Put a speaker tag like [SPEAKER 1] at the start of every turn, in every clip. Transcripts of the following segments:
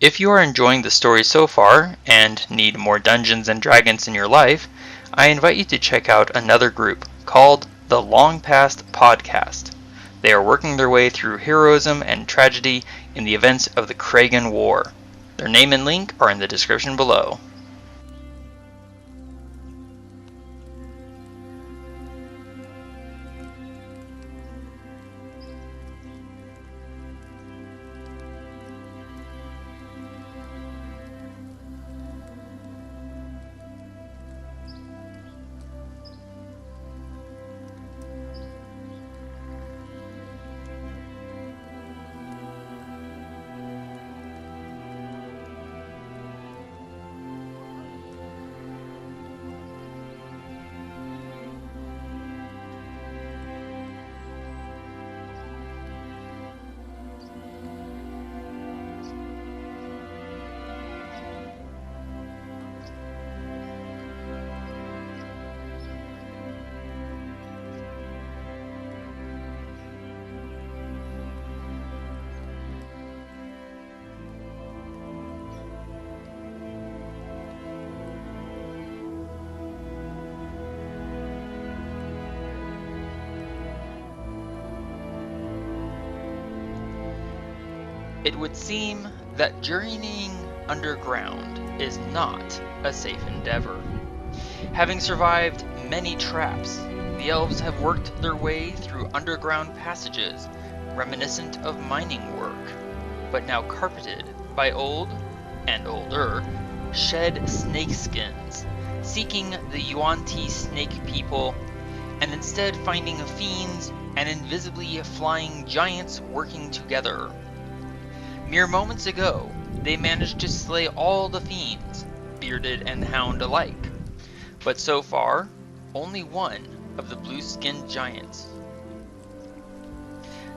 [SPEAKER 1] If you are enjoying the story so far and need more Dungeons and Dragons in your life, I invite you to check out another group called the Long Past Podcast. They are working their way through heroism and tragedy in the events of the Chragan War. Their name and link are in the description below. It would seem that journeying underground is not a safe endeavor. Having survived many traps, the elves have worked their way through underground passages reminiscent of mining work, but now carpeted by old and older shed snakeskins, seeking the Yuan-Ti snake people, and instead finding fiends and invisibly flying giants working together. Mere moments ago, they managed to slay all the fiends, bearded and hound alike, but so far, only one of the blue-skinned giants.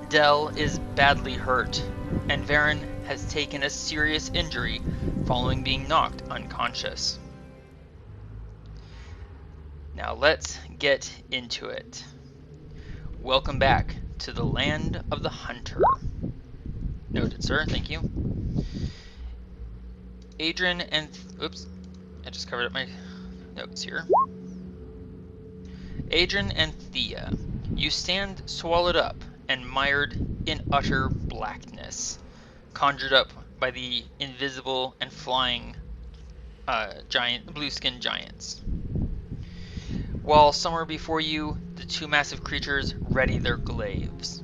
[SPEAKER 1] Del is badly hurt, and Varin has taken a serious injury following being knocked unconscious. Now let's get into it. Welcome back to the land of the hunter. Noted, sir. Thank you. Adran and... Oops. I just covered up my notes here. Adran and Thía. You stand swallowed up and mired in utter blackness, conjured up by the invisible and flying blue-skinned giants. While somewhere before you, the two massive creatures ready their glaives.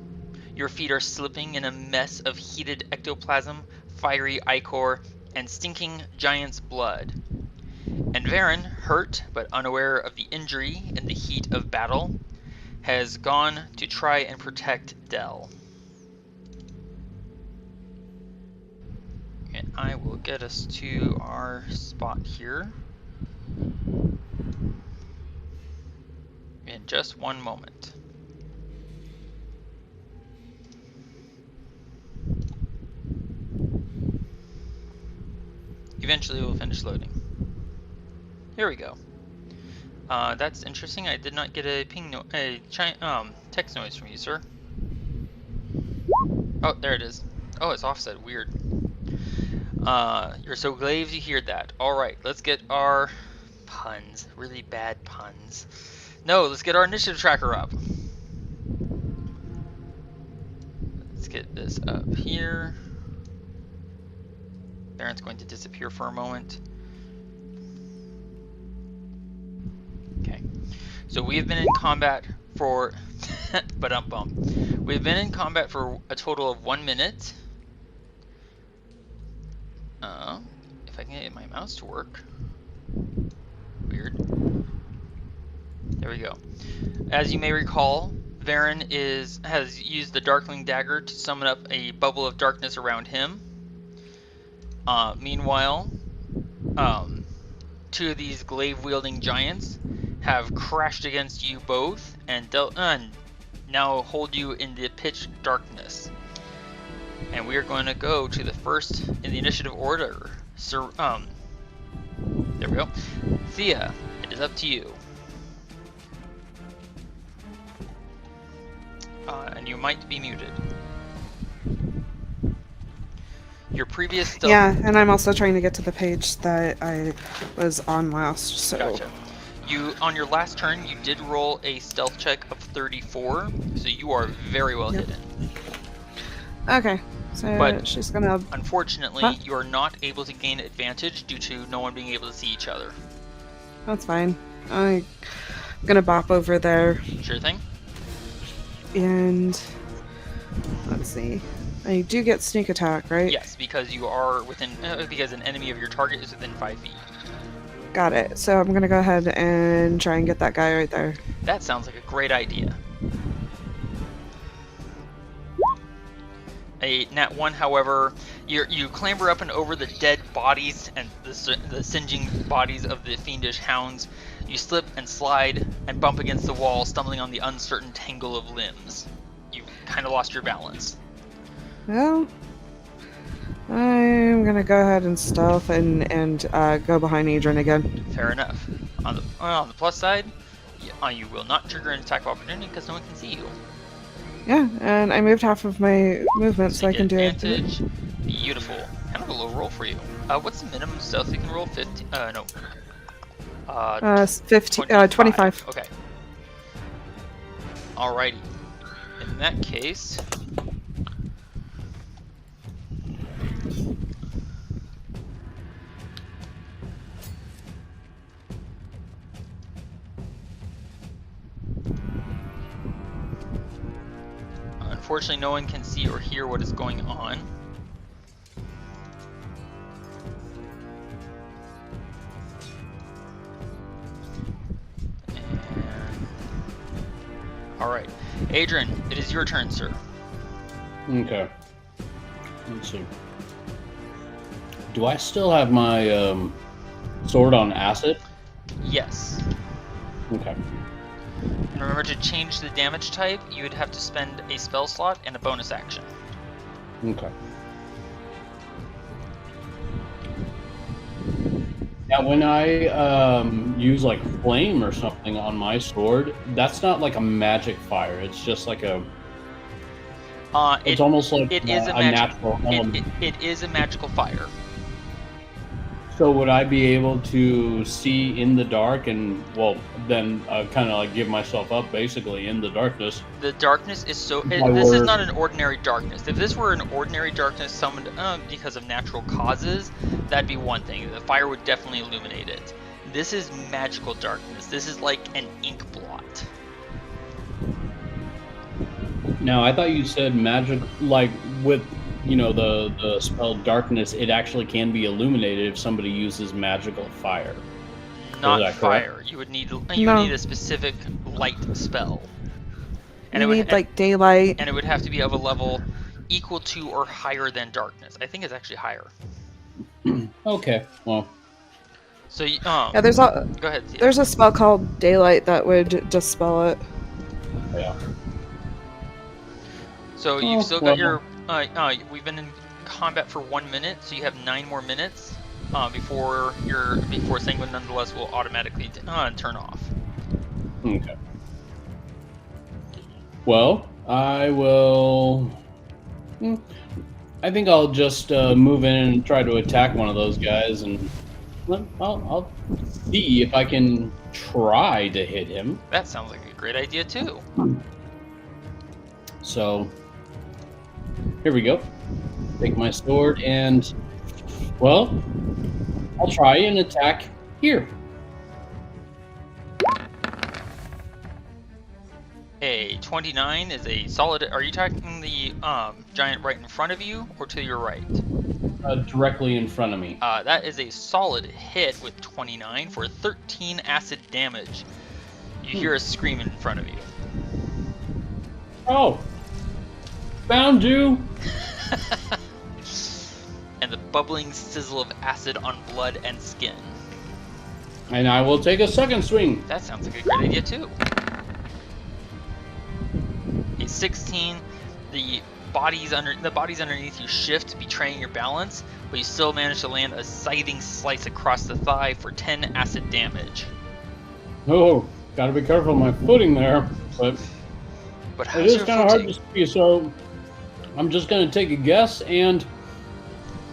[SPEAKER 1] Your feet are slipping in a mess of heated ectoplasm, fiery ichor, and stinking giant's blood. And Varin, hurt but unaware of the injury in the heat of battle, has gone to try and protect Del. And I will get us to our spot here in just one moment. Eventually it will finish loading. Here we go. That's interesting. I did not get a text noise from you, sir. Oh, there it is. Oh, it's offset. Weird. You're so glad you hear that. Alright, let's get our puns. Really bad puns. No, let's get our initiative tracker up. Let's get this up here. Varin's going to disappear for a moment. Okay. So we have been in combat for... We've been in combat for a total of 1 minute. If I can get my mouse to work. Weird. There we go. As you may recall, Varin has used the Darkling Dagger to summon up a bubble of darkness around him. Meanwhile, two of these glaive-wielding giants have crashed against you both and now hold you in the pitch darkness. And we are going to go to the first in the initiative order. There we go. Thía, it is up to you. And you might be muted. Your previous stealth...
[SPEAKER 2] Yeah, and I'm also trying to get to the page that I was on last, so...
[SPEAKER 1] Gotcha. On your last turn, you did roll a stealth check of 34, so you are very well hidden.
[SPEAKER 2] Okay, so
[SPEAKER 1] But
[SPEAKER 2] she's gonna...
[SPEAKER 1] Unfortunately, you are not able to gain advantage due to no one being able to see each other.
[SPEAKER 2] That's fine. I'm gonna bop over there.
[SPEAKER 1] Sure thing.
[SPEAKER 2] And... let's see. I do get sneak attack, right?
[SPEAKER 1] Yes, because you are within... because an enemy of your target is within 5 feet.
[SPEAKER 2] Got it. So I'm gonna go ahead and try and get that guy right there.
[SPEAKER 1] That sounds like a great idea. A nat 1, however, you clamber up and over the dead bodies and the singeing bodies of the fiendish hounds. You slip and slide and bump against the wall, stumbling on the uncertain tangle of limbs. You've kind of lost your balance.
[SPEAKER 2] Well, I'm gonna go ahead and stealth and go behind Adran again.
[SPEAKER 1] Fair enough. On the plus side, you will not trigger an attack of opportunity because no one can see you.
[SPEAKER 2] Yeah, and I moved half of my movement so I can do it.
[SPEAKER 1] Beautiful. Kind of a low roll for you. What's the minimum stealth you can roll? 15? No.
[SPEAKER 2] 25.
[SPEAKER 1] Okay. Alrighty. In that case... Unfortunately, no one can see or hear what is going on. Alright. Adran, it is your turn, sir.
[SPEAKER 3] Okay. Let's see. Do I still have my sword on acid?
[SPEAKER 1] Yes.
[SPEAKER 3] Okay.
[SPEAKER 1] And remember, to change the damage type, you would have to spend a spell slot and a bonus action.
[SPEAKER 3] Okay. Now, when I use like flame or something on my sword, that's not like a magic fire. It's just like a. It's almost like
[SPEAKER 1] it is a
[SPEAKER 3] natural
[SPEAKER 1] element. It is a magical fire.
[SPEAKER 3] So would I be able to see in the dark and, well, then kind of like give myself up basically in the darkness?
[SPEAKER 1] The darkness is so... this is not an ordinary darkness. If this were an ordinary darkness summoned because of natural causes, that'd be one thing. The fire would definitely illuminate it. This is magical darkness. This is like an ink blot.
[SPEAKER 3] Now, I thought you said magic, like with... you know, the spell darkness, it actually can be illuminated if somebody uses magical fire.
[SPEAKER 1] Not fire. You would need a specific light spell.
[SPEAKER 2] And you need like daylight.
[SPEAKER 1] And it would have to be of a level equal to or higher than darkness. I think it's actually higher.
[SPEAKER 3] Okay. Well.
[SPEAKER 1] So
[SPEAKER 2] yeah,
[SPEAKER 1] go ahead. Thea.
[SPEAKER 2] There's a spell called daylight that would dispel it.
[SPEAKER 3] Yeah.
[SPEAKER 1] So you've still got your. We've been in combat for 1 minute, so you have 9 more minutes before Sanguine nonetheless will automatically turn off.
[SPEAKER 3] Okay. Well, I will. I think I'll just move in and try to attack one of those guys, and I'll see if I can try to hit him.
[SPEAKER 1] That sounds like a great idea too.
[SPEAKER 3] So. Here we go. Take my sword and, well, I'll try and attack here.
[SPEAKER 1] A 29 is a solid. Are you attacking the giant right in front of you or to your right?
[SPEAKER 3] Directly in front of me.
[SPEAKER 1] That is a solid hit with 29 for 13 acid damage. You hear a scream in front of you.
[SPEAKER 3] Oh! Found you!
[SPEAKER 1] And the bubbling sizzle of acid on blood and skin.
[SPEAKER 3] And I will take a second swing.
[SPEAKER 1] That sounds like a great idea too. A 16, the bodies underneath you shift, betraying your balance, but you still manage to land a scything slice across the thigh for 10 acid damage.
[SPEAKER 3] Oh, gotta be careful of my footing there, but it is kind of hard to see, so I'm just going to take a guess, and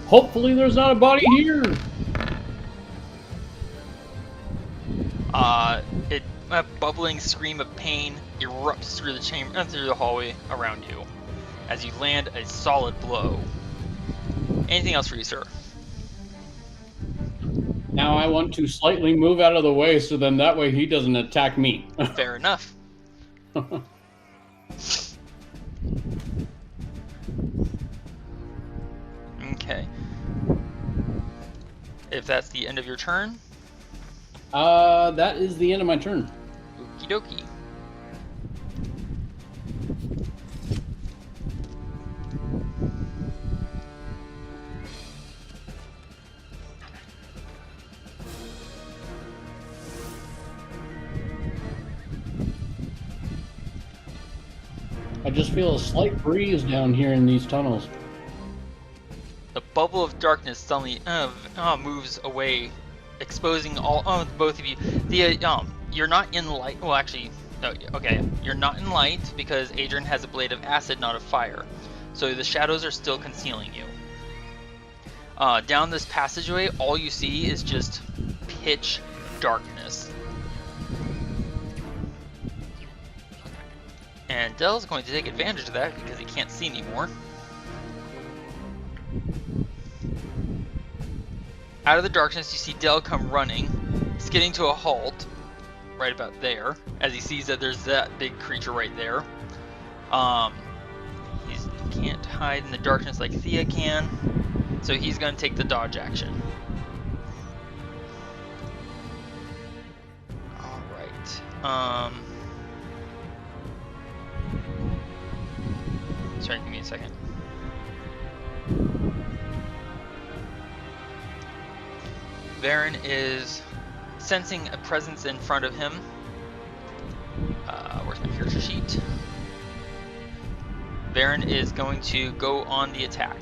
[SPEAKER 3] Hopefully there's not a body here.
[SPEAKER 1] A bubbling scream of pain erupts through the chamber, through the hallway around you, as you land a solid blow. Anything else for you, sir?
[SPEAKER 3] Now I want to slightly move out of the way so then that way he doesn't attack me.
[SPEAKER 1] Fair enough. Okay. If that's the end of your turn,
[SPEAKER 3] That is the end of my turn.
[SPEAKER 1] okie dokie.
[SPEAKER 3] I just feel a slight breeze down here in these tunnels.
[SPEAKER 1] The bubble of darkness suddenly moves away, exposing both of you. You're not in light. Well, actually, no, okay, you're not in light because Adran has a blade of acid, not of fire. So the shadows are still concealing you. Down this passageway, all you see is just pitch darkness. And Dell's going to take advantage of that because he can't see anymore. Out of the darkness, you see Dell come running, skidding to a halt right about there, as he sees that there's that big creature right there. He can't hide in the darkness like Thía can, so he's going to take the dodge action. Alright. Sorry, give me a second. Varin is sensing a presence in front of him. Where's my character sheet? Varin is going to go on the attack.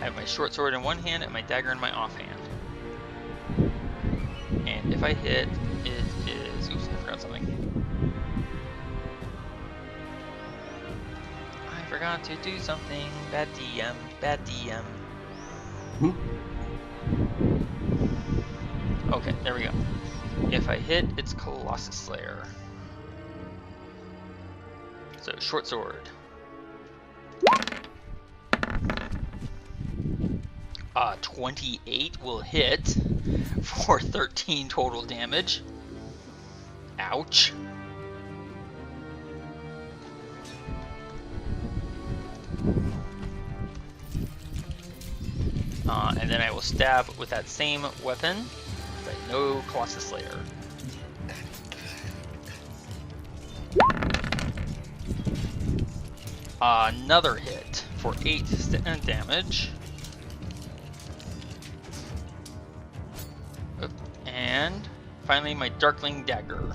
[SPEAKER 1] I have my short sword in one hand and my dagger in my offhand. And if I hit, it is... Oops, I forgot something. I forgot to do something. Bad DM, bad DM. Okay, there we go. If I hit, it's Colossus Slayer. So, short sword. 28 will hit for 13 total damage. Ouch. And then I will stab with that same weapon, but no Colossus Slayer. Another hit for 8 damage. And finally my Darkling Dagger.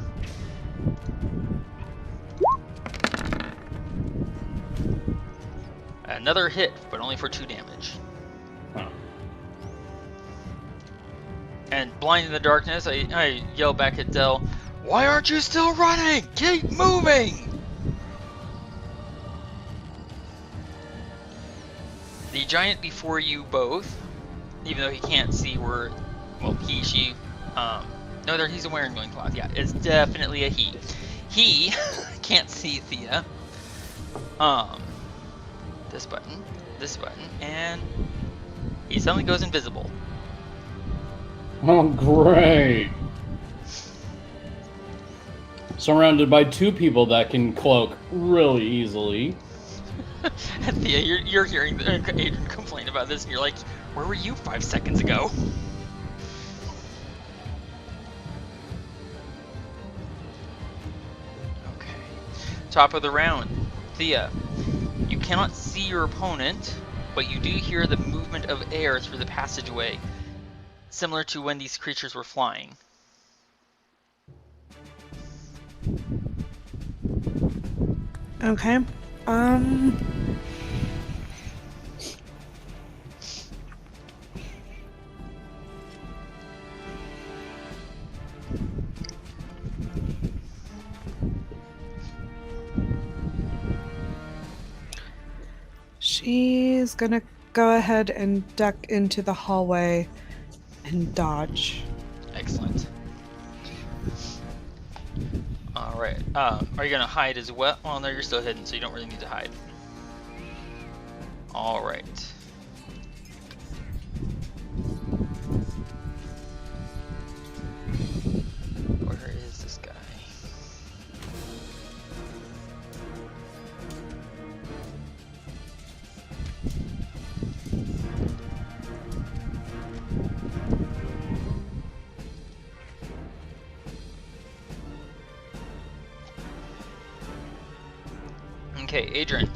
[SPEAKER 1] Another hit, but only for 2 damage. And blind in the darkness, I yell back at Dell, "Why aren't you still running? Keep moving!" The giant before you both, even though he can't see where, well, he, she, no, he's wearing loincloth, yeah, it's definitely a he. He can't see Thía. This button, and he suddenly goes invisible.
[SPEAKER 3] Oh, great. Surrounded by 2 people that can cloak really easily.
[SPEAKER 1] Thía, you're hearing Adran complain about this, and you're like, where were you 5 seconds ago? Okay. Top of the round. Thía, you cannot see your opponent, but you do hear the movement of air through the passageway, similar to when these creatures were flying.
[SPEAKER 2] Okay. is gonna go ahead and duck into the hallway and dodge.
[SPEAKER 1] Excellent. Alright. Are you going to hide as well? Well, no, you're still hidden, so you don't really need to hide. Alright. Where is this guy? Okay, Adran.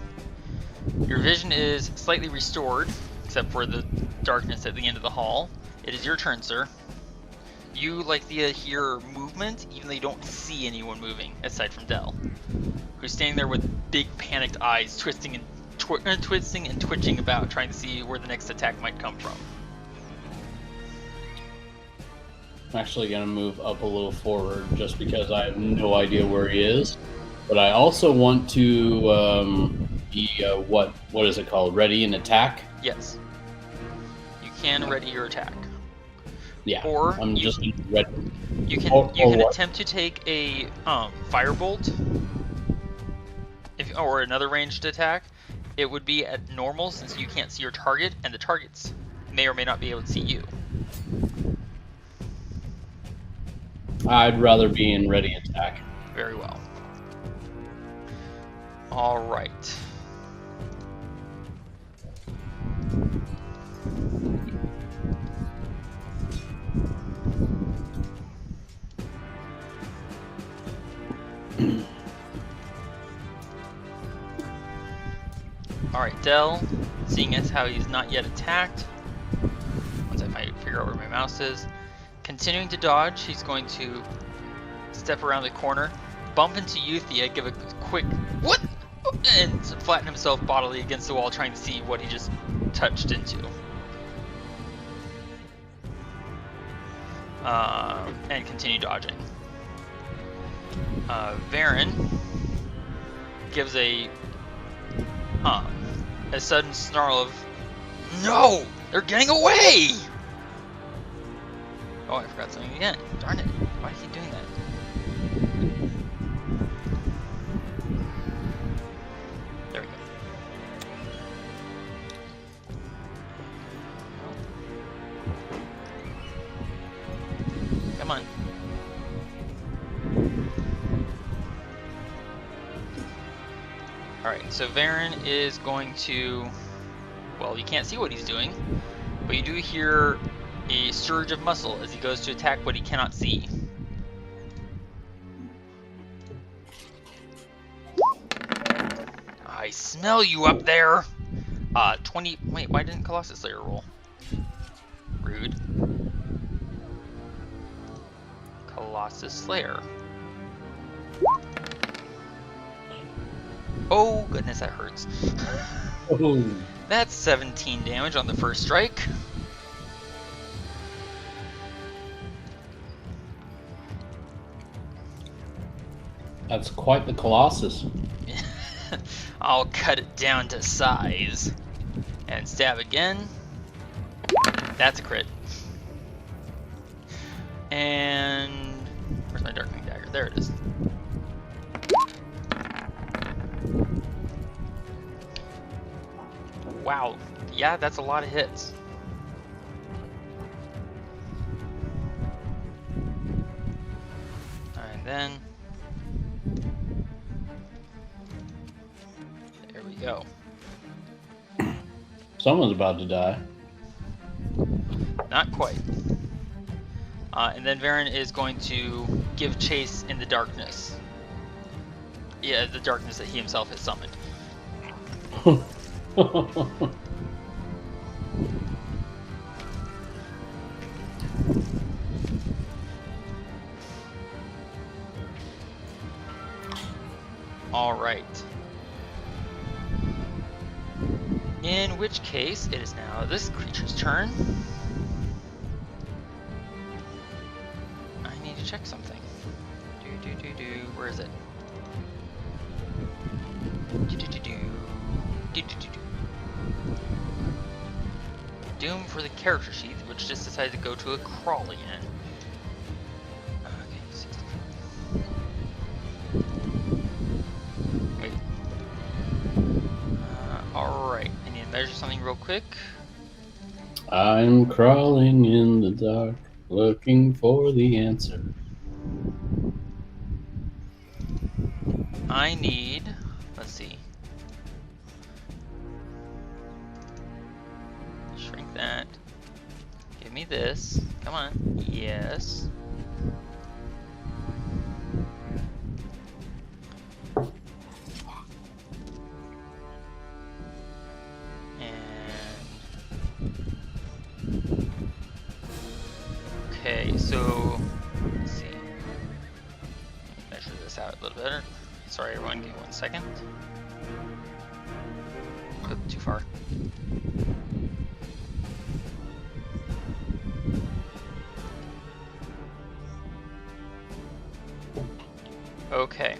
[SPEAKER 1] Your vision is slightly restored, except for the darkness at the end of the hall. It is your turn, sir. You, like Thea, hear movement, even though you don't see anyone moving, aside from Dell, who's standing there with big panicked eyes, twisting and twitching about, trying to see where the next attack might come from.
[SPEAKER 3] I'm actually going to move up a little forward just because I have no idea where he is. But I also want to be, what is it called? Ready and attack?
[SPEAKER 1] Yes. You can ready your attack.
[SPEAKER 3] Yeah,
[SPEAKER 1] or
[SPEAKER 3] I'm just ready.
[SPEAKER 1] You can attempt to take a firebolt, or another ranged attack. It would be at normal since you can't see your target, and the targets may or may not be able to see you.
[SPEAKER 3] I'd rather be in ready attack.
[SPEAKER 1] Very well. All right. Alright, Dell, seeing as how he's not yet attacked, once I figure out where my mouse is, continuing to dodge, he's going to step around the corner, bump into you, Thea, give a quick what? And flatten himself bodily against the wall, trying to see what he just touched into. And continue dodging. Varin gives a sudden snarl of, "No! They're getting away!" Oh, I forgot something again. Darn it. Why do I keep doing that? There we go. Come on. Alright, so Varin is going to, well, you can't see what he's doing, but you do hear a surge of muscle as he goes to attack what he cannot see. I smell you up there! 20, wait, why didn't Colossus Slayer roll? Rude. Colossus Slayer. Oh goodness, that hurts.
[SPEAKER 3] Oh.
[SPEAKER 1] That's 17 damage on the first strike.
[SPEAKER 3] That's quite the Colossus.
[SPEAKER 1] I'll cut it down to size. And stab again. That's a crit. And where's my Darkening Dagger? There it is. Wow, yeah, that's a lot of hits. And then there we go.
[SPEAKER 3] Someone's about to die.
[SPEAKER 1] Not quite. And then Varin is going to give chase in the darkness. Yeah, the darkness that he himself has summoned. All right. In which case, it is now this creature's turn. I need to check something. Where is it? Doom for the character sheet, which just decided to go to a crawl again. Okay, 64. Wait. Alright, I need to measure something real quick.
[SPEAKER 3] I'm crawling in the dark, looking for the answer.
[SPEAKER 1] I need, let's see. Shrink that. Give me this. Come on. Yes. Okay, so let's see. Measure this out a little better. Sorry, everyone, give me 1 second. Oop, too far. Okay,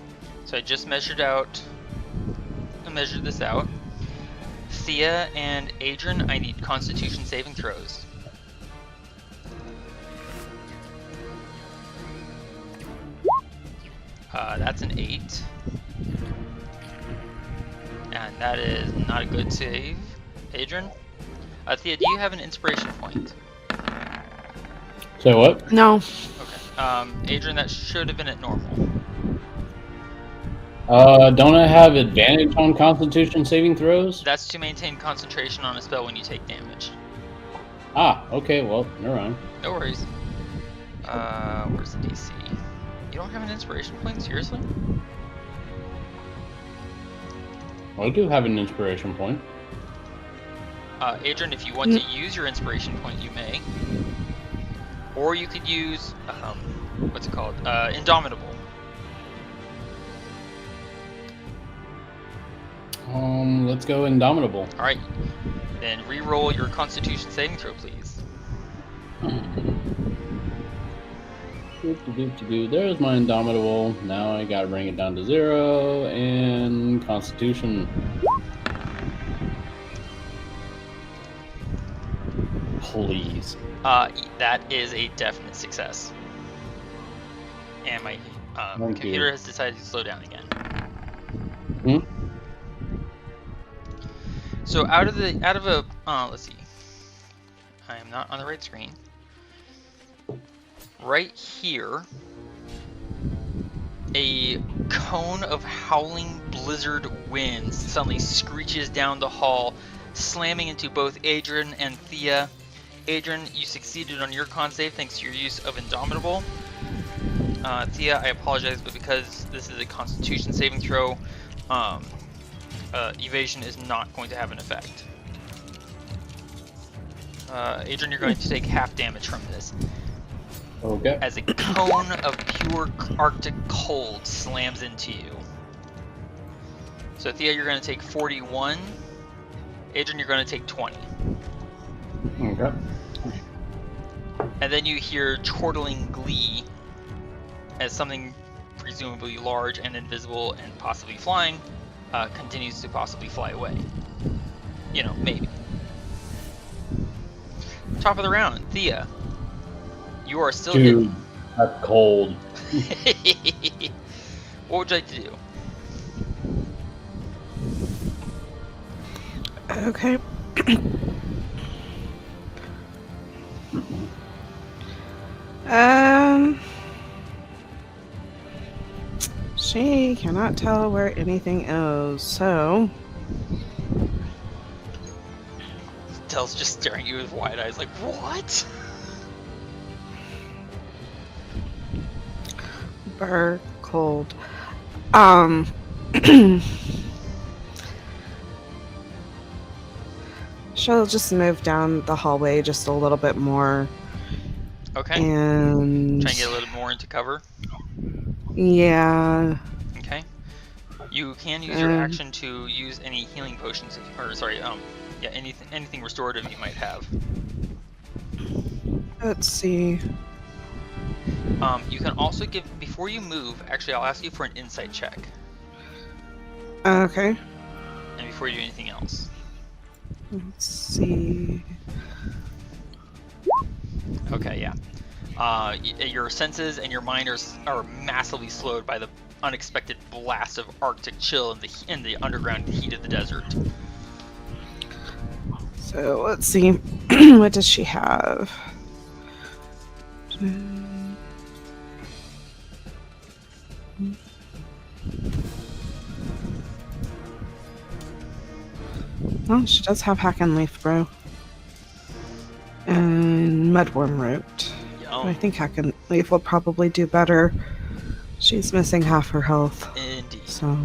[SPEAKER 1] so I just measured this out. Thía and Adran, I need Constitution saving throws. That's an 8. And that is not a good save. Adran? Thía, do you have an inspiration point?
[SPEAKER 3] Say what?
[SPEAKER 2] No.
[SPEAKER 1] Okay. Adran, that should have been at normal.
[SPEAKER 3] Don't I have advantage on Constitution saving throws?
[SPEAKER 1] That's to maintain concentration on a spell when you take damage.
[SPEAKER 3] Ah, okay, well, never mind.
[SPEAKER 1] No worries. Where's the DC? You don't have an inspiration point? Seriously?
[SPEAKER 3] Well, I do have an inspiration point.
[SPEAKER 1] Adran, if you want to use your inspiration point, you may. Or you could use, what's it called? Indomitable.
[SPEAKER 3] Let's go Indomitable.
[SPEAKER 1] Alright. Then re-roll your Constitution saving throw, please.
[SPEAKER 3] There's my Indomitable. Now I gotta bring it down to 0, and Constitution. Please.
[SPEAKER 1] That is a definite success. And my computer has decided to slow down again.
[SPEAKER 3] Hmm?
[SPEAKER 1] So out of a let's see. I am not on the right screen. Right here, a cone of howling blizzard winds suddenly screeches down the hall, slamming into both Adran and Thía. Adran, you succeeded on your con save thanks to your use of Indomitable. Thía, I apologize, but because this is a Constitution saving throw, evasion is not going to have an effect. Adran, you're going to take half damage from this.
[SPEAKER 3] Okay.
[SPEAKER 1] As a cone of pure Arctic cold slams into you. So Thía, you're going to take 41. Adran, you're going to take 20.
[SPEAKER 3] Okay.
[SPEAKER 1] And then you hear chortling glee as something presumably large and invisible and possibly flying continues to possibly fly away. You know, maybe. Top of the round, Thía. You are still hidden.
[SPEAKER 3] That's cold.
[SPEAKER 1] What would you like to do?
[SPEAKER 2] Okay. She cannot tell where anything is, so
[SPEAKER 1] Tell's just staring at you with wide eyes like, what?
[SPEAKER 2] Burr cold. She'll just move down the hallway just a little bit more.
[SPEAKER 1] Okay.
[SPEAKER 2] And
[SPEAKER 1] Try and get a little more into cover.
[SPEAKER 2] Yeah.
[SPEAKER 1] Okay. You can use your action to use any healing potions, yeah, anything restorative you might have.
[SPEAKER 2] Let's see.
[SPEAKER 1] You can also give, before you move, actually I'll ask you for an insight check.
[SPEAKER 2] Okay.
[SPEAKER 1] And before you do anything else.
[SPEAKER 2] Let's see.
[SPEAKER 1] Okay, yeah. Your senses and your mind are massively slowed by the unexpected blast of Arctic chill in the underground heat of the desert.
[SPEAKER 2] So let's see. What does she have? Oh, she does have Hack and Leaf Bro. And Mudworm Root.
[SPEAKER 1] Yum.
[SPEAKER 2] I think Hack and Leaf will probably do better. She's missing half her health.
[SPEAKER 1] Indeed.
[SPEAKER 2] So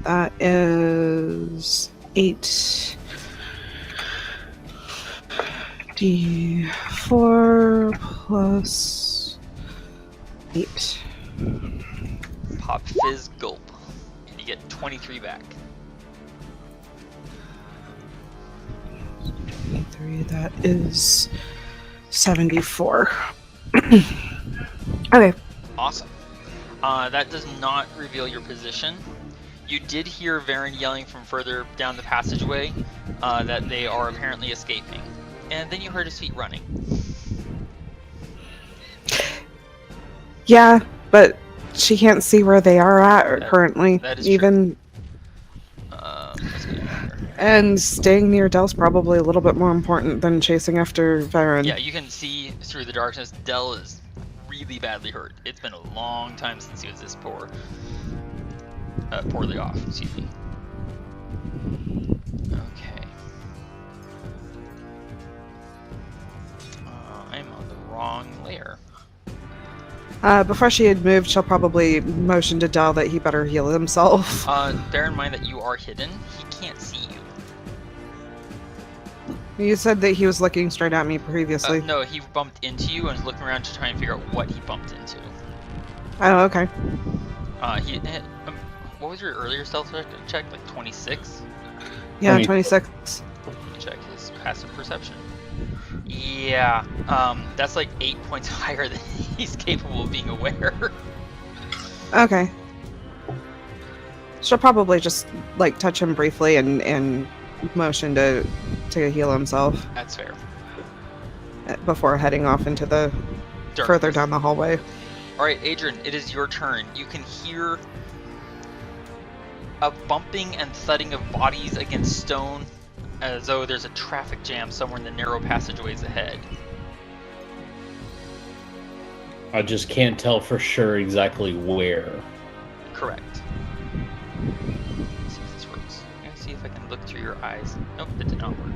[SPEAKER 2] that is 8d4 plus 8.
[SPEAKER 1] Pop fizz gulp. And you get 23 back.
[SPEAKER 2] 23, that is 74. Okay.
[SPEAKER 1] Awesome. That does not reveal your position. You did hear Varin yelling from further down the passageway that they are apparently escaping. And then you heard his feet running.
[SPEAKER 2] Yeah, but she can't see where they are at currently.
[SPEAKER 1] That is
[SPEAKER 2] even
[SPEAKER 1] true. Let's get here.
[SPEAKER 2] And staying near Dell's probably a little bit more important than chasing after Varin.
[SPEAKER 1] Yeah, you can see through the darkness Dell is really badly hurt. It's been a long time since he was this poorly off, excuse me. Okay. I'm on the wrong layer.
[SPEAKER 2] Before she had moved, she'll probably motion to Dell that he better heal himself.
[SPEAKER 1] Bear in mind that you are hidden. He can't see you.
[SPEAKER 2] You said that he was looking straight at me previously.
[SPEAKER 1] No, he bumped into you and is looking around to try and figure out what he bumped into.
[SPEAKER 2] Oh, okay.
[SPEAKER 1] What was your earlier stealth check? Like 26?
[SPEAKER 2] Yeah, 26.
[SPEAKER 1] Check his passive perception. Yeah, that's like 8 points higher than he's capable of being aware.
[SPEAKER 2] Okay. She'll probably just like touch him briefly and motion to heal himself.
[SPEAKER 1] That's fair.
[SPEAKER 2] Before heading off into the further down the hallway.
[SPEAKER 1] Alright, Adran, it is your turn. You can hear a bumping and thudding of bodies against stone as though there's a traffic jam somewhere in the narrow passageways ahead.
[SPEAKER 3] I just can't tell for sure exactly where.
[SPEAKER 1] Correct. Let's see if this works. I'm gonna see if I can look through your eyes. Nope, it did not work.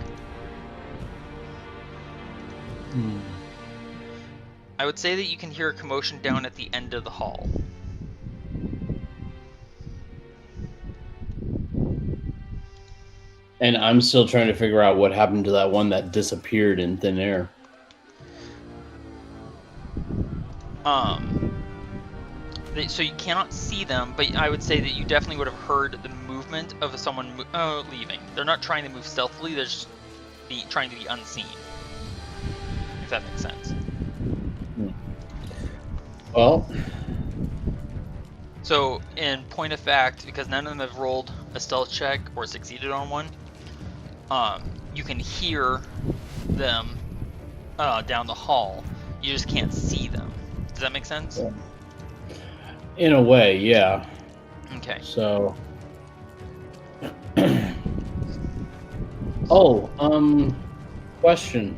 [SPEAKER 1] I would say that you can hear a commotion down at the end of the hall.
[SPEAKER 3] And I'm still trying to figure out what happened to that one that disappeared in thin air.
[SPEAKER 1] So you cannot see them, but I would say that you definitely would have heard the movement of someone leaving. They're not trying to move stealthily, they're just trying to be unseen. If that makes sense.
[SPEAKER 3] Well...
[SPEAKER 1] So, in point of fact, because none of them have rolled a stealth check or succeeded on one, you can hear them down the hall. You just can't see them. Does that make sense?
[SPEAKER 3] In a way, yeah.
[SPEAKER 1] Okay.
[SPEAKER 3] So... question.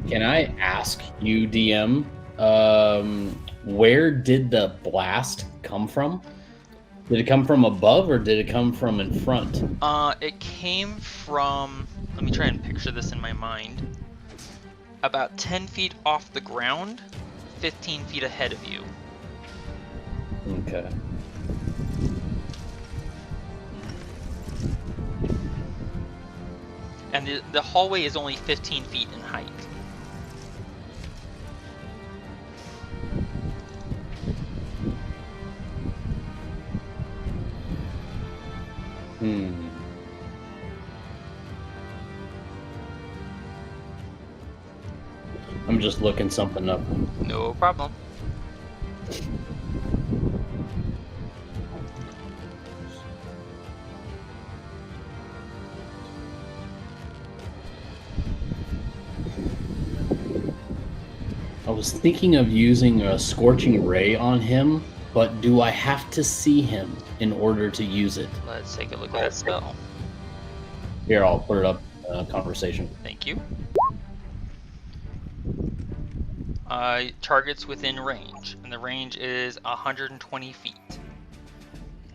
[SPEAKER 3] Can I ask you, DM, where did the blast come from? Did it come from above or did it come from in front?
[SPEAKER 1] It came from... Let me try and picture this in my mind. About 10 feet off the ground, 15 feet ahead of you.
[SPEAKER 3] Okay.
[SPEAKER 1] And the hallway is only 15 feet in height.
[SPEAKER 3] I'm just looking something up.
[SPEAKER 1] No problem.
[SPEAKER 3] was thinking of using a Scorching Ray on him, but do I have to see him in order to use it?
[SPEAKER 1] Let's take a look at that spell.
[SPEAKER 3] Here, I'll put it up conversation.
[SPEAKER 1] Thank you. Targets within range, and the range is 120 feet.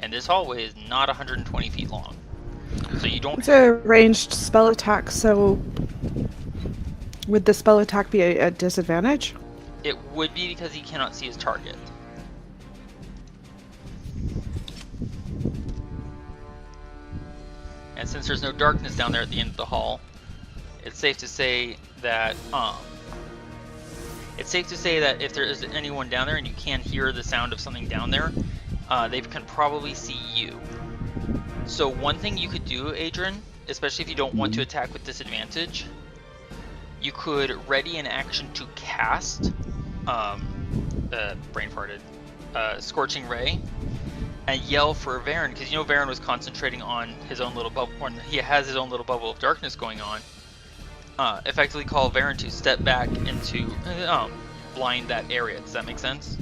[SPEAKER 1] And this hallway is not 120 feet long. So you don't...
[SPEAKER 2] It's a ranged spell attack, so would the spell attack be a disadvantage?
[SPEAKER 1] It would be because he cannot see his target. And since there's no darkness down there at the end of the hall, it's safe to say that if there is anyone down there and you can hear the sound of something down there, they can probably see you. So one thing you could do, Adran, especially if you don't want to attack with disadvantage, you could ready an action to cast brain farted Scorching Ray and yell for Varin, because you know Varin was concentrating on his own little bubble, or he has his own little bubble of darkness going on. Effectively call Varin to step back into blind that area. Does that make sense?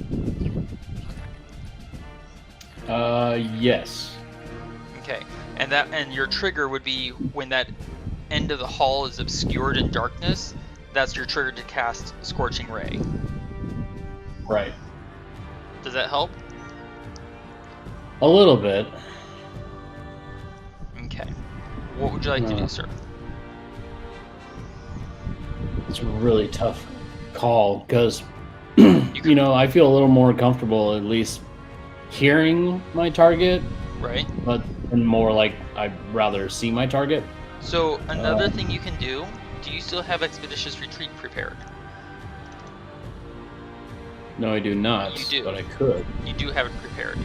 [SPEAKER 3] Yes.
[SPEAKER 1] Okay, and your trigger would be when that end of the hall is obscured in darkness. That's your trigger to cast Scorching Ray.
[SPEAKER 3] Right.
[SPEAKER 1] Does that help?
[SPEAKER 3] A little bit.
[SPEAKER 1] Okay. What would you like to do, sir?
[SPEAKER 3] It's a really tough call because, you know, I feel a little more comfortable at least hearing my target.
[SPEAKER 1] Right.
[SPEAKER 3] But more like I'd rather see my target.
[SPEAKER 1] So another thing you can do you still have Expeditious Retreat prepared?
[SPEAKER 3] No, I do not.
[SPEAKER 1] You do.
[SPEAKER 3] But I could.
[SPEAKER 1] You do have it prepared.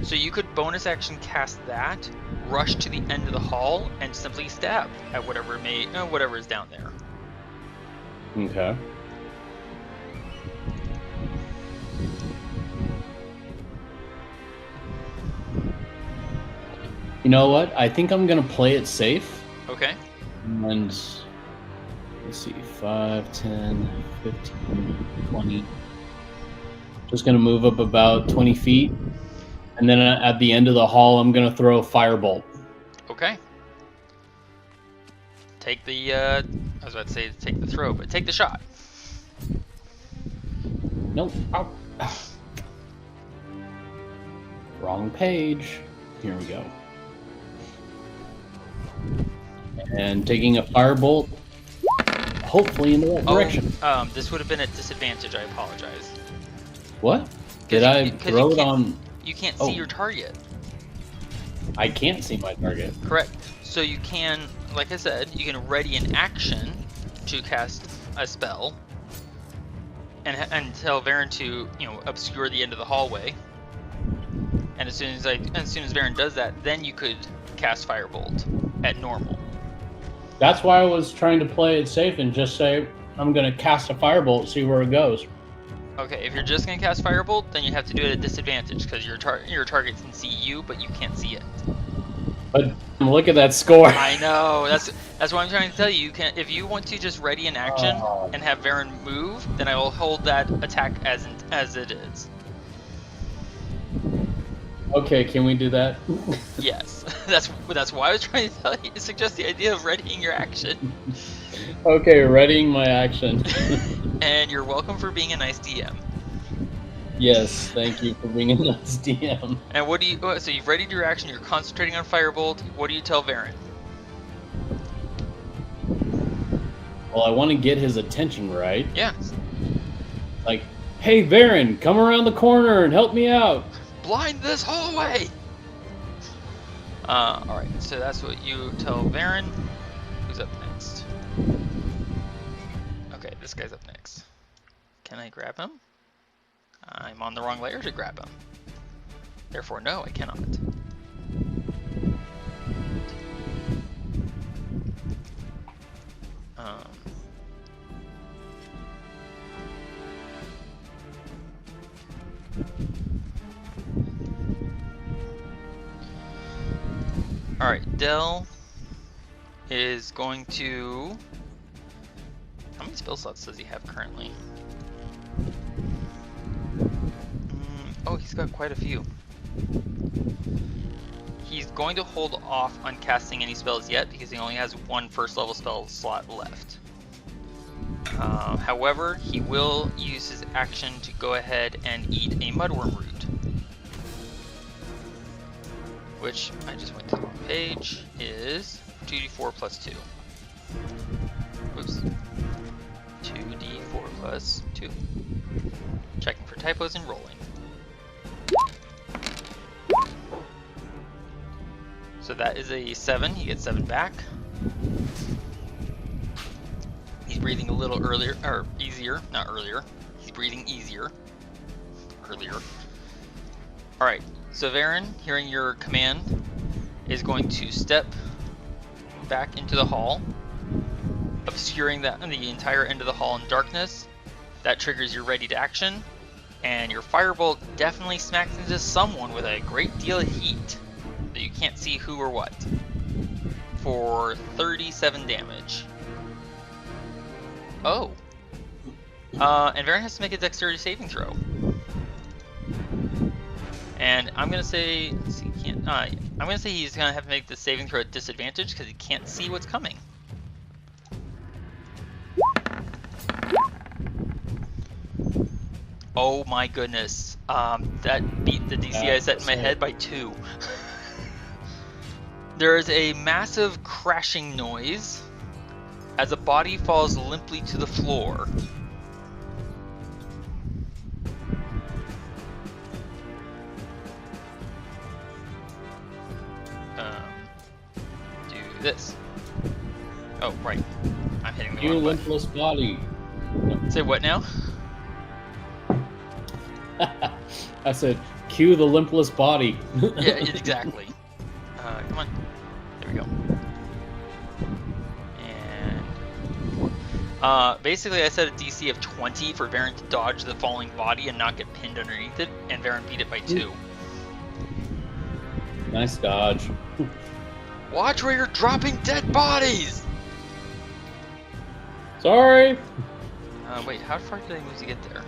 [SPEAKER 1] So you could bonus action cast that, rush to the end of the hall, and simply stab at whatever whatever is down there.
[SPEAKER 3] Okay. You know what? I think I'm gonna play it safe.
[SPEAKER 1] Okay.
[SPEAKER 3] And let's see, 5, 10, 15, 20. Just gonna move up about 20 feet. And then at the end of the hall, I'm gonna throw a firebolt.
[SPEAKER 1] Okay. Take the, I was about to say take the throw, but take the shot.
[SPEAKER 3] Nope. Ow. Wrong page. Here we go. And taking a firebolt, hopefully in the right direction.
[SPEAKER 1] This would have been at disadvantage. I apologize.
[SPEAKER 3] What? Did I throw it on?
[SPEAKER 1] You can't see your target.
[SPEAKER 3] I can't see my target.
[SPEAKER 1] Correct. So you can, like I said, you can ready an action to cast a spell, and tell Varin to, obscure the end of the hallway. And as soon as Varin does that, then you could cast Firebolt at normal.
[SPEAKER 3] That's why I was trying to play it safe and just say I'm gonna cast a firebolt, see where it goes.
[SPEAKER 1] Okay, if you're just gonna cast Firebolt, then you have to do it at disadvantage because your target can see you, but you can't see it.
[SPEAKER 3] But look at that score.
[SPEAKER 1] I know. That's what I'm trying to tell you. You can, if you want to just ready an action and have Varin move, then I will hold that attack as it is.
[SPEAKER 3] Okay, can we do that?
[SPEAKER 1] Yes, that's why I was trying to suggest the idea of readying your action.
[SPEAKER 3] Okay, readying my action.
[SPEAKER 1] And you're welcome for being a nice DM.
[SPEAKER 3] Yes, thank you for being a nice DM.
[SPEAKER 1] And so you've readied your action, you're concentrating on Firebolt, what do you tell Varin?
[SPEAKER 3] Well, I want to get his attention, right?
[SPEAKER 1] Yeah.
[SPEAKER 3] Like, hey Varin, come around the corner and help me out.
[SPEAKER 1] Blind this hallway! Alright, so that's what you tell Varin. Who's up next? Okay, this guy's up next. Can I grab him? I'm on the wrong layer to grab him. Therefore, no, I cannot. Alright, Dell is going to... How many spell slots does he have currently? he's got quite a few. He's going to hold off on casting any spells yet because he only has one first level spell slot left. However, he will use his action to go ahead and eat a mudworm root, which I just went to the wrong page, is 2d4 plus 2. Oops. 2d4 plus 2. Checking for typos and rolling. So that is a 7. He gets 7 back. He's breathing a little earlier, or easier, not earlier. He's breathing easier. Earlier. Alright, so Varin, hearing your command, is going to step back into the hall, obscuring the entire end of the hall in darkness. That triggers your ready to action, and your firebolt definitely smacks into someone with a great deal of heat. So you can't see who or what. For 37 damage. Oh. And Varin has to make a dexterity saving throw. And I'm gonna say, let's see, I'm gonna say he's gonna have to make the saving throw at disadvantage because he can't see what's coming. Oh my goodness. That beat the DC I set in my head by 2. There is a massive crashing noise as a body falls limply to the floor. Do this. Oh, right. I'm hitting the wrong button.
[SPEAKER 3] limpless body.
[SPEAKER 1] Say what now?
[SPEAKER 3] I said, cue the limpless body.
[SPEAKER 1] Yeah, exactly. Come on. There we go. And basically I set a DC of 20 for Varin to dodge the falling body and not get pinned underneath it, and Varin beat it by 2.
[SPEAKER 3] Nice dodge.
[SPEAKER 1] Watch where you're dropping dead bodies!
[SPEAKER 3] Sorry.
[SPEAKER 1] Wait, how far did I move to get there?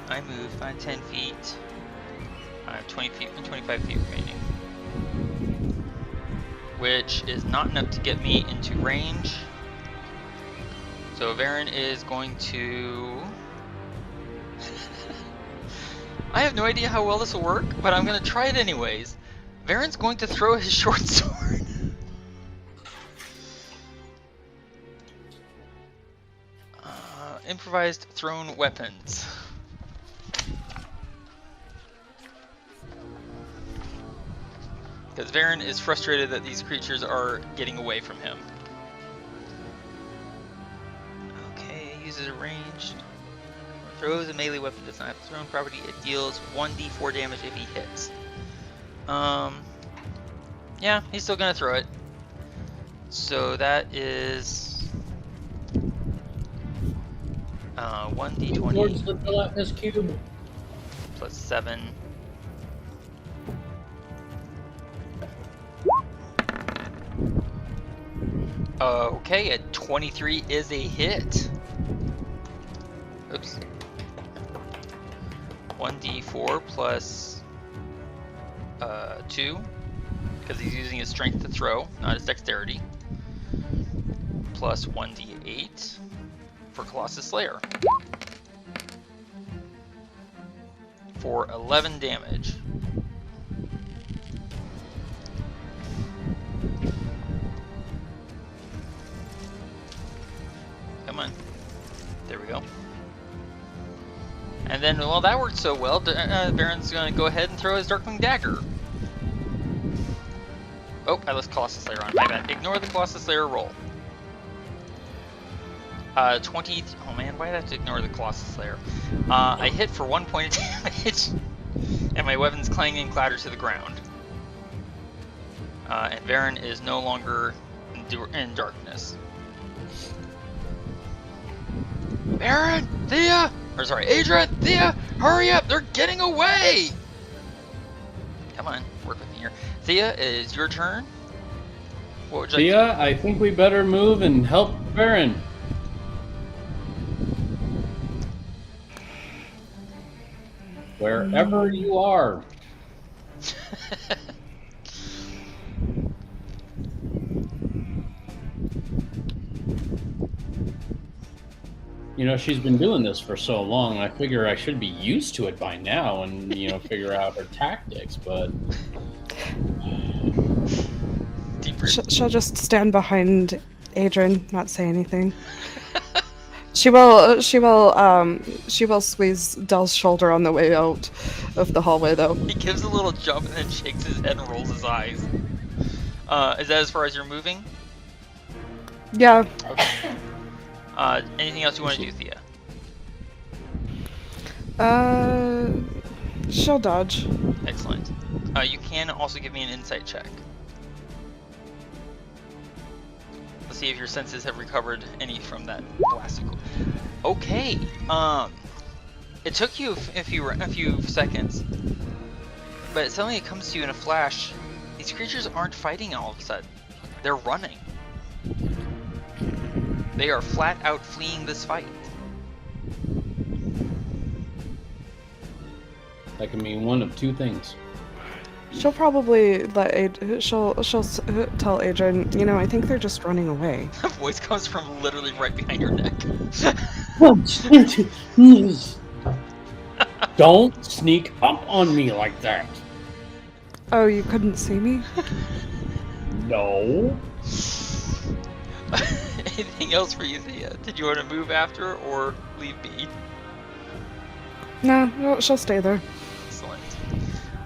[SPEAKER 1] I moved by 10 feet. I have 20 feet and 25 feet remaining. Which is not enough to get me into range. So Varin is going to... I have no idea how well this will work, but I'm going to try it anyways. Varin's going to throw his short sword. Improvised thrown weapons. Because Varin is frustrated that these creatures are getting away from him. Okay, uses a ranged. Throws a melee weapon, does not have a thrown property. It deals 1d4 damage if he hits. Yeah, he's still gonna throw it. So that is 1d20
[SPEAKER 3] Towards the gelatinous cube.
[SPEAKER 1] plus 7. Okay, a 23 is a hit. Oops. 1d4 plus 2, because he's using his strength to throw, not his dexterity. Plus 1d8 for Colossus Slayer. For 11 damage. Come on. There we go. And then, well, that worked so well, Varin's going to go ahead and throw his Darkwing Dagger. Oh, I left Colossus Slayer on. My bad. Ignore the Colossus Slayer roll. 20... Oh man, why did I have to ignore the Colossus Slayer? I hit for 1 point of damage, and my weapons clang and clatter to the ground. And Varin is no longer in darkness. Varin! Thía! Or sorry, Adran! Thía! Hurry up! They're getting away! Come on, work with me here. Thía, it is your turn. What would you like
[SPEAKER 3] Thea, I think we better move and help Varin. Wherever you are.
[SPEAKER 1] to
[SPEAKER 3] You know, she's been doing this for so long, I figure I should be used to it by now and, you know, figure out her tactics, but...
[SPEAKER 1] Deeper.
[SPEAKER 2] She'll just stand behind Adran, not say anything. She will squeeze Del's shoulder on the way out of the hallway, though.
[SPEAKER 1] He gives a little jump and then shakes his head and rolls his eyes. Is that as far as you're moving?
[SPEAKER 2] Yeah.
[SPEAKER 1] Okay. Anything else you want to do, Thea?
[SPEAKER 2] She'll dodge.
[SPEAKER 1] Excellent. You can also give me an insight check. Let's see if your senses have recovered any from that blasted. Okay. It took you a few seconds, but suddenly it comes to you in a flash. These creatures aren't fighting all of a sudden. They're running. They are flat out fleeing this fight.
[SPEAKER 3] That can mean one of two things.
[SPEAKER 2] She'll probably she'll tell Adran, you know, I think they're just running away.
[SPEAKER 1] The voice comes from literally right behind your neck.
[SPEAKER 3] Don't sneak up on me like that.
[SPEAKER 2] Oh, you couldn't see me?
[SPEAKER 3] No.
[SPEAKER 1] Anything else for you, Thea? Did you want to move after or leave be?
[SPEAKER 2] No, she'll stay there.
[SPEAKER 1] Excellent.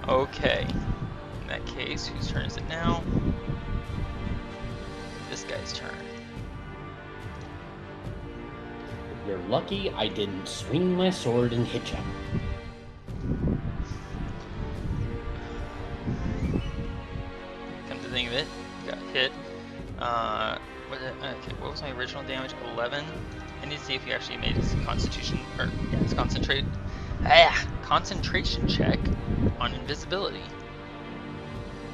[SPEAKER 1] Okay. In that case, whose turn is it now? This guy's turn.
[SPEAKER 3] You're lucky I didn't swing my sword and hit you.
[SPEAKER 1] Come to think of it, got hit. Okay, what was my original damage? 11. I need to see if he actually made his concentration check on invisibility,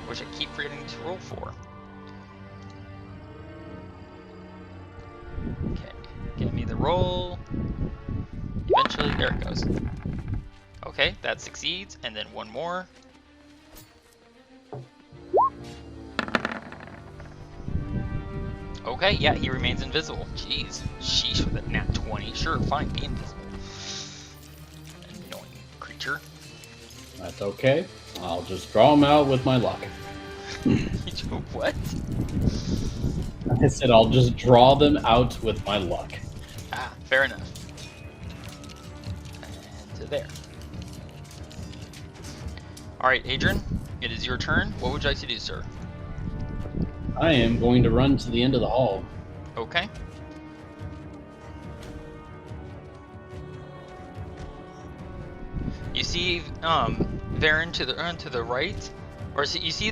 [SPEAKER 1] which I keep forgetting to roll for. Okay, give me the roll. Eventually, there it goes. Okay, that succeeds, and then one more. Okay, yeah, he remains invisible. Jeez. Sheesh with a nat 20. Sure, fine, be invisible. Annoying creature.
[SPEAKER 3] That's okay. I'll just draw him out with my luck.
[SPEAKER 1] What?
[SPEAKER 3] I said I'll just draw them out with my luck.
[SPEAKER 1] Ah, fair enough. And there. Alright, Adran, it is your turn. What would you like to do, sir?
[SPEAKER 3] I am going to run to the end of the hall.
[SPEAKER 1] Okay. You see, Varin to the right, or you see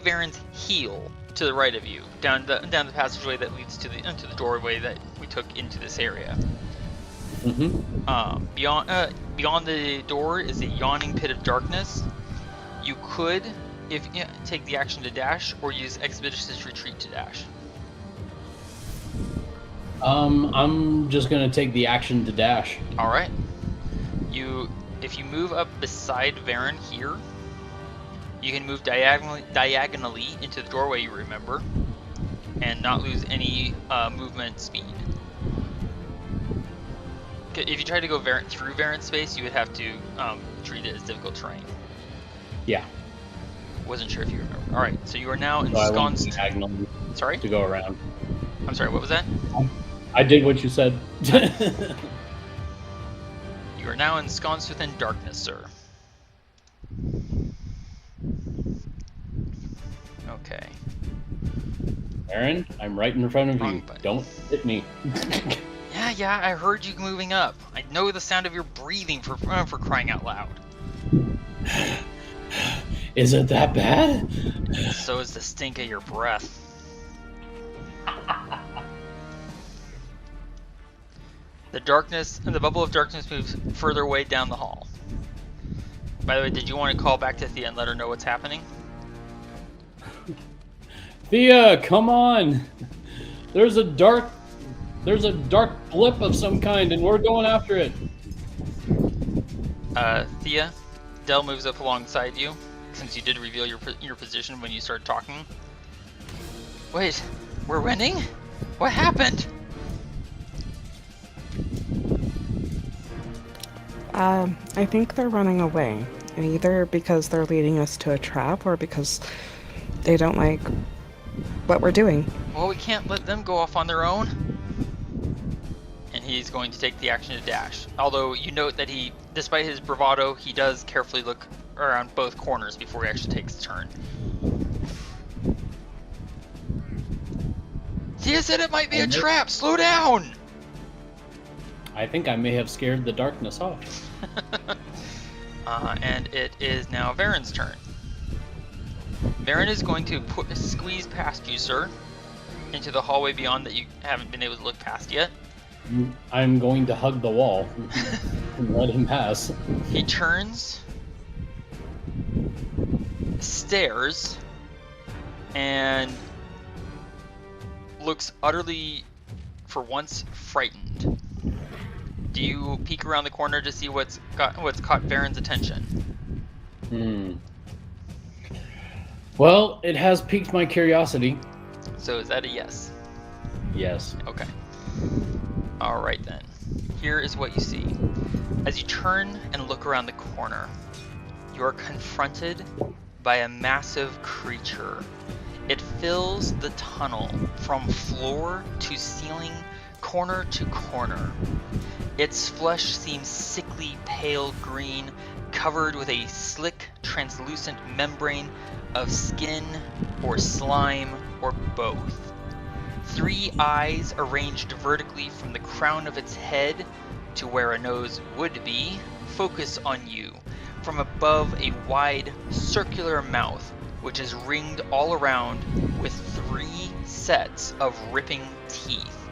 [SPEAKER 1] Varin's heel to the right of you, down the passageway that leads to the doorway that we took into this area.
[SPEAKER 3] Mm-hmm.
[SPEAKER 1] Beyond the door is a yawning pit of darkness. You could, take the action to dash, or use Expeditious Retreat to dash.
[SPEAKER 3] I'm just gonna take the action to dash.
[SPEAKER 1] All right. If you move up beside Varin here, you can move diagonally into the doorway you remember, and not lose any movement speed. If you try to go through Varin's space, you would have to treat it as difficult terrain.
[SPEAKER 3] Yeah.
[SPEAKER 1] Wasn't sure if you remember. All right, so you are now
[SPEAKER 3] So I went
[SPEAKER 1] ensconced.
[SPEAKER 3] diagonally
[SPEAKER 1] Sorry?
[SPEAKER 3] to go around.
[SPEAKER 1] I'm sorry. What was that?
[SPEAKER 3] I did what you said.
[SPEAKER 1] You are now ensconced within darkness, sir. Okay.
[SPEAKER 3] Aaron, I'm right in front of
[SPEAKER 1] Wrong
[SPEAKER 3] you.
[SPEAKER 1] button.
[SPEAKER 3] Don't hit me.
[SPEAKER 1] Yeah, I heard you moving up. I know the sound of your breathing for crying out loud.
[SPEAKER 3] Is it that bad?
[SPEAKER 1] So is the stink of your breath. The bubble of darkness moves further away down the hall. By the way, did you want to call back to Thea and let her know what's happening?
[SPEAKER 3] Thea, come on! There's a dark blip of some kind, and we're going after it.
[SPEAKER 1] Thea, Del moves up alongside you, since you did reveal your position when you started talking. Wait, we're winning? What happened?
[SPEAKER 2] I think they're running away, either because they're leading us to a trap or because they don't like what we're doing.
[SPEAKER 1] Well, we can't let them go off on their own. And he's going to take the action to dash. Although you note that he, despite his bravado, he does carefully look around both corners before he actually takes the turn. Thea said it might be a trap! Slow down!
[SPEAKER 3] I think I may have scared the darkness off.
[SPEAKER 1] And it is now Varin's turn. Varin is going to squeeze past you, sir, into the hallway beyond that you haven't been able to look past yet.
[SPEAKER 3] I'm going to hug the wall and let him pass.
[SPEAKER 1] He turns, stares, and looks utterly, for once, frightened. Do you peek around the corner to see what's caught Varin's attention?
[SPEAKER 3] Well, it has piqued my curiosity.
[SPEAKER 1] So is that a yes?
[SPEAKER 3] Yes.
[SPEAKER 1] Okay. Alright then. Here is what you see. As you turn and look around the corner, you are confronted by a massive creature. It fills the tunnel from floor to ceiling, corner to corner. Its flesh seems sickly pale green, covered with a slick, translucent membrane of skin or slime or both. 3 eyes arranged vertically from the crown of its head to where a nose would be focus on you from above a wide circular mouth which is ringed all around with 3 sets of ripping teeth.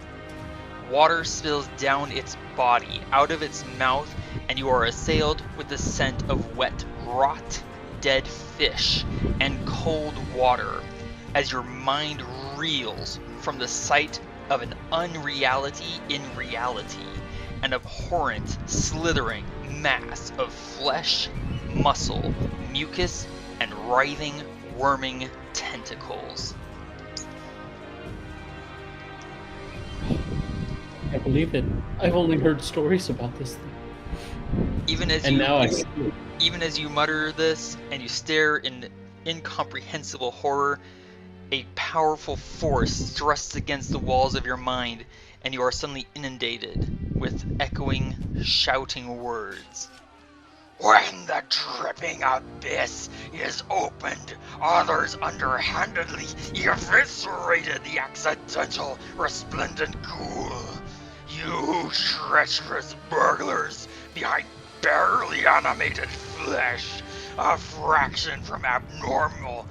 [SPEAKER 1] Water spills down its body, out of its mouth, and you are assailed with the scent of wet rot, dead fish, and cold water as your mind reels from the sight of an unreality in reality, an abhorrent, slithering mass of flesh, muscle, mucus, and writhing, worming tentacles.
[SPEAKER 3] I believe it. I've only heard stories about this thing.
[SPEAKER 1] Even as you mutter this and you stare in incomprehensible horror, a powerful force thrusts against the walls of your mind, and you are suddenly inundated with echoing, shouting words. When the dripping abyss is opened, others underhandedly eviscerated the accidental, resplendent ghoul. You treacherous burglars behind barely animated flesh, a fraction from abnormal,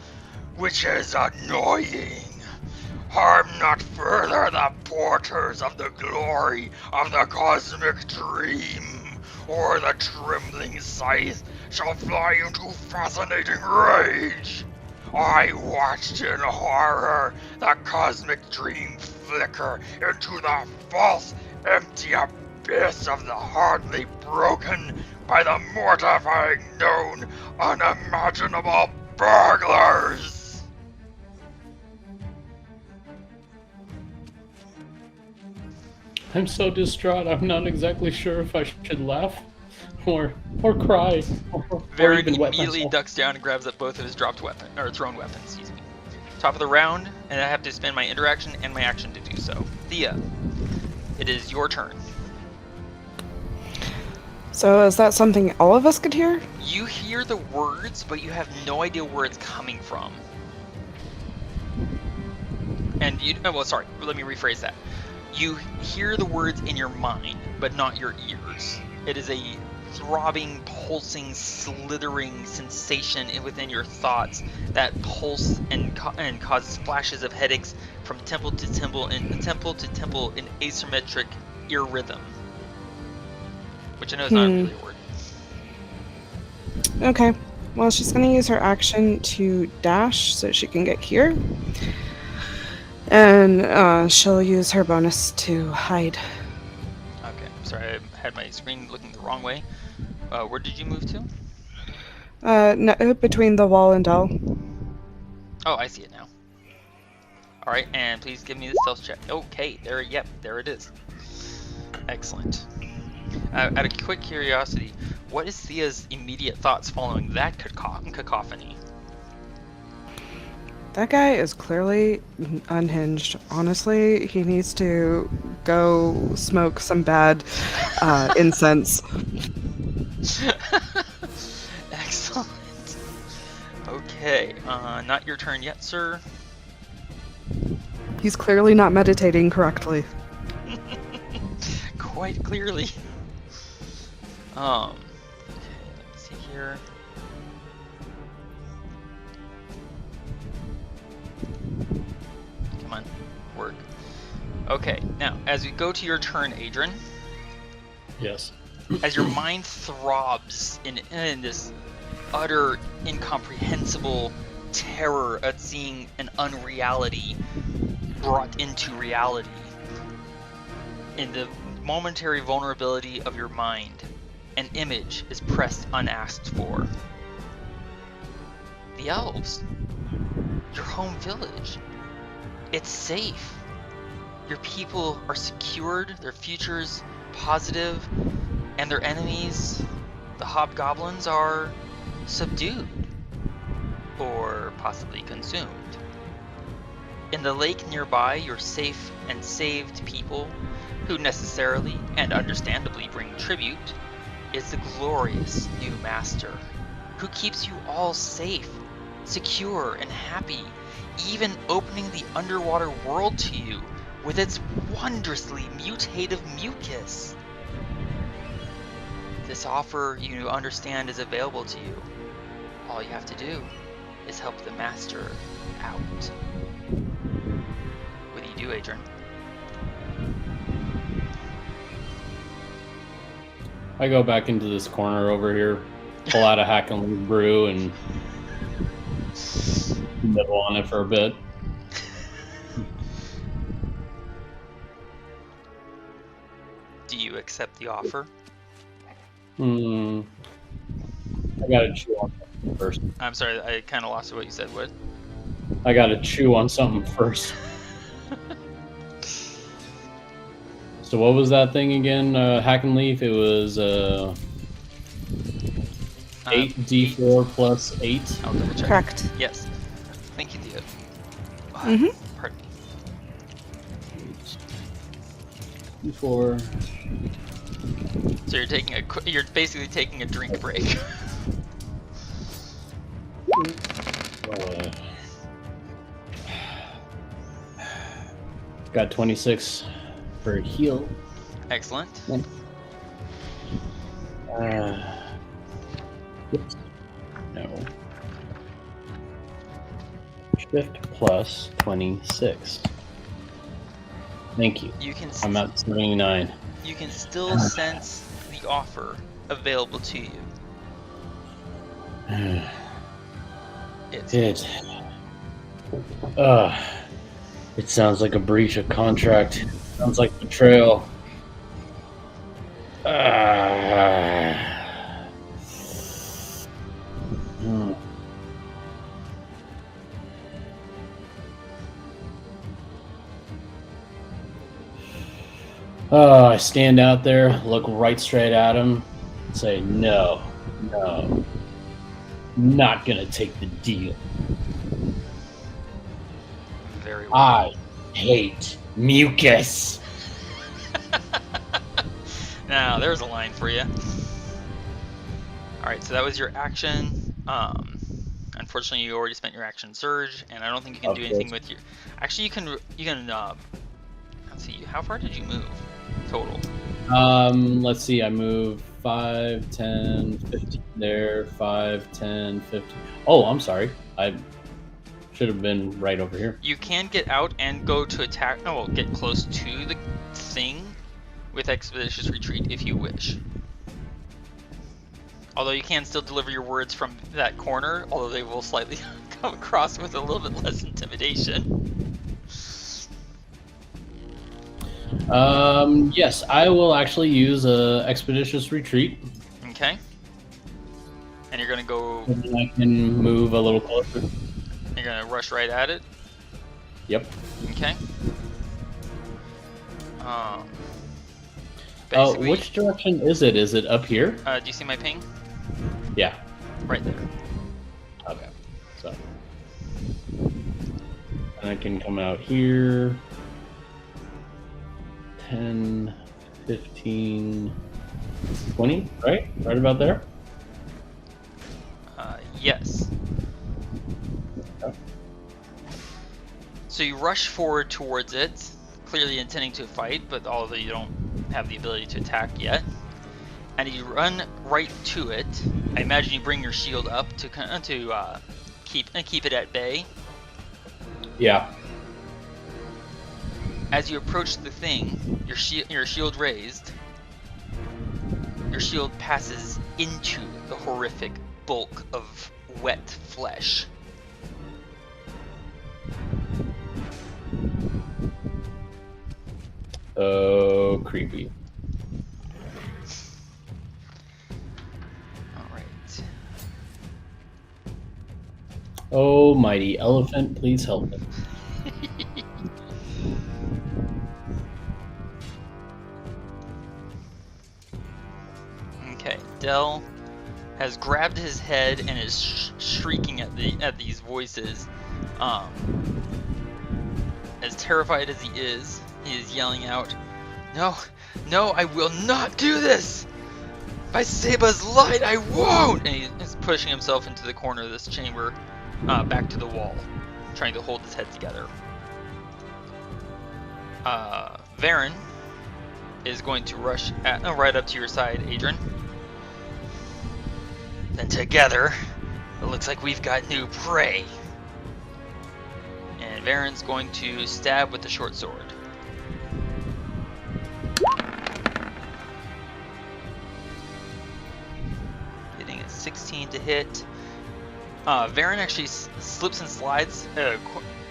[SPEAKER 1] which is annoying. Harm not further the porters of the glory of the cosmic dream, or the trembling scythe shall fly into fascinating rage. I watched in horror the cosmic dream flicker into the false, empty abyss of the hardly broken by the mortifying known, unimaginable burglars.
[SPEAKER 3] I'm so distraught. I'm not exactly sure if I should laugh or cry or
[SPEAKER 1] Varin
[SPEAKER 3] even wet
[SPEAKER 1] immediately
[SPEAKER 3] myself.
[SPEAKER 1] ducks down and grabs up both of his thrown weapons. Excuse me. Top of the round, and I have to spend my interaction and my action to do so. Thea, it is your turn.
[SPEAKER 2] So is that something all of us could hear?
[SPEAKER 1] You hear the words, but you have no idea where it's coming from. And let me rephrase that. You hear the words in your mind, but not your ears. It is a throbbing, pulsing, slithering sensation within your thoughts that pulse and causes flashes of headaches from temple to temple in asymmetric ear rhythm. Which I know is not really a word.
[SPEAKER 2] Okay. Well, she's going to use her action to dash so she can get here. And she'll use her bonus to hide.
[SPEAKER 1] Okay, sorry, I had my screen looking the wrong way. Where did you move to?
[SPEAKER 2] No, between the wall and Dell.
[SPEAKER 1] Oh, I see it now. Alright, and please give me the stealth check. Okay, yep, there it is. Excellent. Out of quick curiosity, what is Thea's immediate thoughts following that cacophony?
[SPEAKER 2] That guy is clearly unhinged. Honestly, he needs to go smoke some bad incense.
[SPEAKER 1] Excellent. Okay, not your turn yet, sir.
[SPEAKER 2] He's clearly not meditating correctly.
[SPEAKER 1] Quite clearly. Okay, let's see here. Come on, work. Okay, now, as we go to your turn, Adran,
[SPEAKER 3] Yes.
[SPEAKER 1] as your mind throbs in this utter, incomprehensible terror at seeing an unreality brought into reality, in the momentary vulnerability of your mind, an image is pressed unasked for. The elves. Your home village. It's safe. Your people are secured, their futures positive, and their enemies, the hobgoblins, are subdued. Or possibly consumed. In the lake nearby, your safe and saved people, who necessarily and understandably bring tribute, is the glorious new master, who keeps you all safe, secure, and happy, even opening the underwater world to you with its wondrously mutative mucus. This offer, you understand, is available to you. All you have to do is help the master out. What do you do, Adran?
[SPEAKER 3] I go back into this corner over here, pull out a hack and leave brew, and nibble on it for a bit.
[SPEAKER 1] Do you accept the offer?
[SPEAKER 3] I gotta chew on something first.
[SPEAKER 1] I'm sorry, I kind of lost what you said. What?
[SPEAKER 3] I gotta chew on something first. So what was that thing again? Hack and leaf? It was 8d4 plus 8.
[SPEAKER 1] I'll double check.
[SPEAKER 2] Correct.
[SPEAKER 1] Yes. Thank you, Thea.
[SPEAKER 2] Mm-hmm.
[SPEAKER 1] Pardon me.
[SPEAKER 3] D4.
[SPEAKER 1] So you're basically taking a drink break.
[SPEAKER 3] Got 26 for a heal.
[SPEAKER 1] Excellent.
[SPEAKER 3] Oops. No. Shift plus 26. Thank you.
[SPEAKER 1] You can
[SPEAKER 3] I'm at 79.
[SPEAKER 1] you can still sense the offer available to you. It's
[SPEAKER 3] It sounds like a breach of contract. Sounds like betrayal. I stand out there, look right straight at him, and say, no, not gonna take the deal.
[SPEAKER 1] very well.
[SPEAKER 3] I hate mucus.
[SPEAKER 1] Now, there's a line for you. Alright, so that was your action. Unfortunately, you already spent your action surge, and I don't think you can do anything with your... Actually, you can, let's see, how far did you move total?
[SPEAKER 3] Let's see, I moved 5, 10, 15 there, 5, 10, 15. Oh, I'm sorry. I should have been right over here.
[SPEAKER 1] You can get out and go to attack, get close to the thing with Expeditious Retreat if you wish. Although you can still deliver your words from that corner, although they will slightly come across with a little bit less intimidation.
[SPEAKER 3] Yes, I will actually use a expeditious retreat.
[SPEAKER 1] Okay. And you're gonna go.
[SPEAKER 3] And then I can move a little closer.
[SPEAKER 1] You're gonna rush right at it.
[SPEAKER 3] Yep.
[SPEAKER 1] Okay.
[SPEAKER 3] Oh,
[SPEAKER 1] Basically,
[SPEAKER 3] which direction is it? Is it up here?
[SPEAKER 1] do you see my ping?
[SPEAKER 3] Yeah.
[SPEAKER 1] Right there.
[SPEAKER 3] Okay. So. And I can come out here. 10, 15, 20, right? Right about there?
[SPEAKER 1] Yes.
[SPEAKER 3] Okay.
[SPEAKER 1] So you rush forward towards it, clearly intending to fight, but although you don't have the ability to attack yet. And you run right to it. I imagine you bring your shield up to keep it at bay.
[SPEAKER 3] Yeah.
[SPEAKER 1] As you approach the thing, your shield raised, your shield passes into the horrific bulk of wet flesh.
[SPEAKER 3] Oh, creepy.
[SPEAKER 1] Alright.
[SPEAKER 3] Oh, mighty elephant, please help me.
[SPEAKER 1] Okay, Dell has grabbed his head and is shrieking at these voices. As terrified as he is yelling out, "No, no, I will not do this! By Seba's light, I won't!" And he is pushing himself into the corner of this chamber, back to the wall, trying to hold his head together. Varin is going to rush right up to your side, Adran. Then together, it looks like we've got new prey. And Varin's going to stab with the short sword. Getting a 16 to hit. Varin actually slips and slides,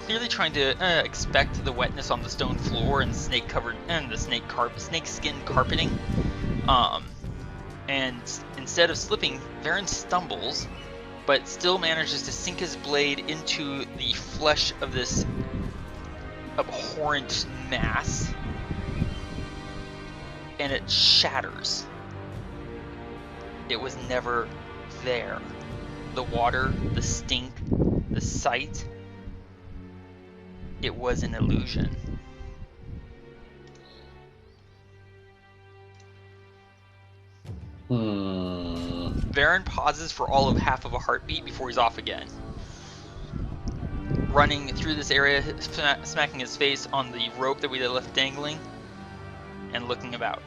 [SPEAKER 1] clearly trying to expect the wetness on the stone floor and the snake skin carpeting. And instead of slipping, Varin stumbles, but still manages to sink his blade into the flesh of this abhorrent mass, and it shatters. It was never there. The water, the stink, the sight, it was an illusion. Varin pauses for all of half of a heartbeat before he's off again. Running through this area, smacking his face on the rope that we left dangling, and looking about.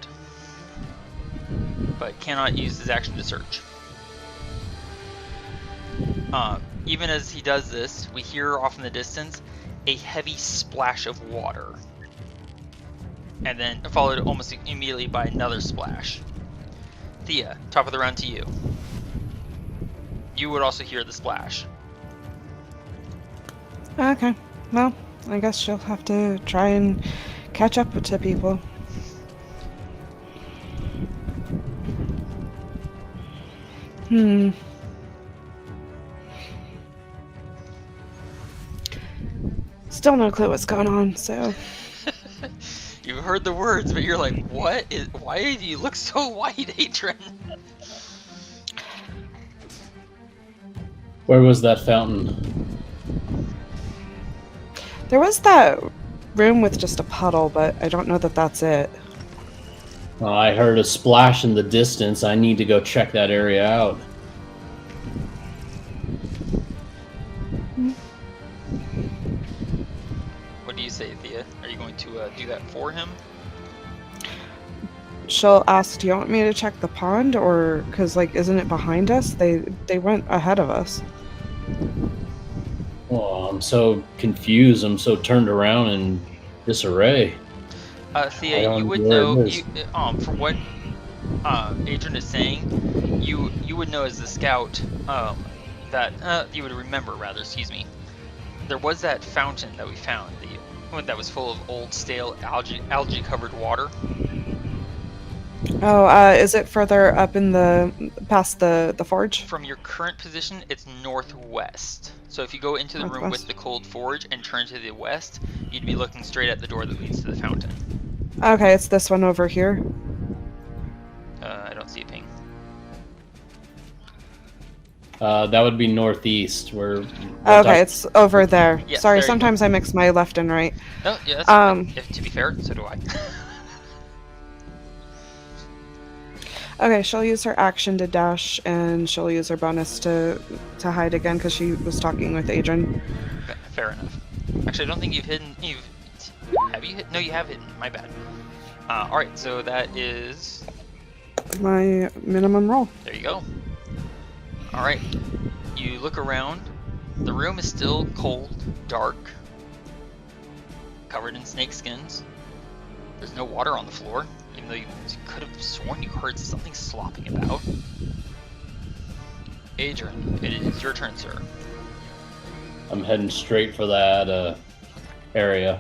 [SPEAKER 1] But cannot use his action to search. Even as he does this, we hear off in the distance a heavy splash of water. And then followed almost immediately by another splash. Thea, top of the round to you. You would also hear the splash.
[SPEAKER 2] Okay, well, I guess she'll have to try and catch up to people. Still no clue what's going on, so...
[SPEAKER 1] You heard the words, but you're like, why do you look so white, Adran?
[SPEAKER 3] Where was that fountain?
[SPEAKER 2] There was that room with just a puddle, but I don't know that that's it.
[SPEAKER 3] I heard a splash in the distance. I need to go check that area out.
[SPEAKER 1] What do you say, Thea? Are you going to do that for him?
[SPEAKER 2] She'll ask, do you want me to check the pond? Or, because, like, isn't it behind us? They went ahead of us.
[SPEAKER 3] Oh, I'm so confused. I'm so turned around in disarray.
[SPEAKER 1] Thea, you would know, from what Adran is saying, you would know as the scout, that, you would remember, rather, excuse me. There was that fountain that we found, that was full of old, stale, algae-covered water.
[SPEAKER 2] Oh, is it further up in past the forge?
[SPEAKER 1] From your current position, it's northwest. So if you go into the room with the cold forge and turn to the west, you'd be looking straight at the door that leads to the fountain.
[SPEAKER 2] Okay, it's this one over here.
[SPEAKER 1] I don't see a ping.
[SPEAKER 3] That would be northeast.
[SPEAKER 2] Okay, it's over there.
[SPEAKER 1] Yes,
[SPEAKER 2] Sorry,
[SPEAKER 1] there you
[SPEAKER 2] sometimes I mix my left and right.
[SPEAKER 1] No, yeah, that's fine. To be fair, so do I.
[SPEAKER 2] Okay, she'll use her action to dash, and she'll use her bonus to hide again because she was talking with Adran.
[SPEAKER 1] Fair enough. Actually, I don't think you've hidden. Have you hit? No, you have hidden. My bad. All right, so that is
[SPEAKER 2] My minimum roll.
[SPEAKER 1] there. You go. All right. You look around. The room is still cold, dark, covered in snake skins. There's no water on the floor, even though you could have sworn you heard something slopping about. Adran, it is your turn, sir.
[SPEAKER 3] I'm heading straight for that area.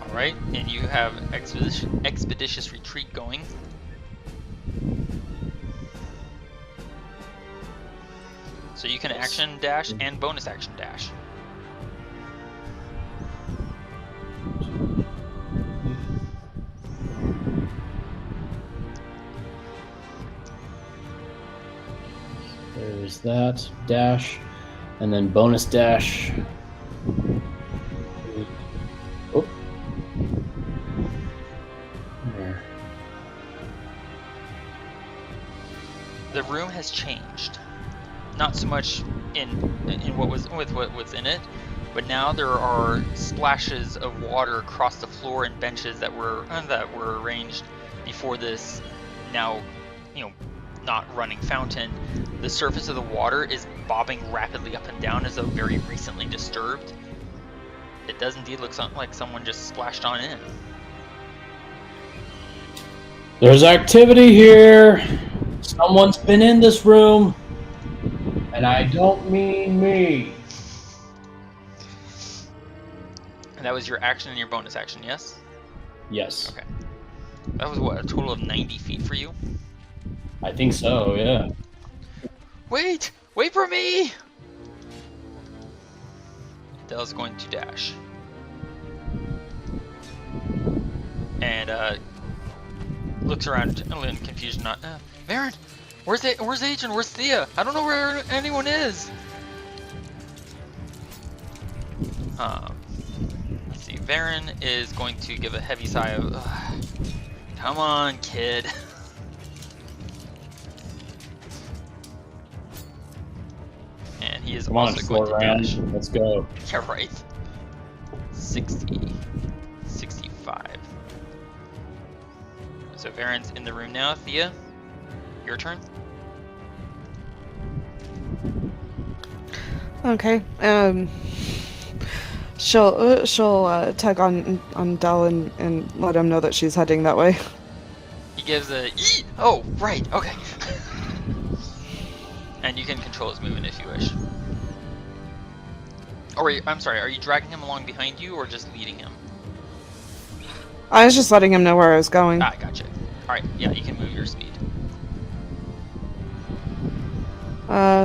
[SPEAKER 1] Alright, and you have expeditious retreat going. So you can action dash and bonus action dash.
[SPEAKER 3] There's that dash, and then bonus dash. Oh. There.
[SPEAKER 1] The room has changed. Not so much in what was what's in it, but now there are splashes of water across the floor and benches that were arranged before this now, not running fountain. The surface of the water is bobbing rapidly up and down as though very recently disturbed. It does indeed look like someone just splashed on in.
[SPEAKER 3] There's activity here. Someone's been in this room, and I don't mean me.
[SPEAKER 1] And that was your action and your bonus action, yes?
[SPEAKER 3] Yes.
[SPEAKER 1] Okay. That was what, a total of 90 feet for you?
[SPEAKER 3] I think so, yeah.
[SPEAKER 1] Wait! Wait for me! Dell's going to dash. And, looks around in confusion. Varin! Where's Adran? Where's Thía? I don't know where anyone is! Let's see. Varin is going to give a heavy sigh of, come on, kid. And he is
[SPEAKER 3] Come on,
[SPEAKER 1] also going to dash.
[SPEAKER 3] Let's go.
[SPEAKER 1] Yeah, right. 60. 65. So Varin's in the room now. Thía, your turn.
[SPEAKER 2] Okay. She'll tug on Dell and let him know that she's heading that way.
[SPEAKER 1] He gives a Eee! Oh, right. Okay. And you can control his movement if you wish. Or I'm sorry. Are you dragging him along behind you or just leading him?
[SPEAKER 2] I was just letting him know where I was going.
[SPEAKER 1] Ah, gotcha. All right. Yeah, you can move your speed.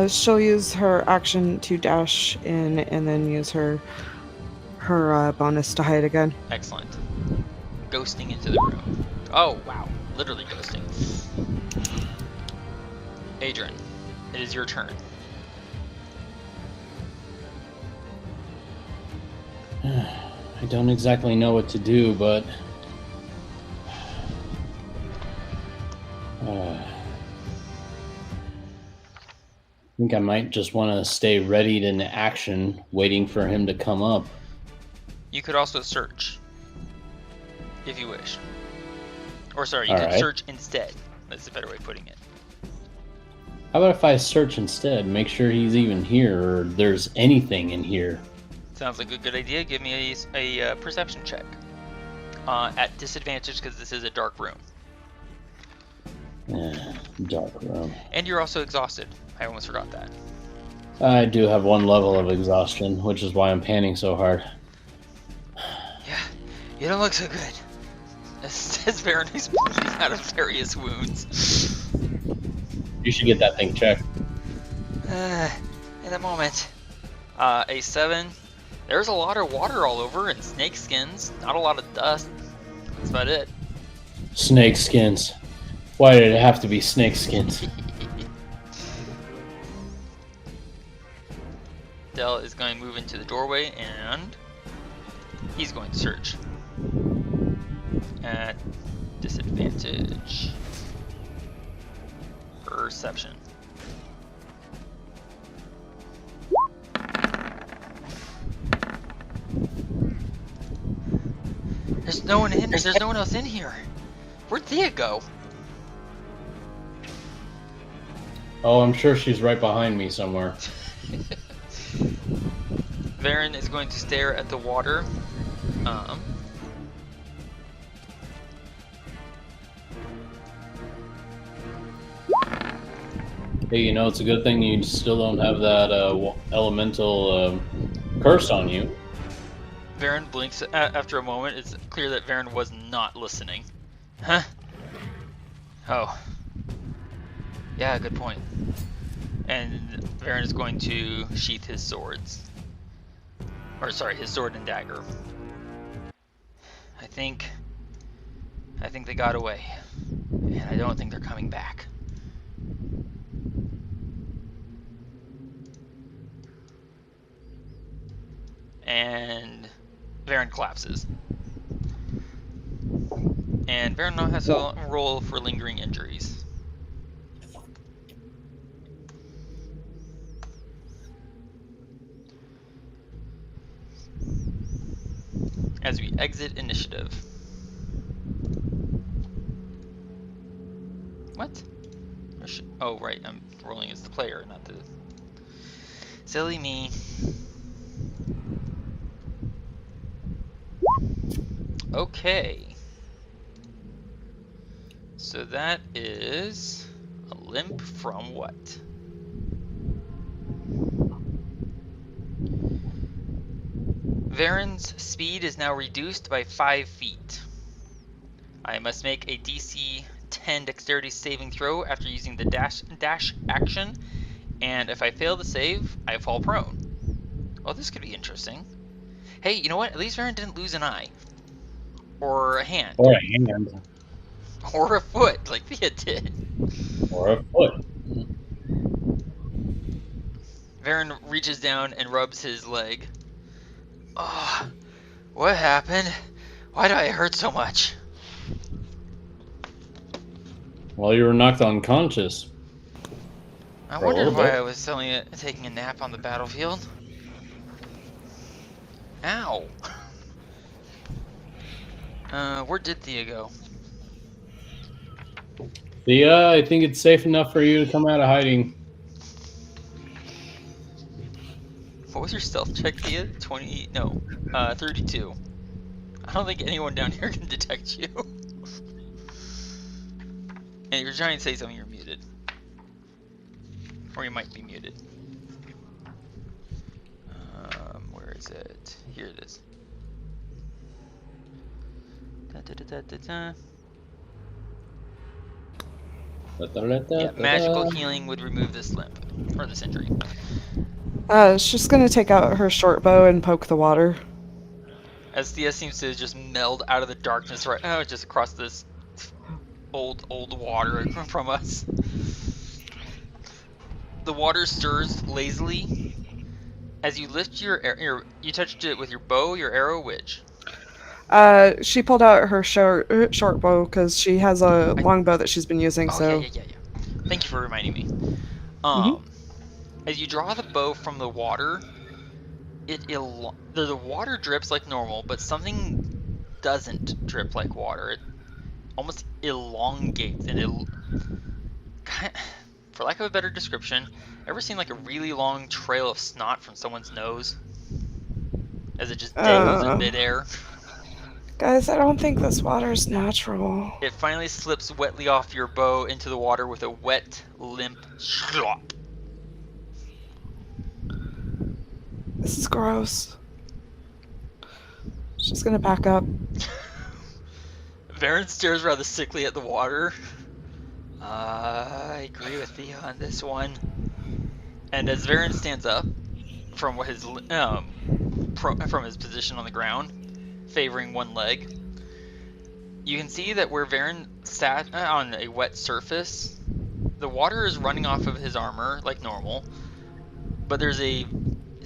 [SPEAKER 2] She'll use her action to dash in, and then use her bonus to hide again.
[SPEAKER 1] Excellent. Ghosting into the room. Oh, wow. Literally ghosting. Adran, it is your turn.
[SPEAKER 3] I don't exactly know what to do, but I think I might just want to stay readied in action, waiting for him to come up.
[SPEAKER 1] You could also search, if you wish. Or sorry, you
[SPEAKER 3] All
[SPEAKER 1] could
[SPEAKER 3] right.
[SPEAKER 1] search instead. That's a better way of putting it.
[SPEAKER 3] How about if I search instead, make sure he's even here, or there's anything in here?
[SPEAKER 1] Sounds like a good idea. Give me a perception check. At disadvantage because this is a dark room.
[SPEAKER 3] Dark room.
[SPEAKER 1] And you're also exhausted. I almost forgot that.
[SPEAKER 3] I do have one level of exhaustion, which is why I'm panting so hard.
[SPEAKER 1] Yeah, you don't look so good. Says Varin, who's bleeding out of various wounds.
[SPEAKER 3] You should get that thing checked.
[SPEAKER 1] In a moment. A 7. There's a lot of water all over and snake skins. Not a lot of dust. That's about it.
[SPEAKER 3] Snake skins. Why did it have to be snake skins?
[SPEAKER 1] Dell is going to move into the doorway and he's going to search. At disadvantage. Perception. There's no one in. There's no one else in here. Where'd Thea go?
[SPEAKER 3] Oh, I'm sure she's right behind me somewhere.
[SPEAKER 1] Varin is going to stare at the water.
[SPEAKER 3] Hey, you know, it's a good thing you still don't have that elemental curse on you.
[SPEAKER 1] Varin blinks after a moment. It's clear that Varin was not listening. Huh? Oh. Yeah, good point. And Varin is going to sheath his swords. Or sorry, his sword and dagger. I think they got away. And I don't think they're coming back. And Varin collapses. And Varin now has to roll for lingering injuries. As we exit initiative. What? Oh, right, I'm rolling as the player, not the... Silly me. Okay. So that is a limp from what? Varin's speed is now reduced by 5 feet. I must make a DC 10 dexterity saving throw after using the dash action, and if I fail to save, I fall prone. Oh, this could be interesting. Hey, you know what? At least Varin didn't lose an eye. Or a hand.
[SPEAKER 3] Or a hand.
[SPEAKER 1] Or a foot, like Thea did.
[SPEAKER 3] Or a foot.
[SPEAKER 1] Varin reaches down and rubs his leg. Oh, what happened? Why do I hurt so much?
[SPEAKER 3] Well, you were knocked unconscious.
[SPEAKER 1] I
[SPEAKER 3] For a
[SPEAKER 1] wondered
[SPEAKER 3] little
[SPEAKER 1] why
[SPEAKER 3] bit.
[SPEAKER 1] I was taking a nap on the battlefield. Ow! Where did Thea go?
[SPEAKER 3] Thea, I think it's safe enough for you to come out of hiding.
[SPEAKER 1] What was your stealth check, Thea? 32. I don't think anyone down here can detect you. And you're trying to say something, you're muted. Or you might be muted. Where is it? Here it is. Yeah, magical healing would remove this limp. Or this injury.
[SPEAKER 2] She's gonna take out her short bow and poke the water.
[SPEAKER 1] As Thea seems to just meld out of the darkness right now, just across this old water from us. The water stirs lazily. As you lift your you touched it with your bow, your arrow, which?
[SPEAKER 2] She pulled out her short bow because she has a long bow that she's been using.
[SPEAKER 1] Oh, yeah. Thank you for reminding me. As you draw the bow from the water, the water drips like normal, but something doesn't drip like water. It almost elongates, and for lack of a better description, ever seen like a really long trail of snot from someone's nose? As it just dangles in midair.
[SPEAKER 2] Guys, I don't think this water's natural.
[SPEAKER 1] It finally slips wetly off your bow into the water with a wet, limp slop.
[SPEAKER 2] This is gross. She's gonna back up.
[SPEAKER 1] Varin stares rather sickly at the water. I agree with Thea on this one. And as Varin stands up from from his position on the ground, favoring one leg, you can see that where Varin sat on a wet surface, the water is running off of his armor like normal, but there's a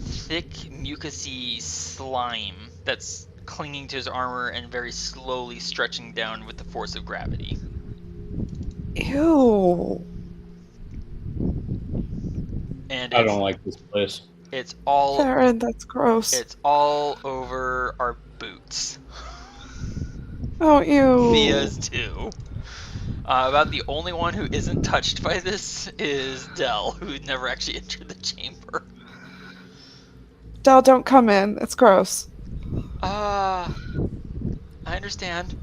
[SPEAKER 1] thick mucousy slime that's clinging to his armor and very slowly stretching down with the force of gravity.
[SPEAKER 2] Ew.
[SPEAKER 1] And
[SPEAKER 3] I don't like this place.
[SPEAKER 1] It's all
[SPEAKER 2] Varin, that's gross.
[SPEAKER 1] It's all over our boots.
[SPEAKER 2] Oh, ew.
[SPEAKER 1] Thea's too. About the only one who isn't touched by this is Dell, who never actually entered the chamber.
[SPEAKER 2] Del, don't come in. It's gross.
[SPEAKER 1] I understand.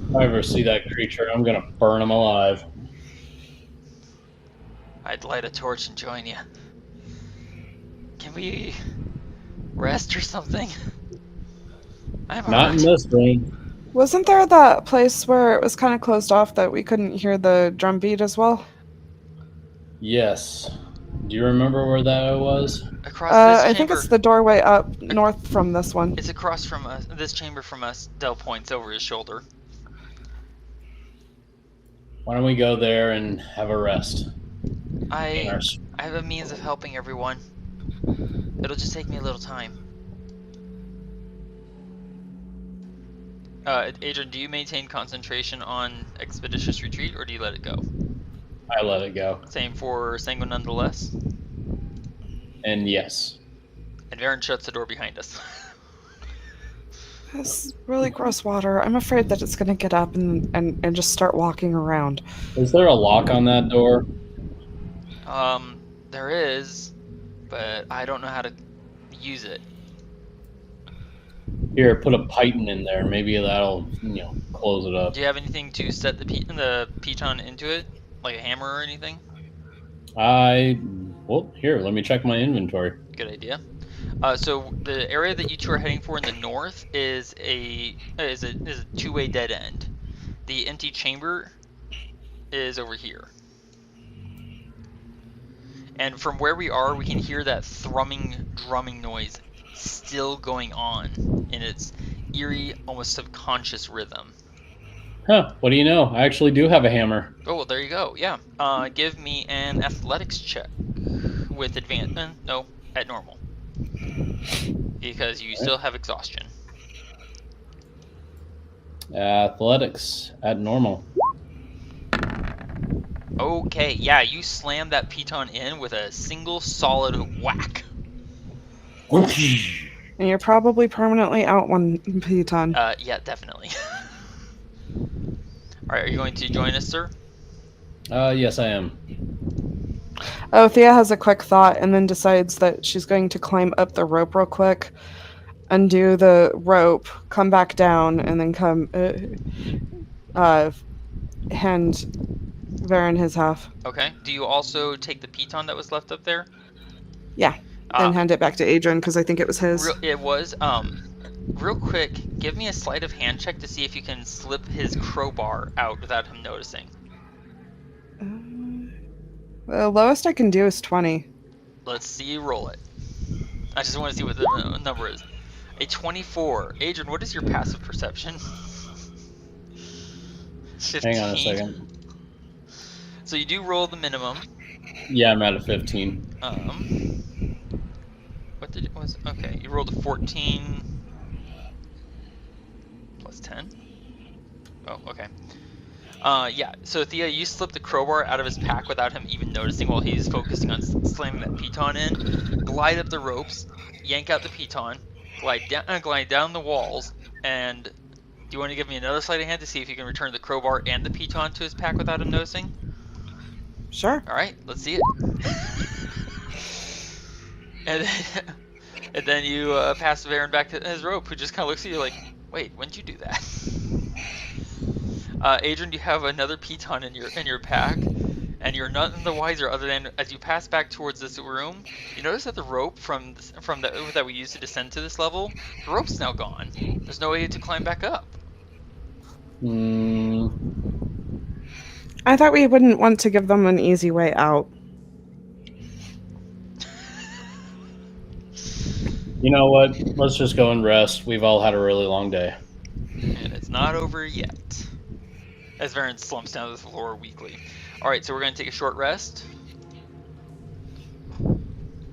[SPEAKER 3] If I ever see that creature, I'm gonna burn him alive.
[SPEAKER 1] I'd light a torch and join you. Can we rest or something? I'm
[SPEAKER 3] Not in this room.
[SPEAKER 2] Wasn't there that place where it was kind of closed off that we couldn't hear the drum beat as well?
[SPEAKER 3] Yes. Do you remember where that was?
[SPEAKER 1] Across this chamber.
[SPEAKER 2] I think it's the doorway up north from this one.
[SPEAKER 1] It's across from us. This chamber from us. Dell points over his shoulder.
[SPEAKER 3] Why don't we go there and have a rest?
[SPEAKER 1] I have a means of helping everyone. It'll just take me a little time. Adran, do you maintain concentration on Expeditious Retreat, or do you let it go?
[SPEAKER 3] I let it go.
[SPEAKER 1] Same for Sanguine nonetheless?
[SPEAKER 3] And yes.
[SPEAKER 1] And Varin shuts the door behind us.
[SPEAKER 2] It's really gross water. I'm afraid that it's going to get up and just start walking around.
[SPEAKER 3] Is there a lock on that door?
[SPEAKER 1] There is, but I don't know how to use it.
[SPEAKER 3] Here, put a python in there. Maybe that'll, close it up.
[SPEAKER 1] Do you have anything to set the piton into it? Like a hammer or anything?
[SPEAKER 3] Well, here, let me check my inventory.
[SPEAKER 1] Good idea. So the area that you two are heading for in the north is a two-way dead end. The empty chamber is over here. And from where we are, we can hear that drumming noise still going on in its eerie, almost subconscious rhythm.
[SPEAKER 3] Huh, what do you know? I actually do have a hammer.
[SPEAKER 1] Oh, well, there you go. Yeah. Give me an athletics check with at normal. Because you still have exhaustion.
[SPEAKER 3] Athletics at normal.
[SPEAKER 1] Okay, yeah, you slam that piton in with a single solid whack.
[SPEAKER 2] And you're probably permanently out one piton.
[SPEAKER 1] Yeah, definitely. Alright, are you going to join us, sir?
[SPEAKER 3] Yes, I am.
[SPEAKER 2] Oh, Thea has a quick thought and then decides that she's going to climb up the rope real quick, undo the rope, come back down, and then hand Varin his half.
[SPEAKER 1] Okay. Do you also take the piton that was left up there?
[SPEAKER 2] Yeah, and hand it back to Adran because I think it was his.
[SPEAKER 1] It was. Real quick, give me a sleight of hand check to see if you can slip his crowbar out without him noticing.
[SPEAKER 2] The lowest I can do is 20.
[SPEAKER 1] Let's see you roll it. I just want to see what the number is. A 24. Adran, what is your passive perception? 15.
[SPEAKER 3] Hang on a second.
[SPEAKER 1] So you do roll the minimum.
[SPEAKER 3] Yeah, I'm at a 15.
[SPEAKER 1] Okay, you rolled a 14 plus 10. Oh, okay. Yeah, so Thea, you slip the crowbar out of his pack without him even noticing while he's focusing on slamming that piton in. Glide up the ropes, yank out the piton, glide down the walls, and do you want to give me another sleight of hand to see if you can return the crowbar and the piton to his pack without him noticing?
[SPEAKER 2] Sure.
[SPEAKER 1] Alright, let's see it. and then you pass Varin back to his rope, who just kind of looks at you like, wait, when did you do that? Adran, you have another piton in your pack, And you're none the wiser other than as you pass back towards this room, you notice that the rope that we used to descend to this level, the rope's now gone. There's no way to climb back up.
[SPEAKER 2] I thought we wouldn't want to give them an easy way out.
[SPEAKER 3] You know what? Let's just go and rest. We've all had a really long day.
[SPEAKER 1] And it's not over yet. As Varin slumps down to the floor weakly. Alright, so we're going to take a short rest.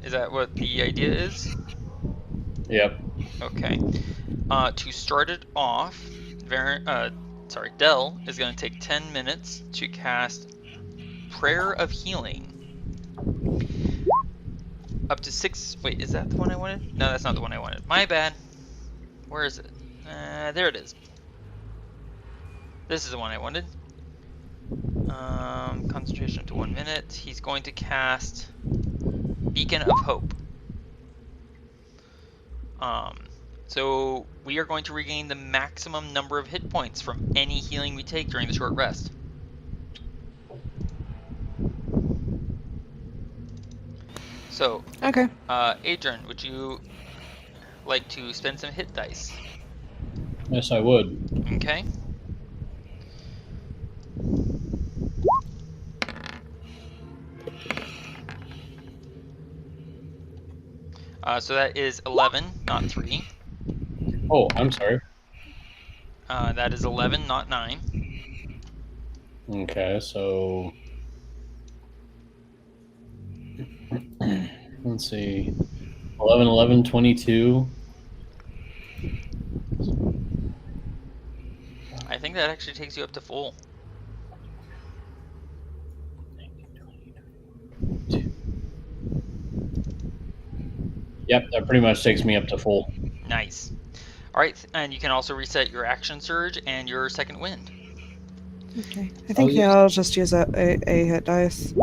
[SPEAKER 1] Is that what the idea is?
[SPEAKER 3] Yep.
[SPEAKER 1] Okay. To start it off, Del is going to take 10 minutes to cast Prayer of Healing. Up to 6... Wait, is that the one I wanted? No, that's not the one I wanted. My bad. Where is it? There it is. This is the one I wanted. Concentration up to 1 minute. He's going to cast Beacon of Hope. So we are going to regain the maximum number of hit points from any healing we take during the short rest. So,
[SPEAKER 2] Okay.
[SPEAKER 1] Adran, would you like to spend some hit dice?
[SPEAKER 3] Yes, I would.
[SPEAKER 1] Okay. So that is 11, not 3.
[SPEAKER 3] Oh, I'm sorry.
[SPEAKER 1] That is 11, not 9.
[SPEAKER 3] Okay, so let's see. 11, 11, 22.
[SPEAKER 1] I think that actually takes you up to full.
[SPEAKER 3] Yep, that pretty much takes me up to full.
[SPEAKER 1] Nice. Alright, and you can also reset your action surge and your second wind.
[SPEAKER 2] Okay. I think I'll just use a hit dice.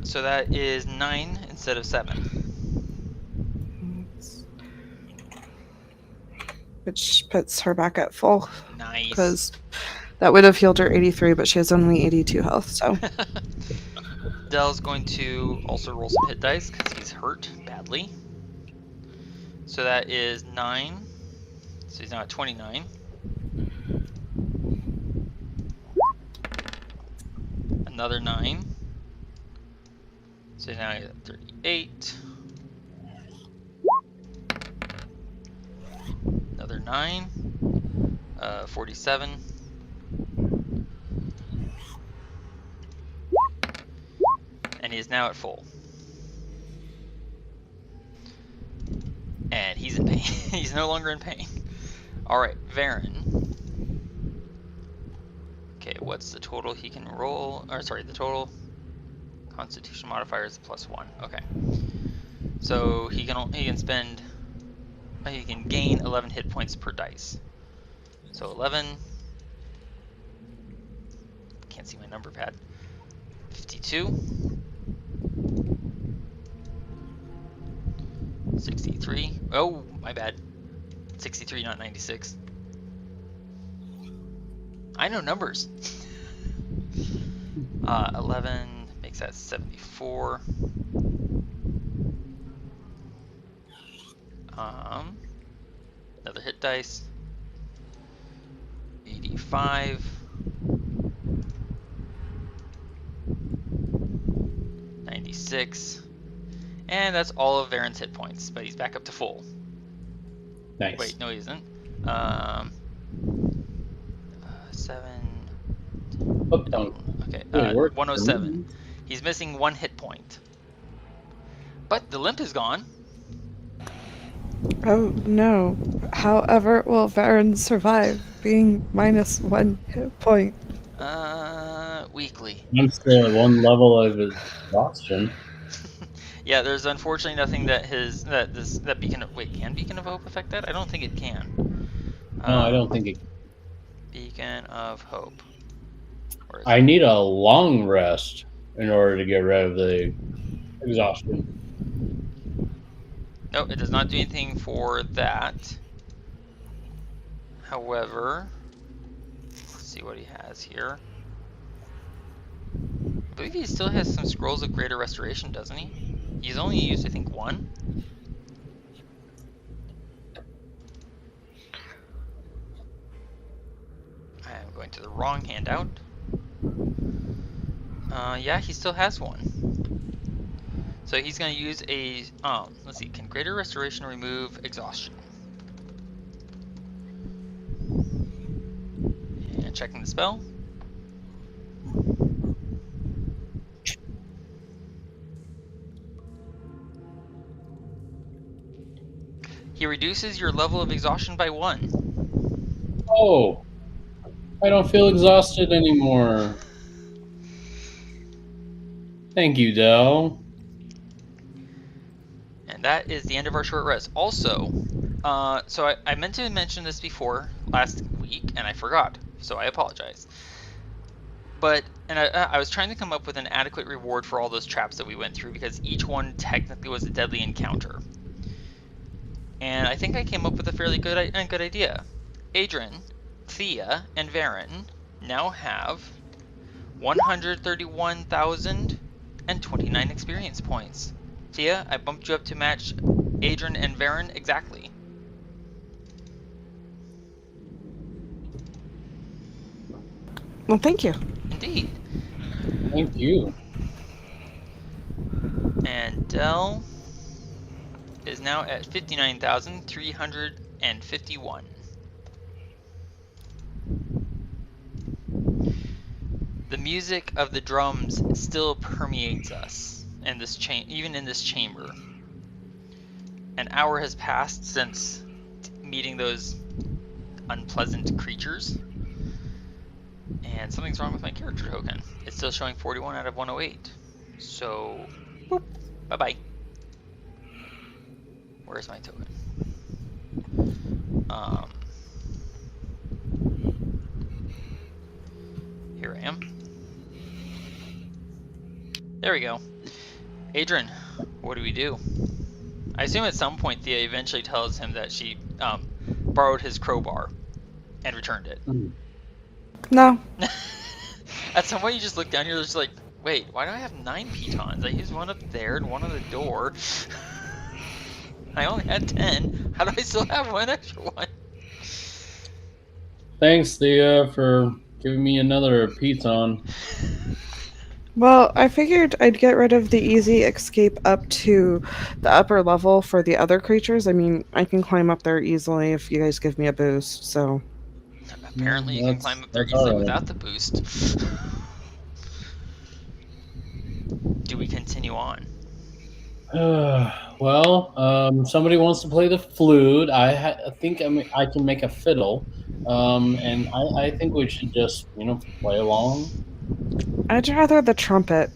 [SPEAKER 1] So that is 9 instead of 7.
[SPEAKER 2] Which puts her back at full.
[SPEAKER 1] Nice.
[SPEAKER 2] Because that would have healed her 83, but she has only 82 health, so.
[SPEAKER 1] Del's going to also roll some hit dice because he's hurt badly. So that is 9. So he's now at 29. Another 9. So now he's at 38. Another 9. 47. And he is now at full. And he's in pain. He's no longer in pain. Alright, Varin. Okay, what's the total he can roll? Or sorry, the total Constitution modifier is +1. Okay. So he can gain 11 hit points per dice. So 11. Can't see my number pad. 52. 63. Oh, my bad. 63, not 96. I know numbers. 11 makes that 74. Another hit dice. 85. 96. And that's all of Varin's hit points, but he's back up to full.
[SPEAKER 3] Nice.
[SPEAKER 1] Wait, no he isn't. 7.
[SPEAKER 3] Oh, don't.
[SPEAKER 1] Okay,
[SPEAKER 3] Really work.
[SPEAKER 1] 107. He's missing 1 hit point. But the limp is gone.
[SPEAKER 2] Oh no. However, will Varin survive being -1 hit point?
[SPEAKER 1] Weakly.
[SPEAKER 3] I'm still at 1 level of exhaustion.
[SPEAKER 1] Yeah, there's unfortunately nothing that that beacon of can Beacon of Hope affect that? I don't think it can.
[SPEAKER 3] No, I don't think it.
[SPEAKER 1] Beacon of Hope.
[SPEAKER 3] I need a long rest in order to get rid of the exhaustion.
[SPEAKER 1] No, it does not do anything for that. However, let's see what he has here. believe he still has some scrolls of greater restoration, doesn't he? He's only used, I think, one. I am going to the wrong handout. Yeah, he still has one. So he's going to use a, let's see, can greater restoration remove exhaustion? And checking the spell. He reduces your level of exhaustion by 1.
[SPEAKER 3] Oh, I don't feel exhausted anymore. Thank you, Del.
[SPEAKER 1] And that is the end of our short rest. Also, so I meant to mention this before last week, and I forgot, so I apologize. But, and I was trying to come up with an adequate reward for all those traps that we went through, because each one technically was a deadly encounter. And I think I came up with a fairly good idea. Adran, Thía, and Varin now have 131,029 experience points. Thía, I bumped you up to match Adran and Varin exactly.
[SPEAKER 2] Well, thank you.
[SPEAKER 1] Indeed.
[SPEAKER 3] Thank you.
[SPEAKER 1] And Del is now at 59,351. The music of the drums still permeates us in this even in this chamber. An hour has passed since meeting those unpleasant creatures, and something's wrong with my character token. It's still showing 41 out of 108. So, boop, bye-bye. Where's my token? Here I am. There we go. Adran, what do we do? I assume at some point Thía eventually tells him that she borrowed his crowbar and returned it.
[SPEAKER 2] No.
[SPEAKER 1] At some point you just look down, you're just like, wait, why do I have 9 pitons? I used one up there and one on the door. I only had 10. How do I still have one extra one?
[SPEAKER 3] Thanks, Thea, for giving me another piton.
[SPEAKER 2] Well, I figured I'd get rid of the easy escape up to the upper level for the other creatures. I mean, I can climb up there easily if you guys give me a boost, so...
[SPEAKER 1] Apparently you can climb up there easily without the boost. Do we continue on?
[SPEAKER 3] Well, somebody wants to play the flute. I think I can make a fiddle. And I think we should just, play along.
[SPEAKER 2] I'd rather the trumpet.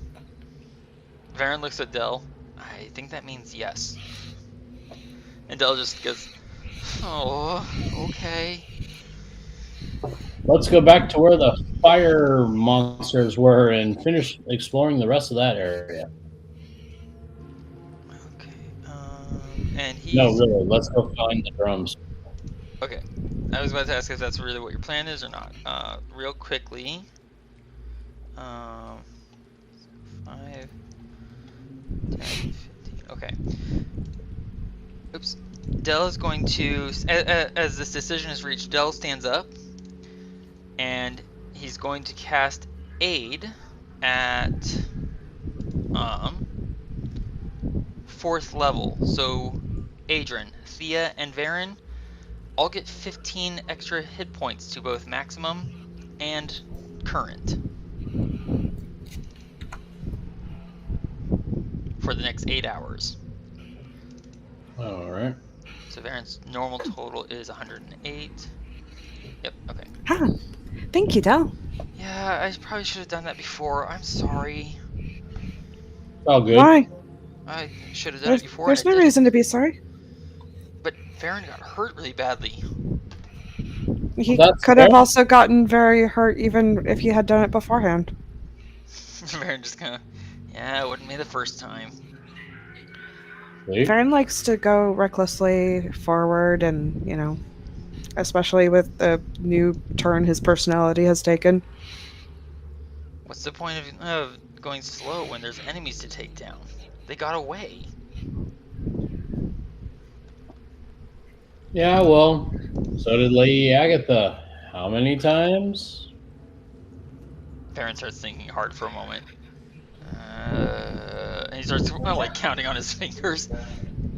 [SPEAKER 1] Varin looks at Del. I think that means yes. And Del just goes, oh, okay.
[SPEAKER 3] Let's go back to where the fire monsters were and finish exploring the rest of that area.
[SPEAKER 1] Okay. And he's...
[SPEAKER 3] No, really. Let's go find the drums.
[SPEAKER 1] Okay. I was about to ask if that's really what your plan is or not. Real quickly. 5, 10, 15. Okay. Oops. Del is going to, as this decision is reached, Del stands up, and he's going to cast Aid at 4th level. So Adran, Thía, and Varin all get 15 extra hit points to both maximum and current for the next 8 hours.
[SPEAKER 3] All right.
[SPEAKER 1] So Varin's normal total is 108. Yep, okay.
[SPEAKER 2] Huh. Thank you, Del.
[SPEAKER 1] Yeah, I probably should have done that before. I'm sorry.
[SPEAKER 3] All good.
[SPEAKER 2] Why?
[SPEAKER 1] I should have done it before.
[SPEAKER 2] There's no reason to be sorry.
[SPEAKER 1] But Varin got hurt really badly.
[SPEAKER 2] He could have also gotten very hurt even if you had done it beforehand.
[SPEAKER 1] Varin just kind of, yeah, it wouldn't be the first time.
[SPEAKER 2] Varin likes to go recklessly forward and, especially with the new turn his personality has taken.
[SPEAKER 1] What's the point of going slow when there's enemies to take down? They got away.
[SPEAKER 3] Yeah, well, so did Lady Agatha. How many times?
[SPEAKER 1] Varin starts thinking hard for a moment. And he starts like counting on his fingers.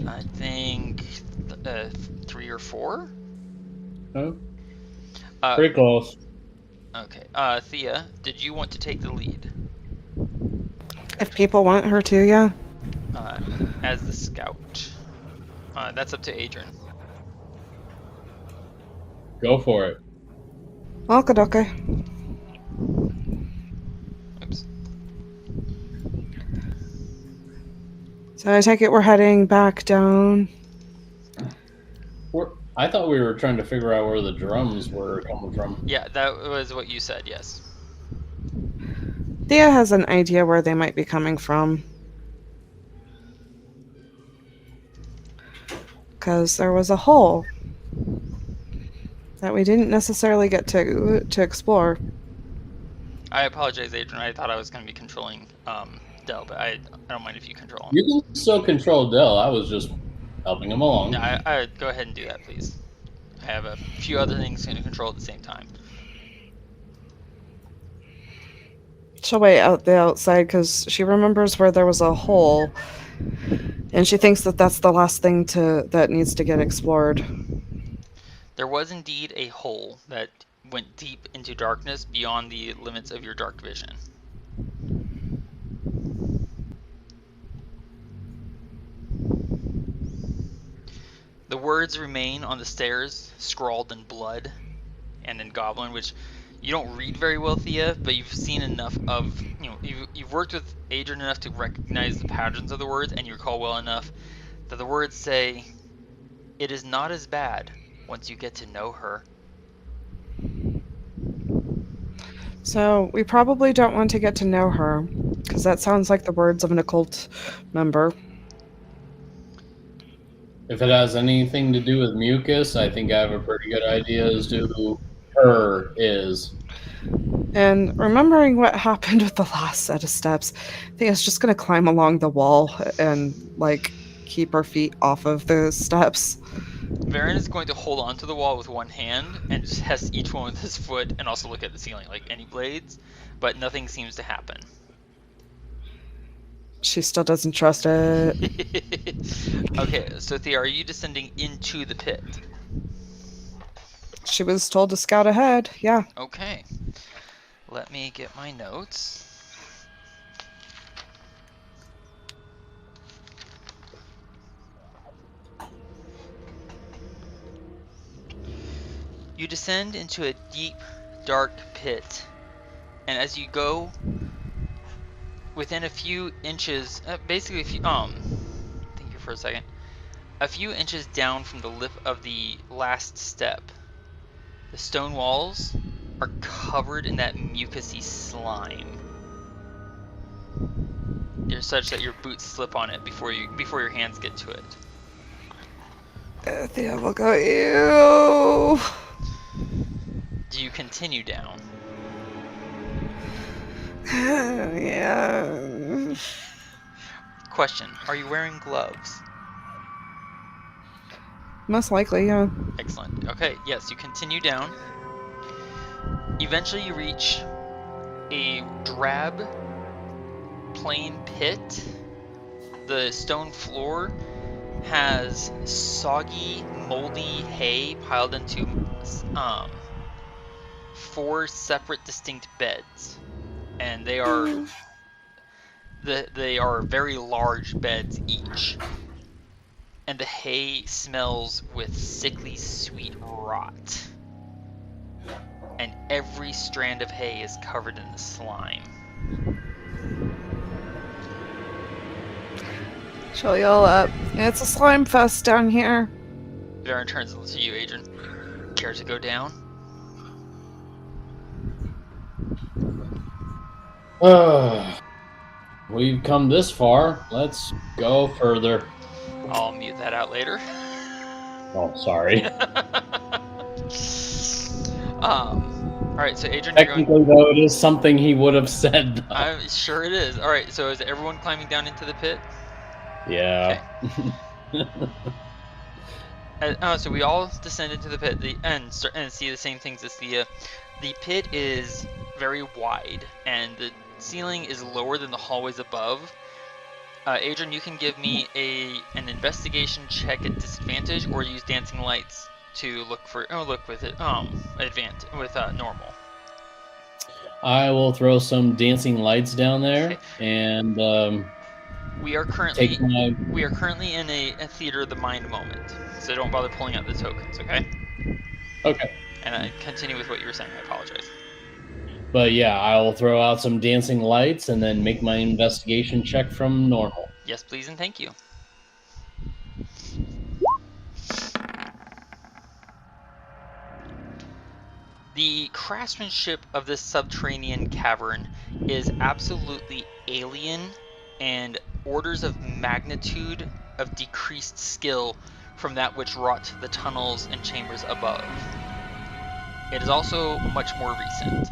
[SPEAKER 1] I think 3 or 4.
[SPEAKER 3] Huh?
[SPEAKER 1] Uh,
[SPEAKER 3] Pretty close.
[SPEAKER 1] okay. Thea, did you want to take the lead
[SPEAKER 2] If people want her to, yeah.
[SPEAKER 1] as the scout? That's up to Adran.
[SPEAKER 3] Go for it.
[SPEAKER 2] Okay.
[SPEAKER 1] Oops.
[SPEAKER 2] So I take it we're heading back down.
[SPEAKER 3] I thought we were trying to figure out where the drums were coming from.
[SPEAKER 1] Yeah, that was what you said. Yes.
[SPEAKER 2] Thea has an idea where they might be coming from. Because there was a hole that we didn't necessarily get to explore.
[SPEAKER 1] I apologize, Adran. I thought I was going to be controlling Del, but I don't mind if you control him.
[SPEAKER 3] You can still control Del. I was just helping him along.
[SPEAKER 1] Yeah, I go ahead and do that, please. I have a few other things to control at the same time.
[SPEAKER 2] She'll wait out the outside because she remembers where there was a hole, and she thinks that that's the last thing that needs to get explored.
[SPEAKER 1] There was indeed a hole that went deep into darkness beyond the limits of your dark vision. The words remain on the stairs, scrawled in blood and in Goblin, which you don't read very well, Thea, but you've seen enough of, you've worked with Adran enough to recognize the patterns of the words, and you recall well enough that the words say, "It is not as bad once you get to know her."
[SPEAKER 2] So we probably don't want to get to know her, because that sounds like the words of an occult member.
[SPEAKER 3] If it has anything to do with mucus, I think I have a pretty good idea as to who her is.
[SPEAKER 2] And remembering what happened with the last set of steps, Thea's just going to climb along the wall and, keep her feet off of the steps.
[SPEAKER 1] Varin is going to hold onto the wall with one hand and just test each one with his foot and also look at the ceiling, like any blades, but nothing seems to happen.
[SPEAKER 2] She still doesn't trust it.
[SPEAKER 1] Okay, so Thea, are you descending into the pit?
[SPEAKER 2] She was told to scout ahead, yeah.
[SPEAKER 1] Okay. Let me get my notes. You descend into a deep, dark pit, and as you go, within a few inches, thank you for a second, a few inches down from the lip of the last step, the stone walls are covered in that mucousy slime. You're such that your boots slip on it before your hands get to it.
[SPEAKER 2] Thea will go, ew.
[SPEAKER 1] Do you continue down?
[SPEAKER 2] Yeah.
[SPEAKER 1] Question, are you wearing gloves?
[SPEAKER 2] Most likely, yeah.
[SPEAKER 1] Excellent. Okay, yes, you continue down. Eventually you reach a drab, plain pit. The stone floor has soggy, moldy hay piled into 4 separate distinct beds. And they are very large beds each. And the hay smells with sickly sweet rot. And every strand of hay is covered in the slime.
[SPEAKER 2] She'll yell up. It's a slime fest down here.
[SPEAKER 1] Varin turns to you, Adran. Care to go down?
[SPEAKER 3] We've come this far. Let's go further.
[SPEAKER 1] I'll mute that out later.
[SPEAKER 3] Oh, sorry.
[SPEAKER 1] Alright, so Adran, you're going...
[SPEAKER 3] Technically, though, it is something he would have said. Though.
[SPEAKER 1] I'm sure it is. Alright, so is everyone climbing down into the pit?
[SPEAKER 3] Yeah.
[SPEAKER 1] Okay. So we all descend into the pit and see the same things as Thea. The pit is very wide, and the ceiling is lower than the hallways above. Adran, you can give me an investigation check at disadvantage, or use dancing lights to look with it normal.
[SPEAKER 3] I will throw some dancing lights down there, and
[SPEAKER 1] we are currently in a theater of the mind moment, so don't bother pulling out the tokens, okay?
[SPEAKER 3] Okay.
[SPEAKER 1] And continue with what you were saying. I apologize.
[SPEAKER 3] But yeah, I will throw out some dancing lights and then make my investigation check from normal.
[SPEAKER 1] Yes, please, and thank you. The craftsmanship of this subterranean cavern is absolutely alien and orders of magnitude of decreased skill from that which wrought the tunnels and chambers above. It is also much more recent.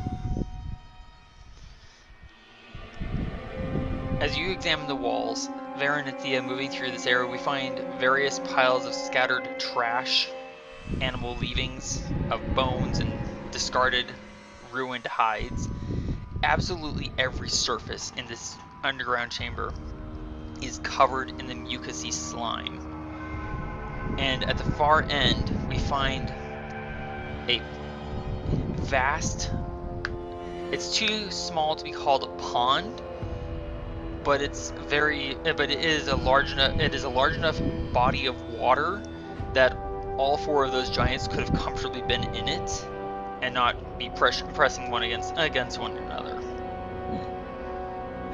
[SPEAKER 1] As you examine the walls, Varin and Thea moving through this area, we find various piles of scattered trash, animal leavings, of bones and discarded, ruined hides. Absolutely every surface in this underground chamber is covered in the mucousy slime. And at the far end, we find a vast... It's too small to be called a pond, but it is a large enough body of water that all four of those giants could have comfortably been in it and not be pressing one against one another.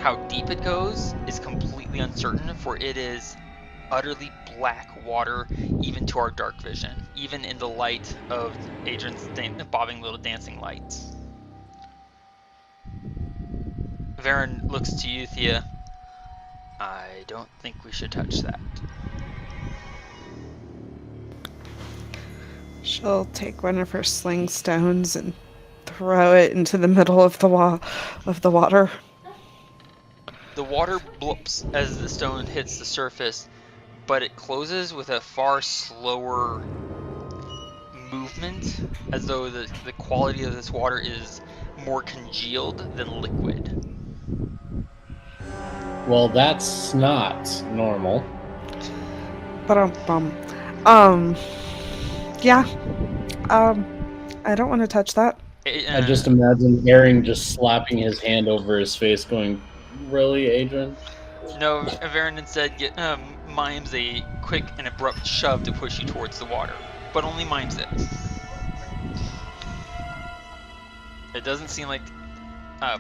[SPEAKER 1] How deep it goes is completely uncertain, for it is utterly black water even to our dark vision, even in the light of Adran's bobbing little dancing lights. Varin looks to you, Thea. I don't think we should touch that.
[SPEAKER 2] She'll take one of her sling stones and throw it into the middle of the water.
[SPEAKER 1] The water bloops as the stone hits the surface, but it closes with a far slower movement, as though the quality of this water is more congealed than liquid.
[SPEAKER 3] Well, that's not normal.
[SPEAKER 2] Yeah. I don't want to touch that.
[SPEAKER 3] I just imagine Aaron just slapping his hand over his face going, "Really, Adran?"
[SPEAKER 1] No, Varin instead mimes a quick and abrupt shove to push you towards the water, but only mimes it. It doesn't seem like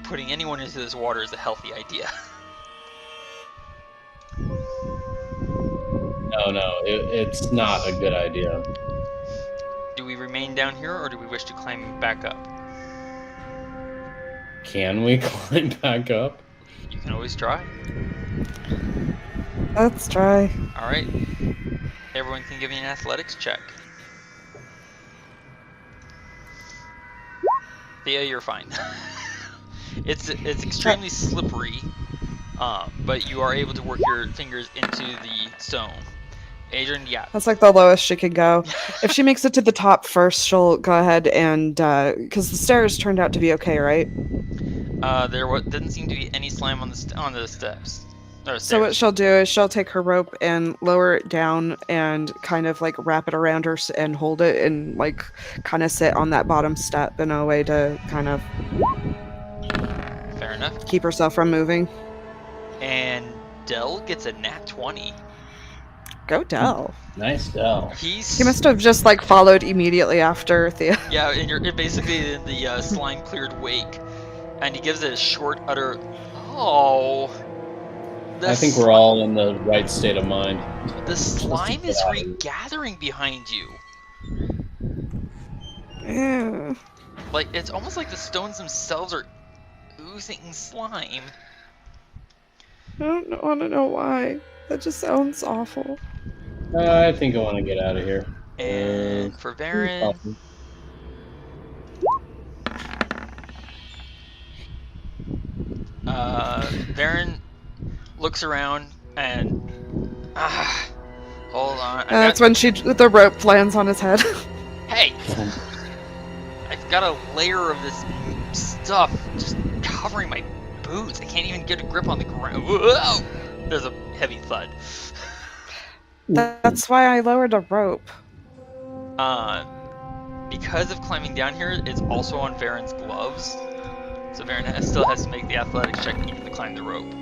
[SPEAKER 1] putting anyone into this water is a healthy idea.
[SPEAKER 3] No, it's not a good idea.
[SPEAKER 1] Do we remain down here, or do we wish to climb back up?
[SPEAKER 3] Can we climb back up?
[SPEAKER 1] You can always try.
[SPEAKER 2] Let's try.
[SPEAKER 1] Alright. Everyone can give me an athletics check. Thea, you're fine. It's extremely slippery, but you are able to work your fingers into the stone. Adran, yeah.
[SPEAKER 2] That's like the lowest she could go. If she makes it to the top first, she'll go ahead and... because the stairs turned out to be okay, right?
[SPEAKER 1] There didn't seem to be any slime on the steps.
[SPEAKER 2] So what she'll do is she'll take her rope and lower it down and kind of like wrap it around her and hold it and like kind of sit on that bottom step in a way to kind of...
[SPEAKER 1] Fair enough.
[SPEAKER 2] Keep herself from moving.
[SPEAKER 1] And Dell gets a nat 20.
[SPEAKER 2] Go Dell.
[SPEAKER 3] Nice Dell.
[SPEAKER 2] He must have just like followed immediately after Thea.
[SPEAKER 1] Yeah, and you're basically in the slime cleared wake, and he gives it a short utter, "Oh."
[SPEAKER 3] I think we're all in the right state of mind.
[SPEAKER 1] The slime is regathering behind you.
[SPEAKER 2] Yeah.
[SPEAKER 1] Like, it's almost like the stones themselves are oozing slime.
[SPEAKER 2] I don't want to know why. That just sounds awful.
[SPEAKER 3] I think I want to get out of here.
[SPEAKER 1] And for Varin, Varin looks around and hold on.
[SPEAKER 2] That's when the rope lands on his head.
[SPEAKER 1] Hey, I've got a layer of this stuff just covering my boots. I can't even get a grip on the ground. Whoa! There's a heavy thud.
[SPEAKER 2] That's why I lowered a rope.
[SPEAKER 1] Because of climbing down here, it's also on Varin's gloves. So Varin still has to make the athletics check even to climb the rope.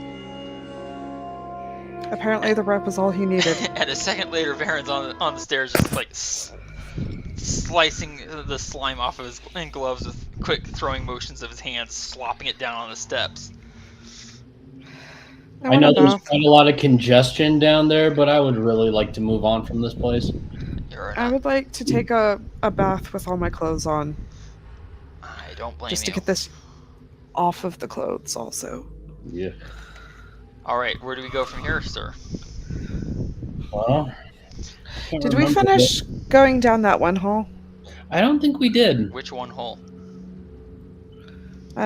[SPEAKER 2] Apparently the rope was all he needed.
[SPEAKER 1] And a second later, Varin's on the stairs just like slicing the slime off of his gloves with quick throwing motions of his hands, slopping it down on the steps.
[SPEAKER 3] I know there's quite a lot of congestion down there, but I would really like to move on from this place.
[SPEAKER 2] I would like to take a bath with all my clothes on.
[SPEAKER 1] I don't blame you.
[SPEAKER 2] Just to get this off of the clothes also.
[SPEAKER 3] Yeah.
[SPEAKER 1] Alright, where do we go from here, sir?
[SPEAKER 3] Well,
[SPEAKER 2] did we finish going down that one hole?
[SPEAKER 3] I don't think we did.
[SPEAKER 1] Which one hole?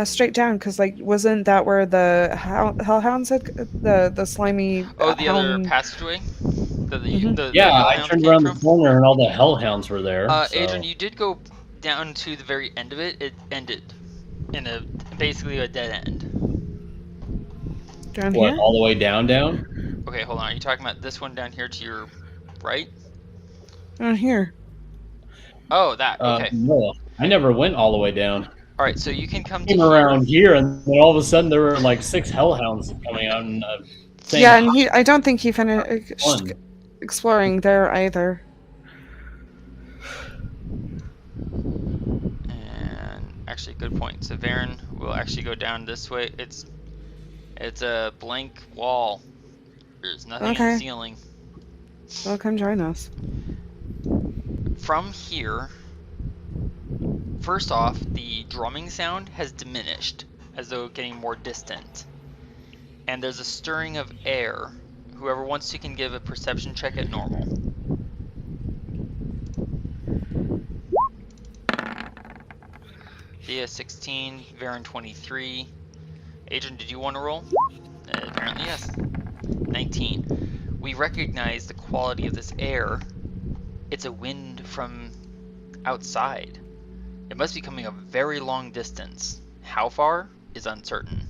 [SPEAKER 2] Straight down, because like wasn't that where the hellhounds had the slimy?
[SPEAKER 1] Oh, the other passageway.
[SPEAKER 3] I turned around the corner and all the hellhounds were there.
[SPEAKER 1] Adran, you did go down to the very end of it. It ended in basically a dead end.
[SPEAKER 2] Down
[SPEAKER 3] what,
[SPEAKER 2] here?
[SPEAKER 3] all the way down?
[SPEAKER 1] Okay, hold on. Are you talking about this one down here to your right?
[SPEAKER 2] Down here.
[SPEAKER 1] Oh, that. Okay.
[SPEAKER 3] No, I never went all the way down.
[SPEAKER 1] All right, so you can come
[SPEAKER 3] Came around here, and then all of a sudden there were like 6 hellhounds coming out. And,
[SPEAKER 2] yeah, and I don't think he finished exploring there either.
[SPEAKER 1] And actually, good point. So Varin will actually go down this way. It's a blank wall. There's nothing in the ceiling.
[SPEAKER 2] Well, come join us.
[SPEAKER 1] From here, first off, the drumming sound has diminished, as though getting more distant. And there's a stirring of air. Whoever wants to can give a perception check at normal. Thea 16, Varin 23. Adran, did you want to roll? Apparently yes. 19. We recognize the quality of this air. It's a wind from outside. It must be coming a very long distance. How far is uncertain.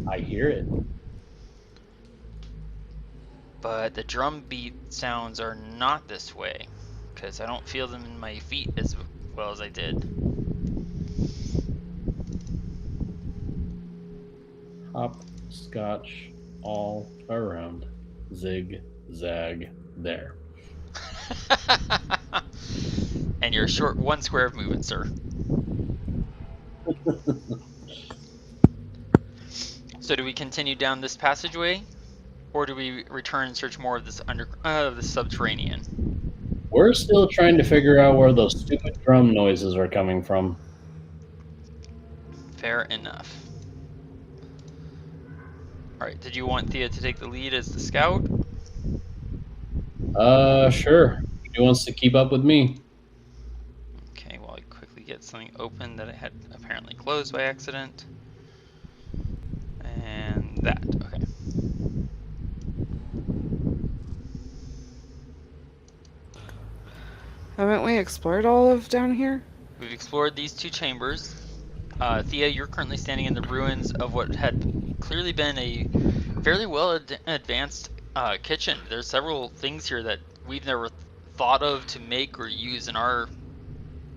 [SPEAKER 3] I hear it.
[SPEAKER 1] But the drum beat sounds are not this way, because I don't feel them in my feet as well as I did.
[SPEAKER 3] Hopscotch all around. Zig, zag, there.
[SPEAKER 1] And you're short 1 square of movement, sir. So do we continue down this passageway, or do we return and search more of this the subterranean?
[SPEAKER 3] We're still trying to figure out where those stupid drum noises are coming from.
[SPEAKER 1] Fair enough. Alright, did you want Thea to take the lead as the scout?
[SPEAKER 3] Sure. He wants to keep up with me.
[SPEAKER 1] Okay, well I quickly get something open that I had apparently closed by accident. And that, okay.
[SPEAKER 2] Haven't we explored all of down here?
[SPEAKER 1] We've explored these 2 chambers. Thea, you're currently standing in the ruins of what had clearly been a fairly well advanced kitchen. There's several things here that we've never thought of to make or use in our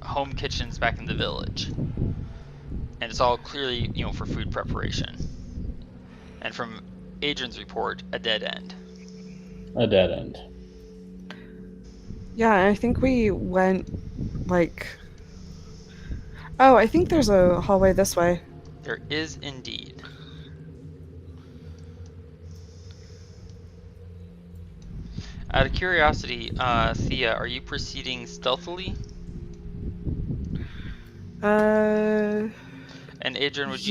[SPEAKER 1] home kitchens back in the village. And it's all clearly, for food preparation. And from Adran's report, a dead end.
[SPEAKER 3] A dead end.
[SPEAKER 2] Yeah, I think we went, like... Oh, I think there's a hallway this way.
[SPEAKER 1] There is indeed. Out of curiosity, Thea, are you proceeding stealthily?
[SPEAKER 2] And
[SPEAKER 1] Adran, would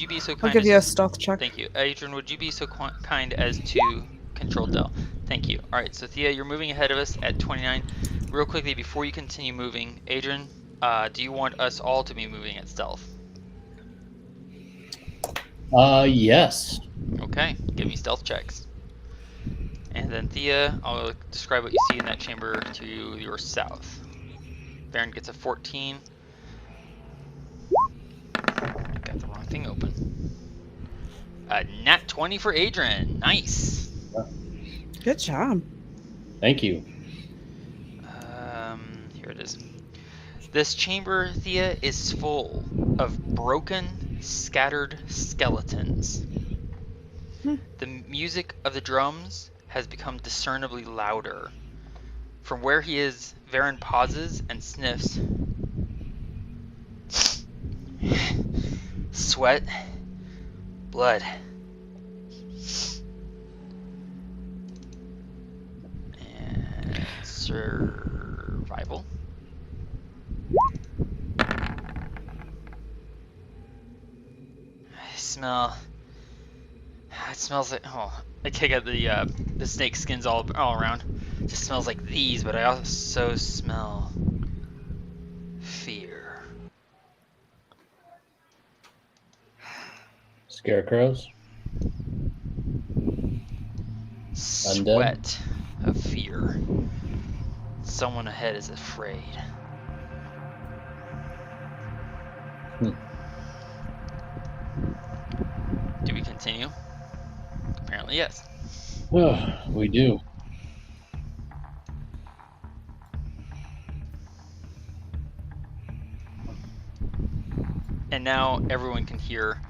[SPEAKER 1] you be so kind?
[SPEAKER 2] I'll give you a stealth check.
[SPEAKER 1] Thank you. Adran, would you be so kind as to control Del? Thank you. Alright, so Thea, you're moving ahead of us at 29. Real quickly, before you continue moving, Adran, Do you want us all to be moving at stealth?
[SPEAKER 3] Yes.
[SPEAKER 1] Okay, give me stealth checks. And then Thea, I'll describe what you see in that chamber to your south. Varin gets a 14. Got the wrong thing open. A nat 20 for Adran. Nice.
[SPEAKER 2] Good job.
[SPEAKER 3] Thank you.
[SPEAKER 1] Here it is. This chamber, Thea, is full of broken, scattered skeletons. The music of the drums has become discernibly louder. From where he is, Varin pauses and sniffs. Sweat, blood, and survival. It smells like, I kick out the snake skins all around. It just smells like these, but I also smell fear.
[SPEAKER 3] Scarecrows?
[SPEAKER 1] Sweat of fear. Someone ahead is afraid. Do we continue? Apparently, yes.
[SPEAKER 3] We do.
[SPEAKER 1] And now everyone can hear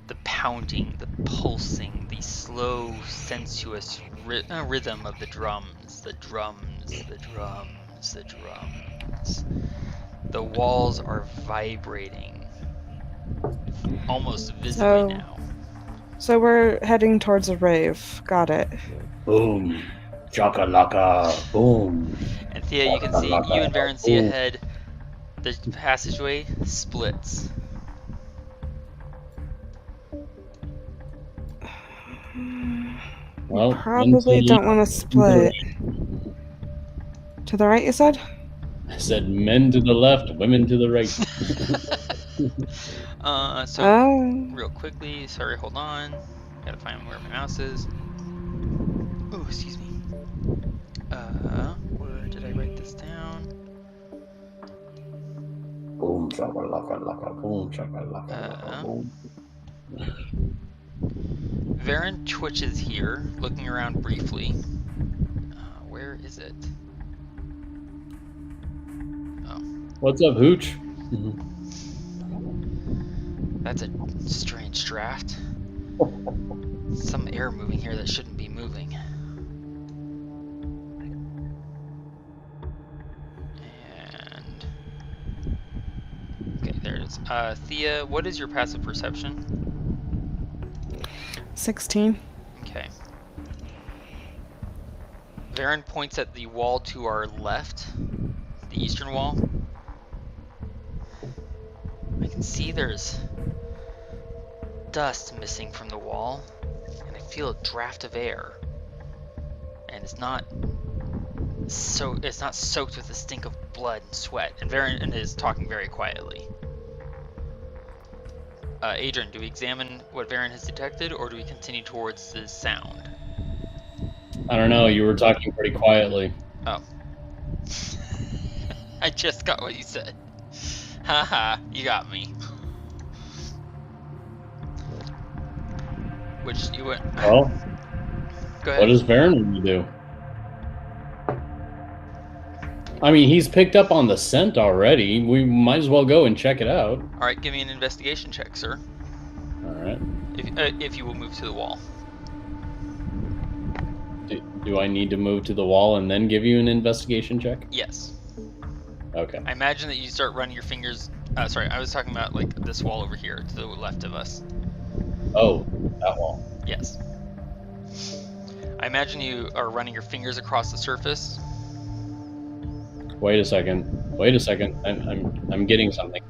[SPEAKER 1] the pounding, the pulsing, the slow, sensuous rhythm of the drums. The drums, the drums, the drums. The walls are vibrating, almost visibly now.
[SPEAKER 2] So we're heading towards a rave. Got it.
[SPEAKER 3] Boom. Chakalaka. Boom.
[SPEAKER 1] And Thea, you can see, you and Varin see ahead, the passageway splits.
[SPEAKER 3] Well,
[SPEAKER 2] Probably don't want to split. To the right, you said?
[SPEAKER 3] I said men to the left, women to the right.
[SPEAKER 1] Real quickly, sorry, hold on. Gotta find where my mouse is. Oh, excuse me. Where did I write this down?
[SPEAKER 3] Boom, chakalaka, boom, chakalaka, boom.
[SPEAKER 1] Varin twitches here, looking around briefly. Where is it? Oh.
[SPEAKER 3] What's up, Hooch?
[SPEAKER 1] That's a strange draft. Some air moving here that shouldn't be moving. And... okay, there it is. Thea, what is your passive perception?
[SPEAKER 2] 16.
[SPEAKER 1] Okay. Varin points at the wall to our left, the eastern wall. I can see there's dust missing from the wall, and I feel a draft of air. And it's not soaked with the stink of blood and sweat. And Varin is talking very quietly. Adran, do we examine what Varin has detected, or do we continue towards the sound?
[SPEAKER 3] I don't know, you were talking pretty quietly.
[SPEAKER 1] Oh. I just got what you said. Haha, you got me. Which you went...
[SPEAKER 3] Well,
[SPEAKER 1] go ahead.
[SPEAKER 3] what does Varin want to do? I mean, he's picked up on the scent already. We might as well go and check it out.
[SPEAKER 1] Alright, give me an investigation check, sir.
[SPEAKER 3] Alright.
[SPEAKER 1] If you will move to the wall.
[SPEAKER 3] Do I need to move to the wall and then give you an investigation check?
[SPEAKER 1] Yes.
[SPEAKER 3] Okay.
[SPEAKER 1] I imagine that you start running your fingers... sorry, I was talking about like this wall over here to the left of us.
[SPEAKER 3] Oh, that wall.
[SPEAKER 1] Yes. I imagine you are running your fingers across the surface.
[SPEAKER 3] Wait a second. I'm getting something.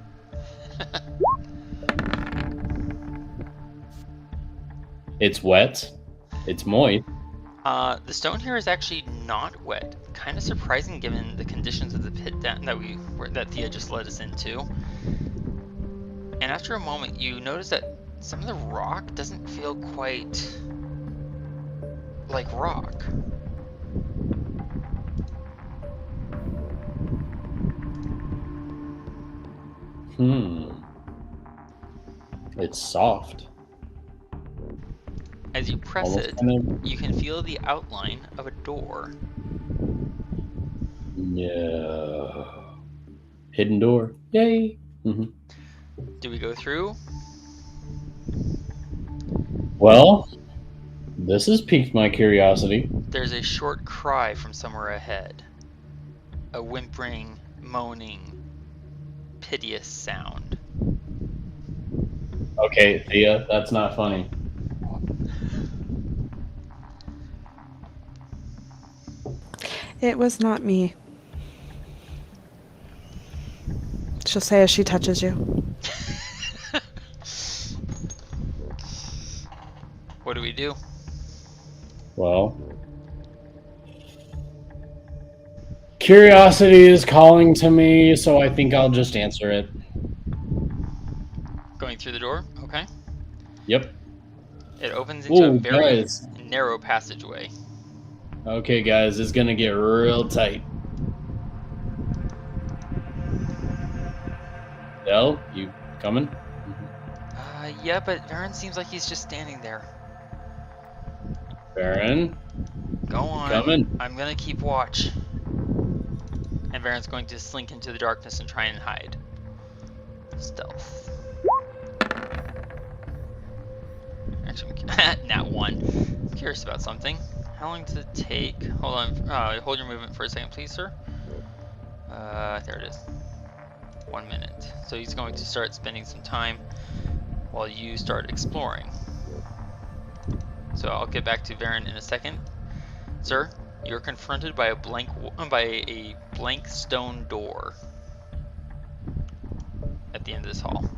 [SPEAKER 3] It's wet. It's moist.
[SPEAKER 1] The stone here is actually not wet. Kind of surprising given the conditions of the pit that Thía just led us into. And after a moment, you notice that some of the rock doesn't feel quite like rock.
[SPEAKER 3] It's soft.
[SPEAKER 1] As you press
[SPEAKER 3] Almost
[SPEAKER 1] it,
[SPEAKER 3] kind of-
[SPEAKER 1] you can feel the outline of a door.
[SPEAKER 3] Yeah. Hidden door. Yay.
[SPEAKER 1] Do we go through?
[SPEAKER 3] Well, this has piqued my curiosity.
[SPEAKER 1] There's a short cry from somewhere ahead. A whimpering, moaning, piteous sound.
[SPEAKER 3] Okay, Thea, that's not funny.
[SPEAKER 2] It was not me. She'll say as she touches you.
[SPEAKER 1] What do we do?
[SPEAKER 3] Well, curiosity is calling to me, so I think I'll just answer it.
[SPEAKER 1] Going through the door? Okay.
[SPEAKER 3] Yep.
[SPEAKER 1] It opens into a
[SPEAKER 3] Ooh,
[SPEAKER 1] very
[SPEAKER 3] guys.
[SPEAKER 1] narrow passageway.
[SPEAKER 3] Okay, guys, it's gonna get real tight. Del, you coming?
[SPEAKER 1] Yeah, but Varin seems like he's just standing there.
[SPEAKER 3] Baron,
[SPEAKER 1] Go on.
[SPEAKER 3] coming?
[SPEAKER 1] I'm gonna keep watch. And Varin's going to slink into the darkness and try and hide. Stealth. Actually, nat 1. I'm curious about something. How long does it take? Hold on. Hold your movement for a second, please, sir. There it is. 1 minute. So he's going to start spending some time while you start exploring. So I'll get back to Varin in a second. Sir, you're confronted by a blank stone door at the end of this hall.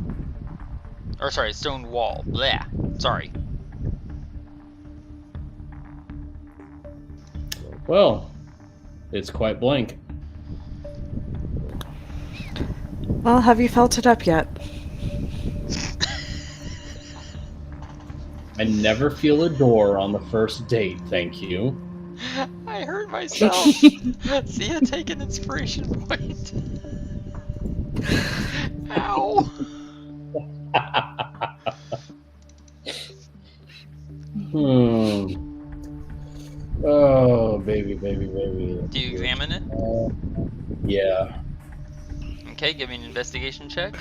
[SPEAKER 1] Or sorry, stone wall. Blah. Sorry.
[SPEAKER 3] Well, it's quite blank.
[SPEAKER 2] Well, have you felt it up yet?
[SPEAKER 3] I never feel a door on the first date, thank you.
[SPEAKER 1] I hurt myself. Thía, take an inspiration point. Ow.
[SPEAKER 3] Oh, baby, baby, baby.
[SPEAKER 1] Do you examine it?
[SPEAKER 3] Yeah.
[SPEAKER 1] Okay, give me an investigation check.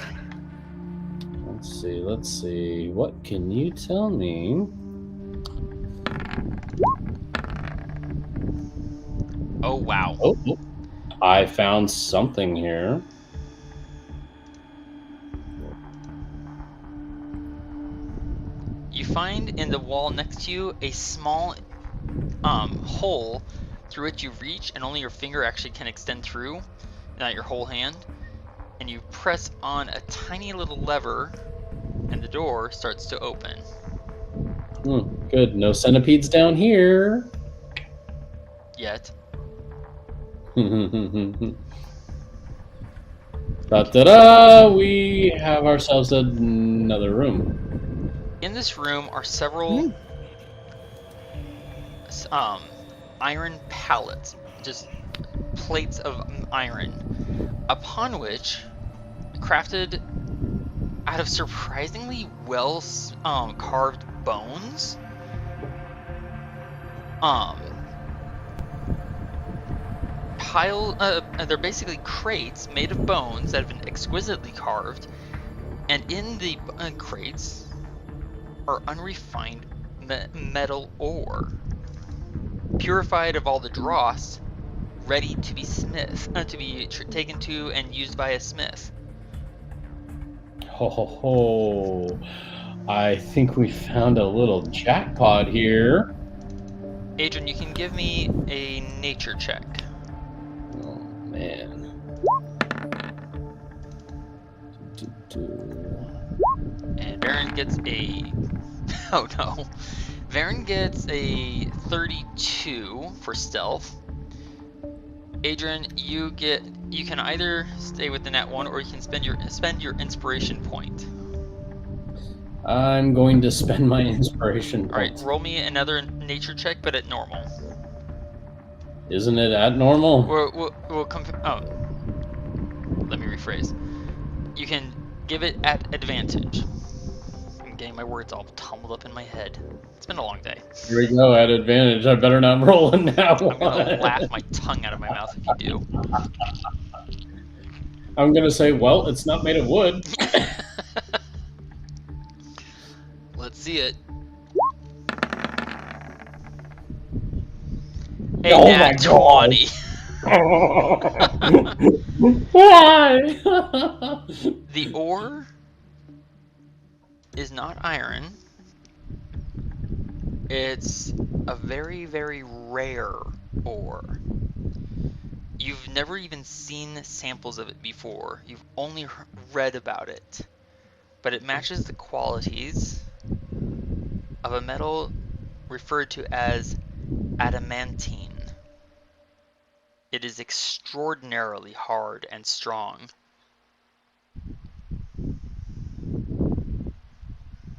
[SPEAKER 3] Let's see. What can you tell me?
[SPEAKER 1] Oh, wow.
[SPEAKER 3] Oh, I found something here.
[SPEAKER 1] You find in the wall next to you a small hole through which you reach and only your finger actually can extend through, not your whole hand. And you press on a tiny little lever and the door starts to open.
[SPEAKER 3] Good. No centipedes down here.
[SPEAKER 1] Yet.
[SPEAKER 3] Ta-da! We have ourselves another room.
[SPEAKER 1] In this room are several iron pallets, just plates of iron, upon which, crafted out of surprisingly well carved bones, they're basically crates made of bones that have been exquisitely carved, and in the crates are unrefined metal ore, purified of all the dross, ready to be taken to and used by a smith.
[SPEAKER 3] Ho ho ho! I think we found a little jackpot here.
[SPEAKER 1] Adran, you can give me a nature check.
[SPEAKER 3] Oh man.
[SPEAKER 1] And Varin gets a... Oh no. Varin gets a 32 for stealth. Adran, you can either stay with the nat 1 or you can spend your inspiration point.
[SPEAKER 3] I'm going to spend my inspiration
[SPEAKER 1] All right,
[SPEAKER 3] points.
[SPEAKER 1] roll me another nature check, but at normal.
[SPEAKER 3] Isn't it at normal?
[SPEAKER 1] We'll oh, let me rephrase. You can give it at advantage. I'm getting my words all tumbled up in my head. It's been a long day.
[SPEAKER 3] Here we go, at advantage. I better not roll in that one.
[SPEAKER 1] I'm gonna laugh my tongue out of my mouth if you do.
[SPEAKER 3] I'm gonna say, well, it's not made of wood.
[SPEAKER 1] Let's see it.
[SPEAKER 3] Oh my
[SPEAKER 1] nat
[SPEAKER 3] God.
[SPEAKER 1] 20.
[SPEAKER 3] Why?
[SPEAKER 1] The ore is not iron. It's a very, very rare ore. You've never even seen samples of it before. You've only read about it. But it matches the qualities of a metal referred to as adamantine. It is extraordinarily hard and strong.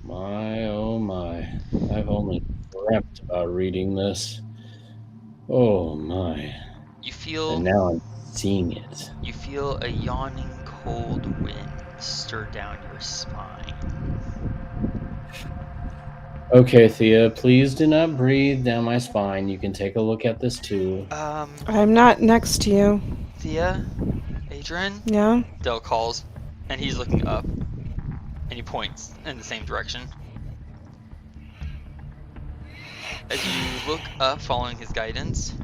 [SPEAKER 3] My, oh my. I've only dreamt about reading this. Oh my.
[SPEAKER 1] You feel
[SPEAKER 3] And now I'm seeing it.
[SPEAKER 1] You feel a yawning cold wind stir down your spine.
[SPEAKER 3] Okay, Thea, please do not breathe down my spine. You can take a look at this too.
[SPEAKER 2] I'm not next to you.
[SPEAKER 1] Thea? Adran?
[SPEAKER 2] Yeah?
[SPEAKER 1] Del calls, and he's looking up, and he points in the same direction. As you look up following his guidance,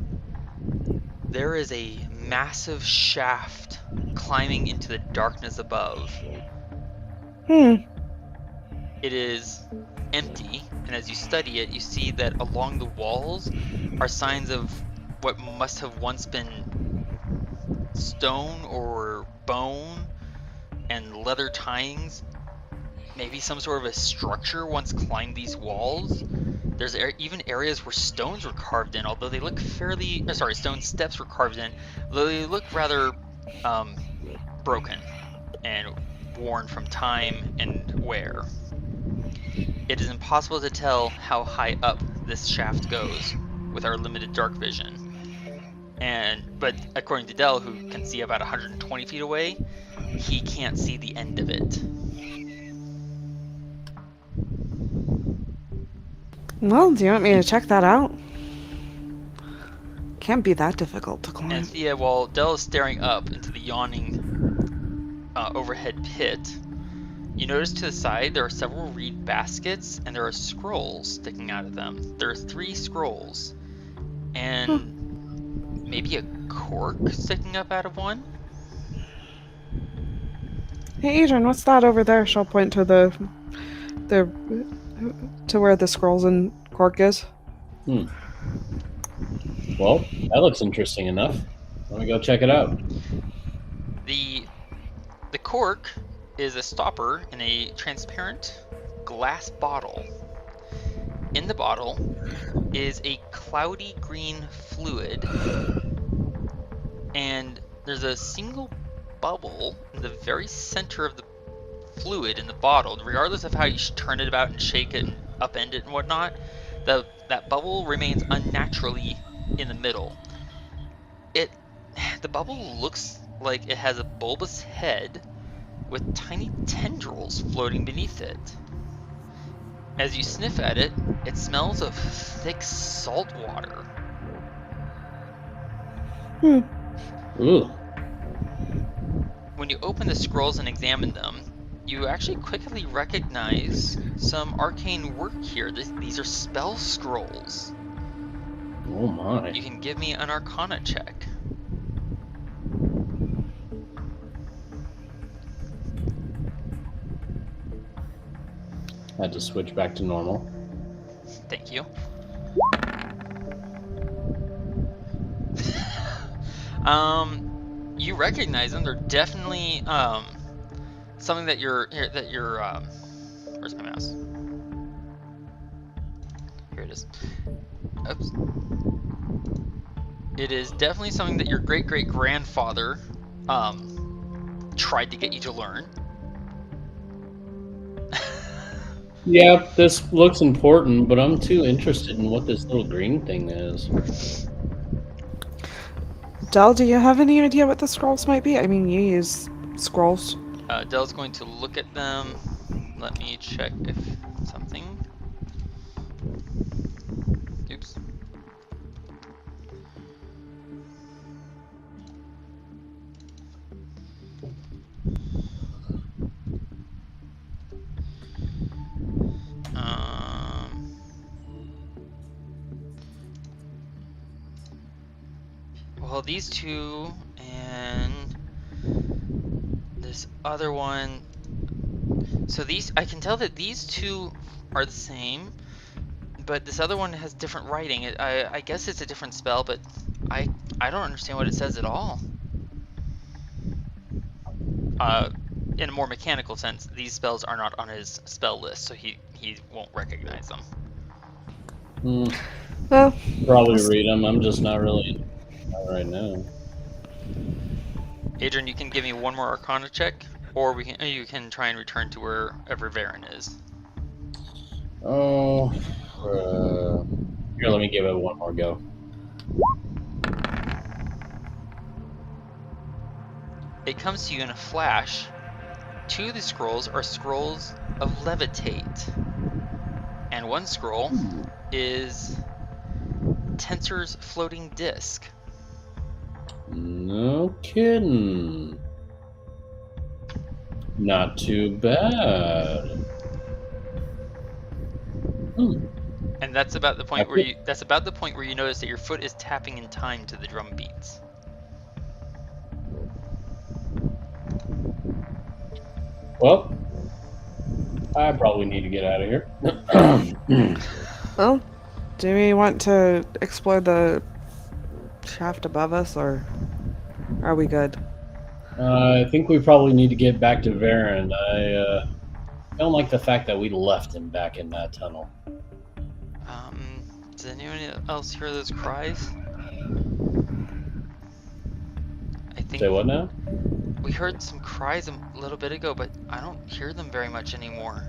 [SPEAKER 1] there is a massive shaft climbing into the darkness above. It is empty, and as you study it, you see that along the walls are signs of what must have once been stone or bone and leather tyings. Maybe some sort of a structure once climbed these walls. There's even areas where stones were carved in, although they look stone steps were carved in, though they look rather broken and worn from time and wear. It is impossible to tell how high up this shaft goes with our limited dark vision. But according to Del, who can see about 120 feet away, he can't see the end of it.
[SPEAKER 2] Well, do you want me to check that out? Can't be that difficult to climb.
[SPEAKER 1] And Thea, while Del is staring up into the yawning overhead pit, you notice to the side there are several reed baskets and there are scrolls sticking out of them. There are 3 scrolls and maybe a cork sticking up out of one.
[SPEAKER 2] Hey, Adrian, what's that over there? She'll point to to where the scrolls and cork is.
[SPEAKER 3] Well, that looks interesting enough. Let me go check it out.
[SPEAKER 1] The cork is a stopper in a transparent glass bottle. In the bottle is a cloudy green fluid, and there's a single bubble in the very center of the fluid in the bottle. Regardless of how you turn it about and shake it and upend it and whatnot, that bubble remains unnaturally in the middle. The bubble looks like it has a bulbous head with tiny tendrils floating beneath it. As you sniff at it, it smells of thick salt water.
[SPEAKER 3] Ooh.
[SPEAKER 1] When you open the scrolls and examine them, you actually quickly recognize some arcane work here. These are spell scrolls.
[SPEAKER 3] Oh my.
[SPEAKER 1] You can give me an Arcana check.
[SPEAKER 3] Had to switch back to normal.
[SPEAKER 1] Thank you. You recognize them. They're definitely something that you're where's my mouse? Here it is. Oops. It is definitely something that your great-great-grandfather tried to get you to learn.
[SPEAKER 3] Yep, this looks important, but I'm too interested in what this little green thing is.
[SPEAKER 2] Del, do you have any idea what the scrolls might be? I mean, you use scrolls.
[SPEAKER 1] Dell's going to look at them. Let me check if something. Oops. Well, these two and this other one. So these, I can tell that these two are the same, but this other one has different writing. I guess it's a different spell, but I don't understand what it says at all. In a more mechanical sense, these spells are not on his spell list, so he won't recognize them.
[SPEAKER 2] Well,
[SPEAKER 3] Probably read them. I'm just not really right now.
[SPEAKER 1] Adran, you can give me one more Arcana check, or you can try and return to wherever Varin is.
[SPEAKER 3] Oh, here, let me give it one more go.
[SPEAKER 1] It comes to you in a flash. Two of the scrolls are scrolls of levitate, and one scroll is Tensor's floating disc.
[SPEAKER 3] No kidding. Not too bad.
[SPEAKER 1] And that's about the point where you notice that your foot is tapping in time to the drum beats.
[SPEAKER 3] Well, I probably need to get out of here.
[SPEAKER 2] well, do we want to explore the shaft above us, or are we good?
[SPEAKER 3] I think we probably need to get back to Varin. I don't like the fact that we left him back in that tunnel.
[SPEAKER 1] Does anyone else hear those cries? I think.
[SPEAKER 3] Say what now?
[SPEAKER 1] We heard some cries a little bit ago, but I don't hear them very much anymore.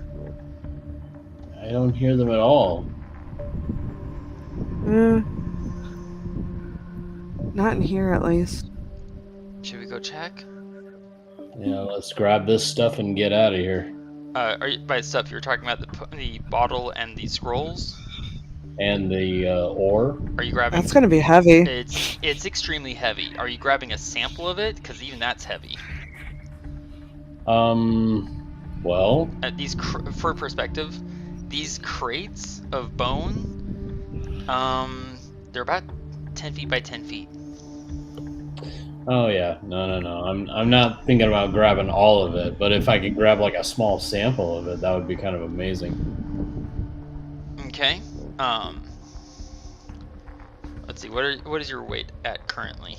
[SPEAKER 3] I don't hear them at all.
[SPEAKER 2] Not in here, at least.
[SPEAKER 1] Should we go check?
[SPEAKER 3] Yeah, let's grab this stuff and get out of here.
[SPEAKER 1] By stuff, you're talking about the bottle and the scrolls?
[SPEAKER 3] And the ore.
[SPEAKER 1] Are you grabbing?
[SPEAKER 2] That's gonna be heavy.
[SPEAKER 1] It's extremely heavy. Are you grabbing a sample of it? Because even that's heavy.
[SPEAKER 3] Well.
[SPEAKER 1] For perspective, these crates of bone, they're about 10 feet by 10 feet.
[SPEAKER 3] Oh yeah, no. I'm not thinking about grabbing all of it, but if I could grab like a small sample of it, that would be kind of amazing.
[SPEAKER 1] Okay. Let's see. What is your weight at currently?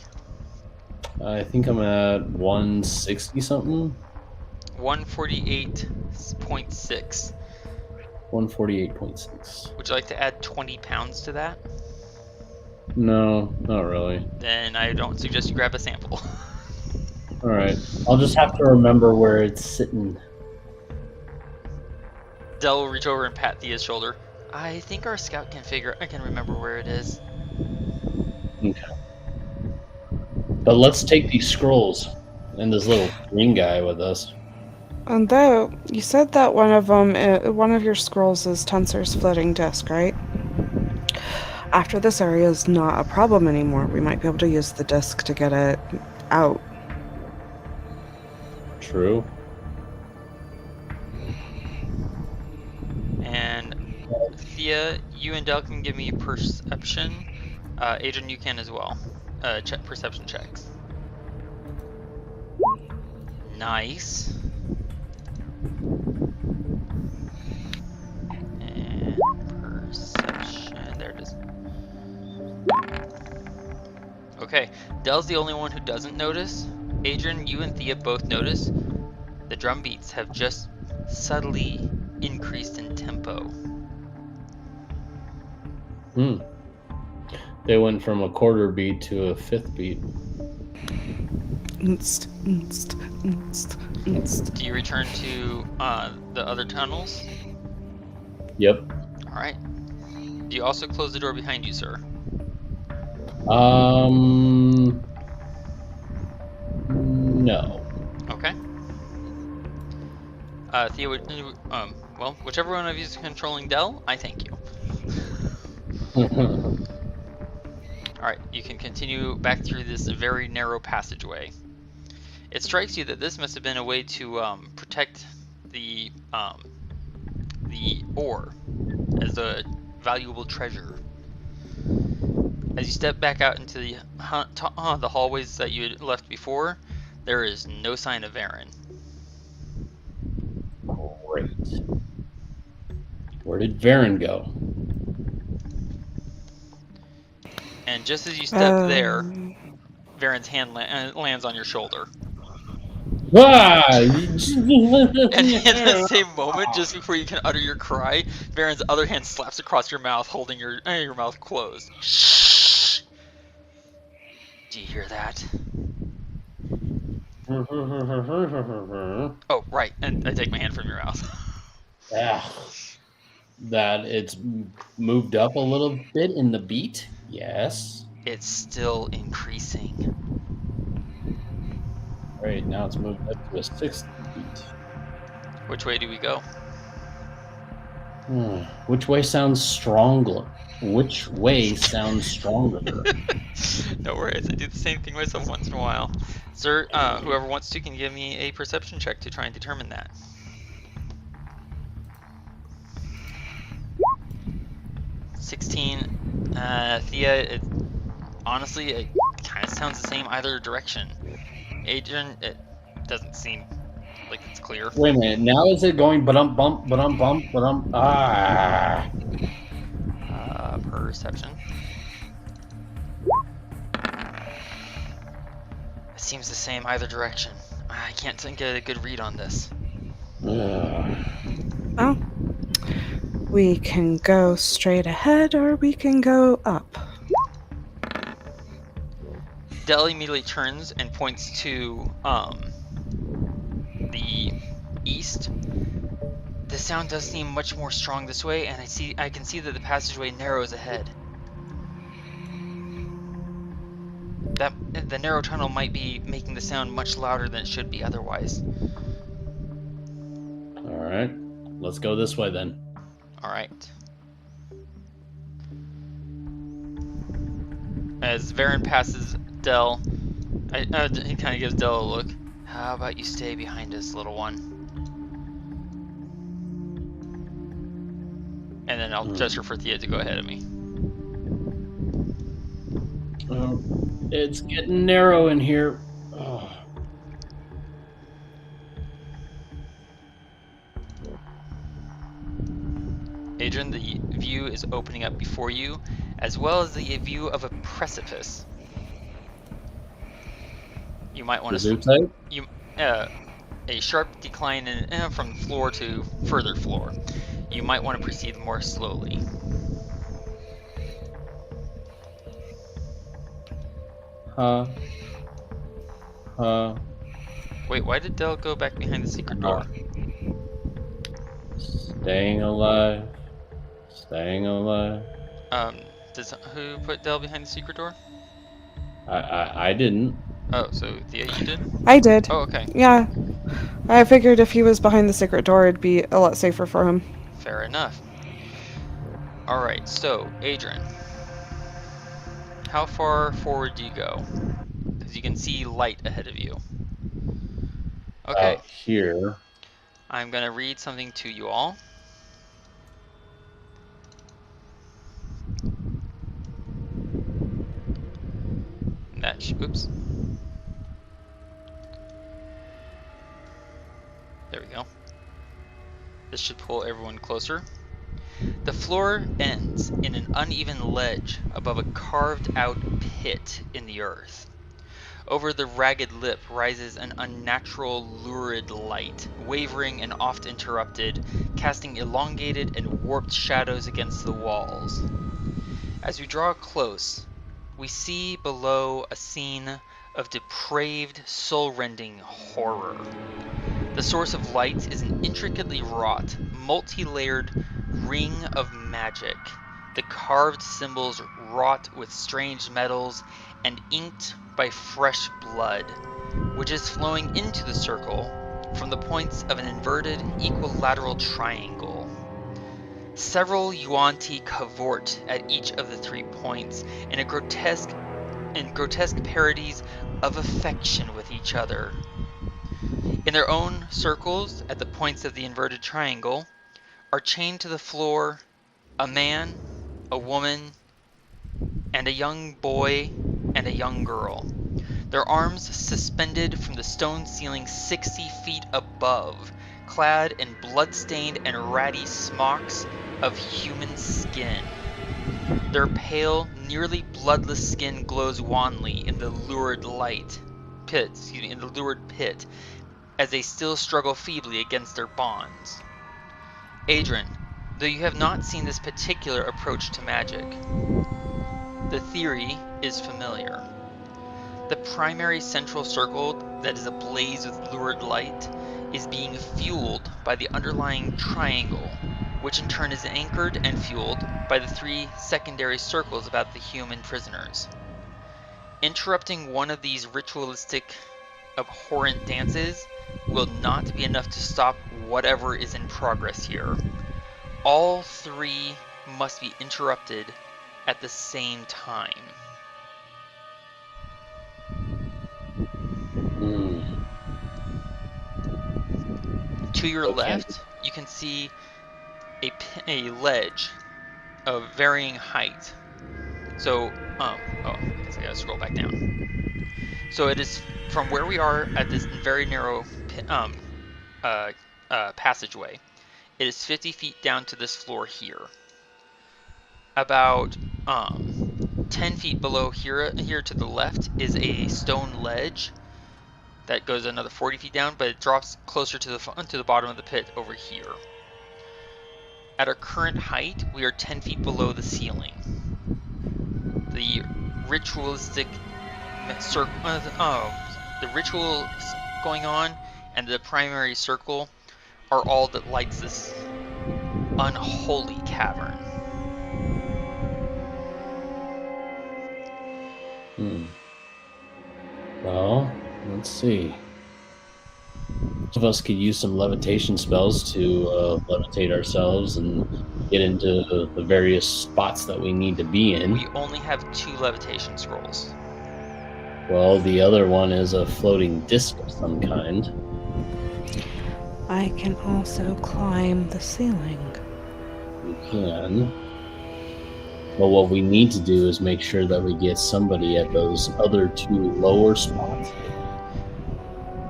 [SPEAKER 3] I think I'm at 160 something.
[SPEAKER 1] 148.6.
[SPEAKER 3] 148.6.
[SPEAKER 1] Would you like to add 20 pounds to that?
[SPEAKER 3] No, not really.
[SPEAKER 1] Then I don't suggest you grab a sample.
[SPEAKER 3] All right, I'll just have to remember where it's sitting.
[SPEAKER 1] Del will reach over and pat Thea's shoulder. I think our scout can remember where it is.
[SPEAKER 3] Okay. But let's take these scrolls and this little green guy with us.
[SPEAKER 2] And though you said that one of your scrolls is Tensor's floating disc, right? After this area is not a problem anymore, we might be able to use the disc to get it out.
[SPEAKER 3] True.
[SPEAKER 1] And Thea, you and Del can give me perception. Adran, you can as well. Check perception checks. Nice. And perception. There it is. Okay, Del's the only one who doesn't notice. Adran, you and Thea both notice the drum beats have just subtly increased in tempo.
[SPEAKER 3] They went from a quarter beat to a fifth beat.
[SPEAKER 1] Do you return to the other tunnels?
[SPEAKER 3] Yep.
[SPEAKER 1] All right. Do you also close the door behind you, sir?
[SPEAKER 3] No.
[SPEAKER 1] Okay. Thea, well, whichever one of you is controlling Dell, I thank you. Alright, you can continue back through this very narrow passageway. It strikes you that this must have been a way to protect the ore as a valuable treasure. As you step back out into the hallways that you had left before, there is no sign of Varin.
[SPEAKER 3] Great. Where did Varin go?
[SPEAKER 1] And just as you step there, Varin's hand lands on your shoulder.
[SPEAKER 3] Ah!
[SPEAKER 1] And in the same moment, just before you can utter your cry, Varin's other hand slaps across your mouth, holding your mouth closed. Shh! Do you hear that? Oh, right, and I take my hand from your mouth.
[SPEAKER 3] That it's moved up a little bit in the beat? Yes.
[SPEAKER 1] It's still increasing.
[SPEAKER 3] Right, now it's moved up to a sixth beat.
[SPEAKER 1] Which way do we go?
[SPEAKER 3] Which way sounds stronger? Which way sounds stronger?
[SPEAKER 1] No worries, I do the same thing myself once in a while. Sir, whoever wants to can give me a perception check to try and determine that. 16. Thea, honestly, it kind of sounds the same either direction. Adran, it doesn't seem like it's clear.
[SPEAKER 3] Wait a minute, now is it going ba-dum bump, ba-dum bump, ba-dum, ah.
[SPEAKER 1] Perception. It seems the same either direction. I can't get a good read on this.
[SPEAKER 2] Oh. We can go straight ahead or we can go up.
[SPEAKER 1] Dell immediately turns and points to the east. The sound does seem much more strong this way, and I can see that the passageway narrows ahead. The narrow tunnel might be making the sound much louder than it should be otherwise.
[SPEAKER 3] Alright, let's go this way then.
[SPEAKER 1] Alright. As Varin passes Dell, he kind of gives Dell a look. How about you stay behind us, little one? And then I'll gesture for Thea to go ahead of me.
[SPEAKER 3] It's getting narrow in here. Oh.
[SPEAKER 1] Adran, the view is opening up before you, as well as the view of a precipice. You might want to a sharp decline from floor to further floor. You might want to proceed more slowly. Wait, why did Dell go back behind the secret door?
[SPEAKER 3] Staying alive. Staying alive.
[SPEAKER 1] Who put Dell behind the secret door?
[SPEAKER 3] I didn't.
[SPEAKER 1] Oh, so Thea, you did?
[SPEAKER 2] I did.
[SPEAKER 1] Oh, okay.
[SPEAKER 2] Yeah. I figured if he was behind the secret door, it'd be a lot safer for him.
[SPEAKER 1] Fair enough. Alright, so, Adran. How far forward do you go? Because you can see light ahead of you. Okay.
[SPEAKER 3] Out here.
[SPEAKER 1] I'm going to read something to you all. Oops. There we go. This should pull everyone closer. The floor ends in an uneven ledge above a carved out pit in the earth. Over the ragged lip rises an unnatural lurid light, wavering and oft interrupted, casting elongated and warped shadows against the walls. As you draw close, we see below a scene of depraved, soul-rending horror. The source of light is an intricately wrought, multi-layered ring of magic. The carved symbols wrought with strange metals and inked by fresh blood, which is flowing into the circle from the points of an inverted equilateral triangle. Several Yuan-Ti cavort at each of the 3 points in grotesque parodies of affection with each other. In their own circles, at the points of the inverted triangle, are chained to the floor a man, a woman, and a young boy and a young girl, their arms suspended from the stone ceiling 60 feet above, clad in blood-stained and ratty smocks of human skin. Their pale, nearly bloodless skin glows wanly in the lurid pit, as they still struggle feebly against their bonds. Adran, though you have not seen this particular approach to magic, the theory is familiar. The primary central circle that is ablaze with lurid light is being fueled by the underlying triangle, which in turn is anchored and fueled by the 3 secondary circles about the human prisoners. Interrupting one of these ritualistic, abhorrent dances will not be enough to stop whatever is in progress here. All 3 must be interrupted at the same time. To your left, you can see a ledge of varying height. So, I guess I gotta scroll back down. So it is from where we are at this very narrow passageway. It is 50 feet down to this floor here. About 10 feet below here to the left is a stone ledge that goes another 40 feet down, but it drops closer to the bottom of the pit over here. At our current height, we are 10 feet below the ceiling. The ritualistic the ritual going on and the primary circle are all that lights this unholy cavern.
[SPEAKER 3] Well, let's see. Most of us could use some levitation spells to levitate ourselves and get into the various spots that we need to be in.
[SPEAKER 1] We only have 2 levitation scrolls.
[SPEAKER 3] Well, the other one is a floating disc of some kind.
[SPEAKER 2] I can also climb the ceiling.
[SPEAKER 3] You can. But what we need to do is make sure that we get somebody at those other 2 lower spots.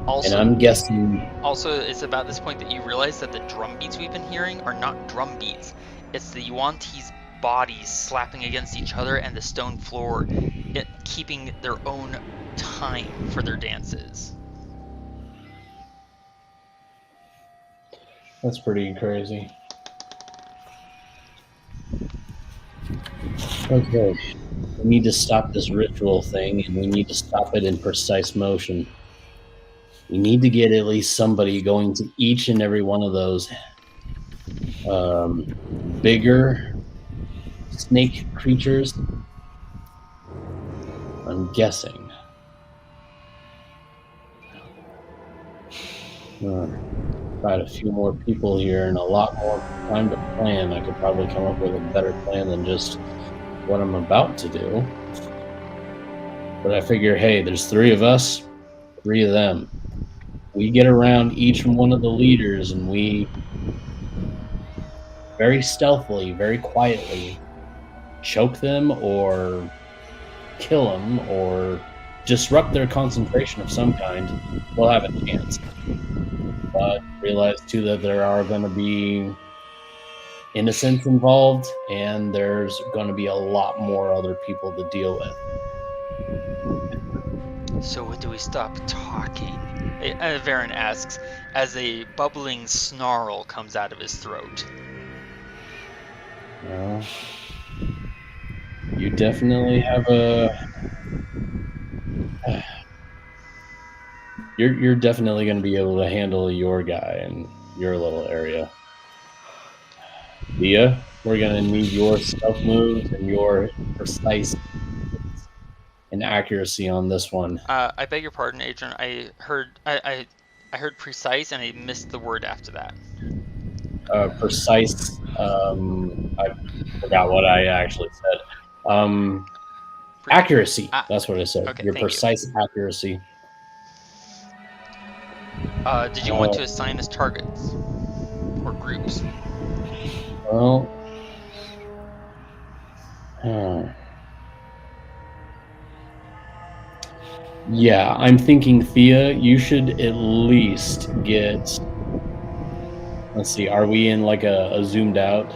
[SPEAKER 1] Also,
[SPEAKER 3] and I'm guessing...
[SPEAKER 1] Also, it's about this point that you realize that the drum beats we've been hearing are not drum beats. It's the Yuan-Ti's bodies slapping against each other and the stone floor, keeping their own time for their dances.
[SPEAKER 3] That's pretty crazy. Okay, we need to stop this ritual thing, and we need to stop it in precise motion. We need to get at least somebody going to each and every one of those bigger snake creatures. I'm guessing. Got a few more people here and a lot more time to plan. I could probably come up with a better plan than just what I'm about to do. But I figure, hey, there's 3 of us, 3 of them. We get around each one of the leaders and we very stealthily, very quietly choke them or kill them or disrupt their concentration of some kind. We'll have a chance. But realize too that there are going to be innocents involved, and there's going to be a lot more other people to deal with.
[SPEAKER 1] So when do we stop talking? Varin asks, as a bubbling snarl comes out of his throat.
[SPEAKER 3] Well, You definitely have a. You're definitely going to be able to handle your guy in your little area. Thea, we're going to need your stealth moves and your precise and accuracy on this one.
[SPEAKER 1] I beg your pardon, Adran. I heard precise and I missed the word after that.
[SPEAKER 3] Precise. I forgot what I actually said. Accuracy. That's what I said.
[SPEAKER 1] Okay,
[SPEAKER 3] Your
[SPEAKER 1] thank
[SPEAKER 3] precise accuracy.
[SPEAKER 1] Did you want to assign us targets or groups?
[SPEAKER 3] Well, yeah, I'm thinking Thea, you should at least get. Let's see, are we in like a zoomed out?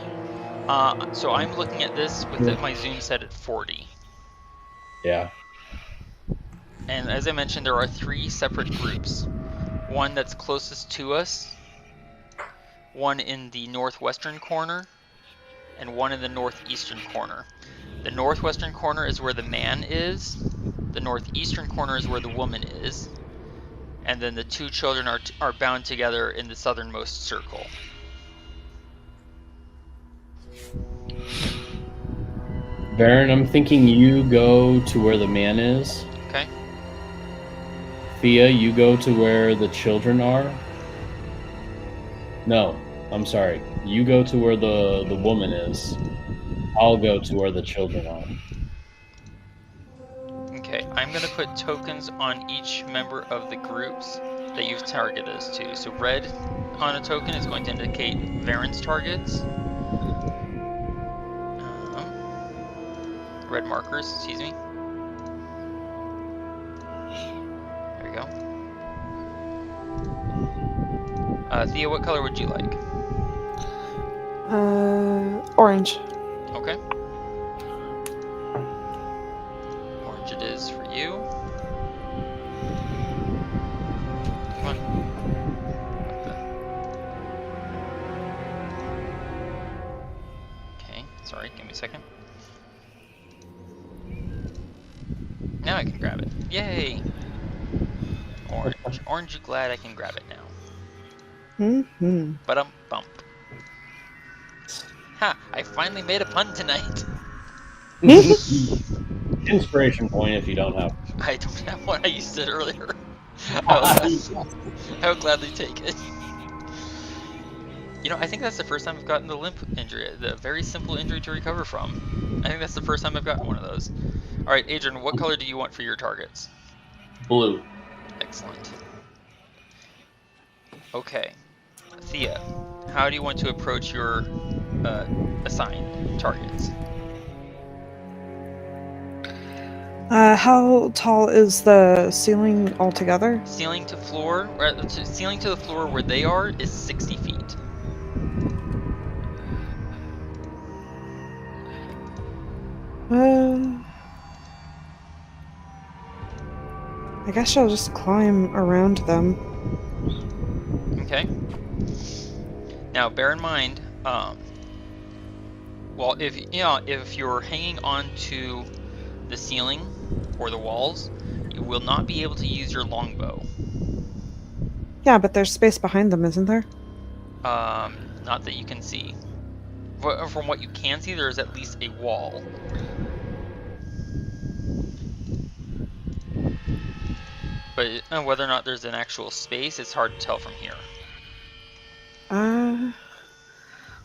[SPEAKER 1] So I'm looking at this with my zoom set at 40.
[SPEAKER 3] Yeah.
[SPEAKER 1] And as I mentioned, there are 3 separate groups. One that's closest to us, one in the northwestern corner, and one in the northeastern corner. The northwestern corner is where the man is, the northeastern corner is where the woman is, and then the 2 children are bound together in the southernmost circle.
[SPEAKER 3] Varin, I'm thinking you go to where the man is.
[SPEAKER 1] Okay.
[SPEAKER 3] Thea, you go to where the children are. No, I'm sorry. You go to where the woman is. I'll go to where the children are.
[SPEAKER 1] Okay, I'm going to put tokens on each member of the groups that you've targeted us to. So red on a token is going to indicate Varin's targets. Red markers, excuse me. There we go. Thea, what color would you like?
[SPEAKER 2] Orange.
[SPEAKER 1] Okay. Orange it is for you. Come on. Okay, sorry, give me a second. Now I can grab it. Yay! Orange. Orange, you glad I can grab it now. But bump. Ha! I finally made a pun tonight.
[SPEAKER 3] Inspiration point if you don't have.
[SPEAKER 1] I don't have one. I used it earlier. I would gladly take it. You know, I think that's the first time I've gotten the limp injury, the very simple injury to recover from. I think that's the first time I've gotten one of those. All right, Adran, what color do you want for your targets?
[SPEAKER 3] Blue.
[SPEAKER 1] Excellent. Okay, Thea, how do you want to approach your assigned targets?
[SPEAKER 2] How tall is the ceiling altogether?
[SPEAKER 1] Ceiling to floor, or ceiling to the floor where they are is 60 feet.
[SPEAKER 2] I guess I'll just climb around them.
[SPEAKER 1] Okay. Now, bear in mind, well, if you're hanging onto the ceiling or the walls, you will not be able to use your longbow.
[SPEAKER 2] Yeah, but there's space behind them, isn't there?
[SPEAKER 1] Not that you can see. From what you can see, there is at least a wall. But whether or not there's an actual space, it's hard to tell from here.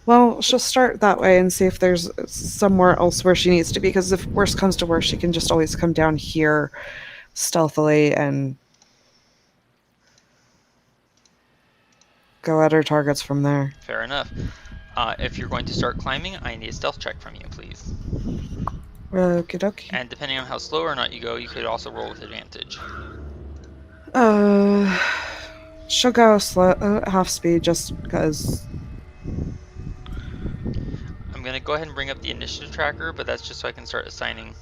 [SPEAKER 2] Well, she'll start that way and see if there's somewhere else where she needs to be, because if worst comes to worst, she can just always come down here stealthily and go at her targets from there.
[SPEAKER 1] Fair enough. If you're going to start climbing, I need a stealth check from you, please.
[SPEAKER 2] Okie dokie.
[SPEAKER 1] And depending on how slow or not you go, you could also roll with advantage.
[SPEAKER 2] She'll go slow, half speed, just because.
[SPEAKER 1] I'm gonna go ahead and bring up the initiative tracker, but that's just so I can start assigning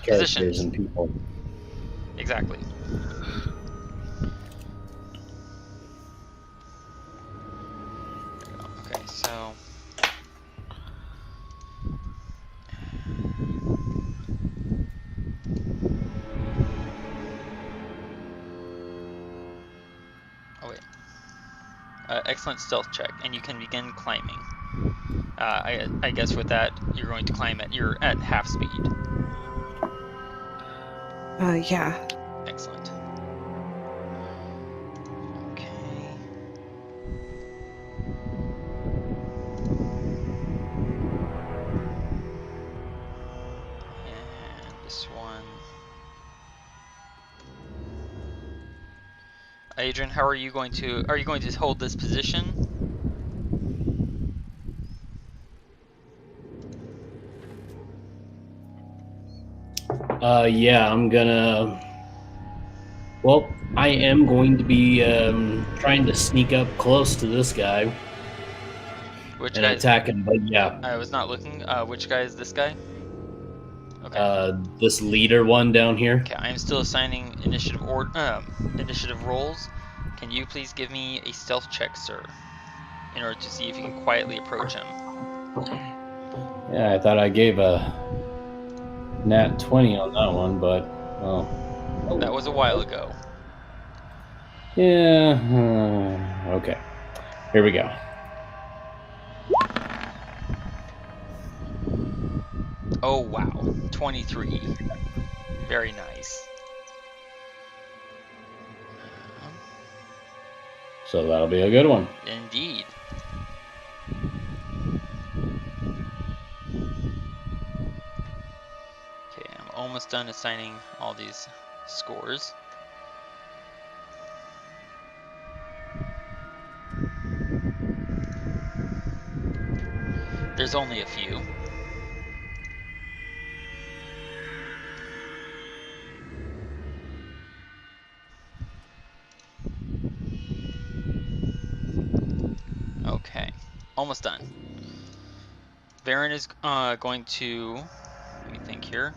[SPEAKER 1] positions
[SPEAKER 3] and people.
[SPEAKER 1] Exactly. Okay, so wait. Excellent stealth check, and you can begin climbing. I guess with that, you're going to climb at half speed.
[SPEAKER 2] Yeah.
[SPEAKER 1] Excellent. Okay. And this one. Adran, how are you going to hold this position?
[SPEAKER 3] Yeah, I'm gonna. Well, I am going to be trying to sneak up close to this guy
[SPEAKER 1] Which
[SPEAKER 3] and
[SPEAKER 1] guy?
[SPEAKER 3] attack him. But yeah,
[SPEAKER 1] I was not looking. Which guy is this guy? Okay.
[SPEAKER 3] this leader one down here.
[SPEAKER 1] Okay, I am still assigning initiative rolls. Can you please give me a stealth check, sir, in order to see if you can quietly approach him?
[SPEAKER 3] Yeah, I thought I gave a nat 20 on that one, but well.
[SPEAKER 1] That was a while ago.
[SPEAKER 3] Yeah. Okay. Here we go.
[SPEAKER 1] Oh wow, 23. Very nice.
[SPEAKER 3] So that'll be a good one.
[SPEAKER 1] Indeed. Okay, I'm almost done assigning all these scores. There's only a few. Okay, almost done. Varin is going to, let me think here.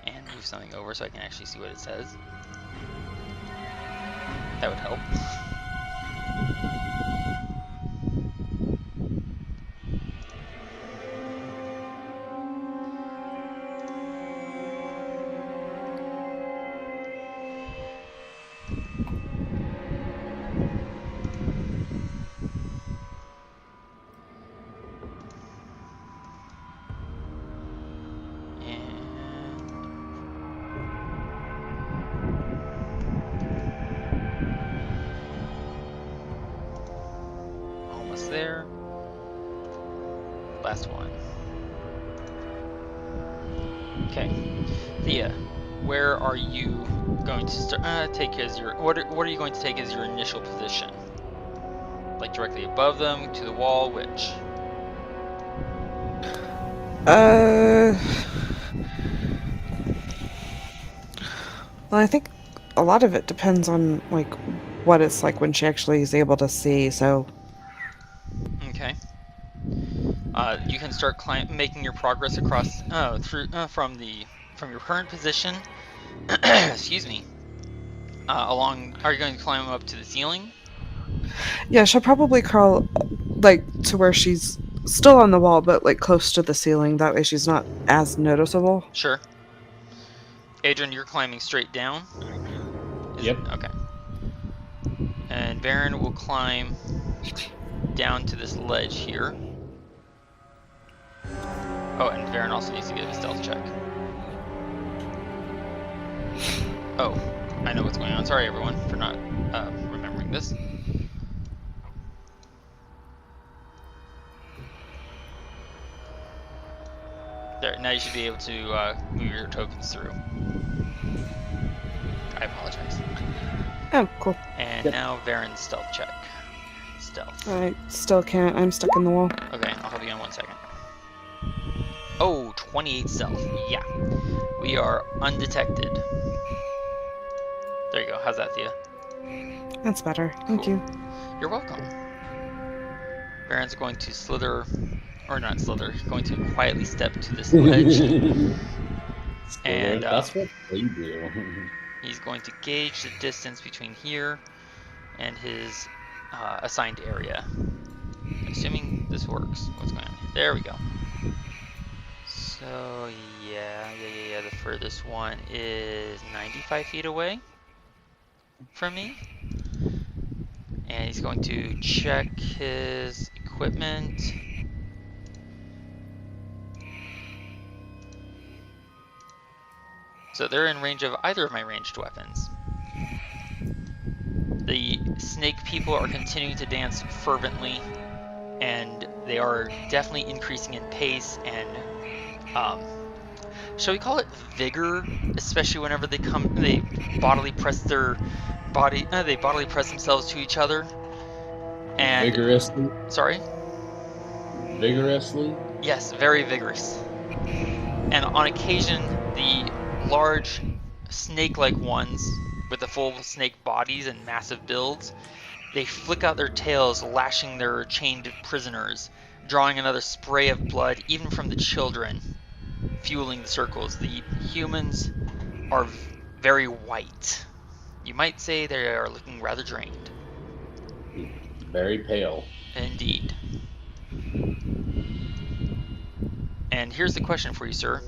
[SPEAKER 1] And move something over so I can actually see what it says. That would help. There. Last one. Okay, Thía, where are you going to start? Take as your what are you going to take as your initial position? Like directly above them, to the wall, which?
[SPEAKER 2] Well, I think a lot of it depends on like what it's like when she actually is able to see. So.
[SPEAKER 1] Okay. You can start making your progress across from your current position. Excuse me. Along. Are you going to climb up to the ceiling?
[SPEAKER 2] Yeah, she'll probably crawl like to where she's still on the wall, but like close to the ceiling. That way, she's not as noticeable.
[SPEAKER 1] Sure. Adran, you're climbing straight down.
[SPEAKER 3] Yep.
[SPEAKER 1] Okay. And Varin will climb down to this ledge here. Oh, and Varin also needs to give a stealth check. Oh, I know what's going on. Sorry, everyone, for not remembering this. There, now you should be able to move your tokens through. I apologize.
[SPEAKER 2] Oh, cool.
[SPEAKER 1] And now Varin's stealth check. Stealth.
[SPEAKER 2] I still can't. I'm stuck in the wall.
[SPEAKER 1] Okay, I'll help you in 1 second. Oh, 28 stealth. Yeah. We are undetected. There you go. How's that, Thía?
[SPEAKER 2] That's better. Thank you.
[SPEAKER 1] You're welcome. Varin's going to slither, or not slither, going to quietly step to this ledge. And
[SPEAKER 3] that's what they do.
[SPEAKER 1] He's going to gauge the distance between here and his assigned area. Assuming this works. What's going on here? There we go. So, yeah. The furthest one is 95 feet away from me. And he's going to check his equipment. So they're in range of either of my ranged weapons. The snake people are continuing to dance fervently, and they are definitely increasing in pace and, shall we call it vigor? Especially whenever they bodily press themselves to each other. And
[SPEAKER 3] Vigorously?
[SPEAKER 1] sorry?
[SPEAKER 3] Vigorously?
[SPEAKER 1] Yes, very vigorous. And on occasion, the large snake-like ones with the full snake bodies and massive builds, they flick out their tails, lashing their chained prisoners, drawing another spray of blood even from the children, fueling the circles. The humans are very white. You might say they are looking rather drained.
[SPEAKER 3] Very pale.
[SPEAKER 1] Indeed. And here's the question for you, sir.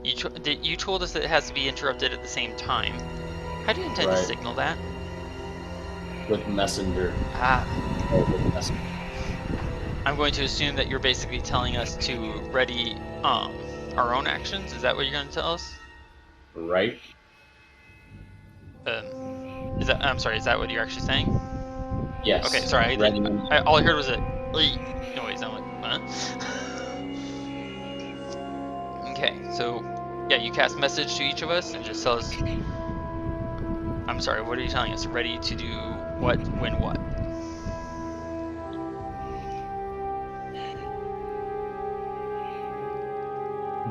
[SPEAKER 1] You told us that it has to be interrupted at the same time. How do you intend to signal that?
[SPEAKER 3] With messenger.
[SPEAKER 1] Ah.
[SPEAKER 3] With messenger.
[SPEAKER 1] I'm going to assume that you're basically telling us to ready our own actions. Is that what you're going to tell us?
[SPEAKER 3] Right.
[SPEAKER 1] Is that what you're actually saying?
[SPEAKER 3] Yes.
[SPEAKER 1] Okay, sorry. All I heard was a noise. I'm like, huh? Okay, so yeah, you cast message to each of us and just tell us. I'm sorry, what are you telling us? Ready to do what, when, what?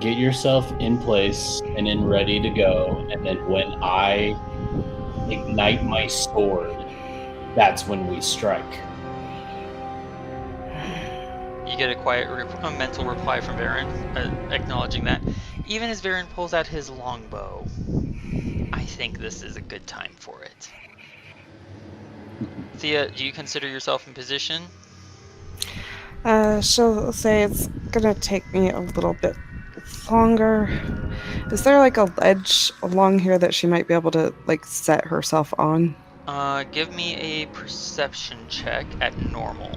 [SPEAKER 3] Get yourself in place and then ready to go, and then when I ignite my sword, that's when we strike.
[SPEAKER 1] You get a quiet mental reply from Varin, acknowledging that. Even as Varin pulls out his longbow, I think this is a good time for it. Thía, do you consider yourself in position?
[SPEAKER 2] She'll say it's gonna take me a little bit longer. Is there like a ledge along here that she might be able to like set herself on?
[SPEAKER 1] Give me a perception check at normal.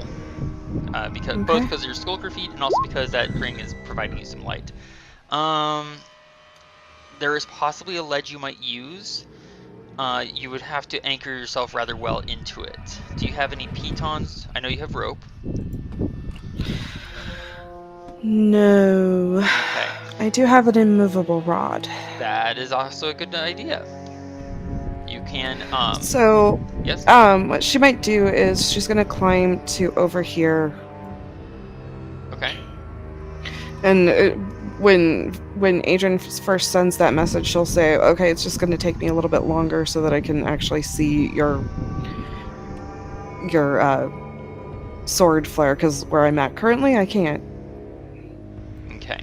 [SPEAKER 1] Both because of your skulker feet and also because that ring is providing you some light. There is possibly a ledge you might use. You would have to anchor yourself rather well into it. Do you have any pitons? I know you have rope.
[SPEAKER 2] No.
[SPEAKER 1] Okay.
[SPEAKER 2] I do have an immovable rod.
[SPEAKER 1] That is also a good idea. You can,
[SPEAKER 2] So,
[SPEAKER 1] yes?
[SPEAKER 2] what she might do is she's gonna climb to over here.
[SPEAKER 1] Okay.
[SPEAKER 2] And when Adran first sends that message, she'll say, "Okay, it's just gonna take me a little bit longer so that I can actually see your sword flare, because where I'm at currently, I can't."
[SPEAKER 1] Okay.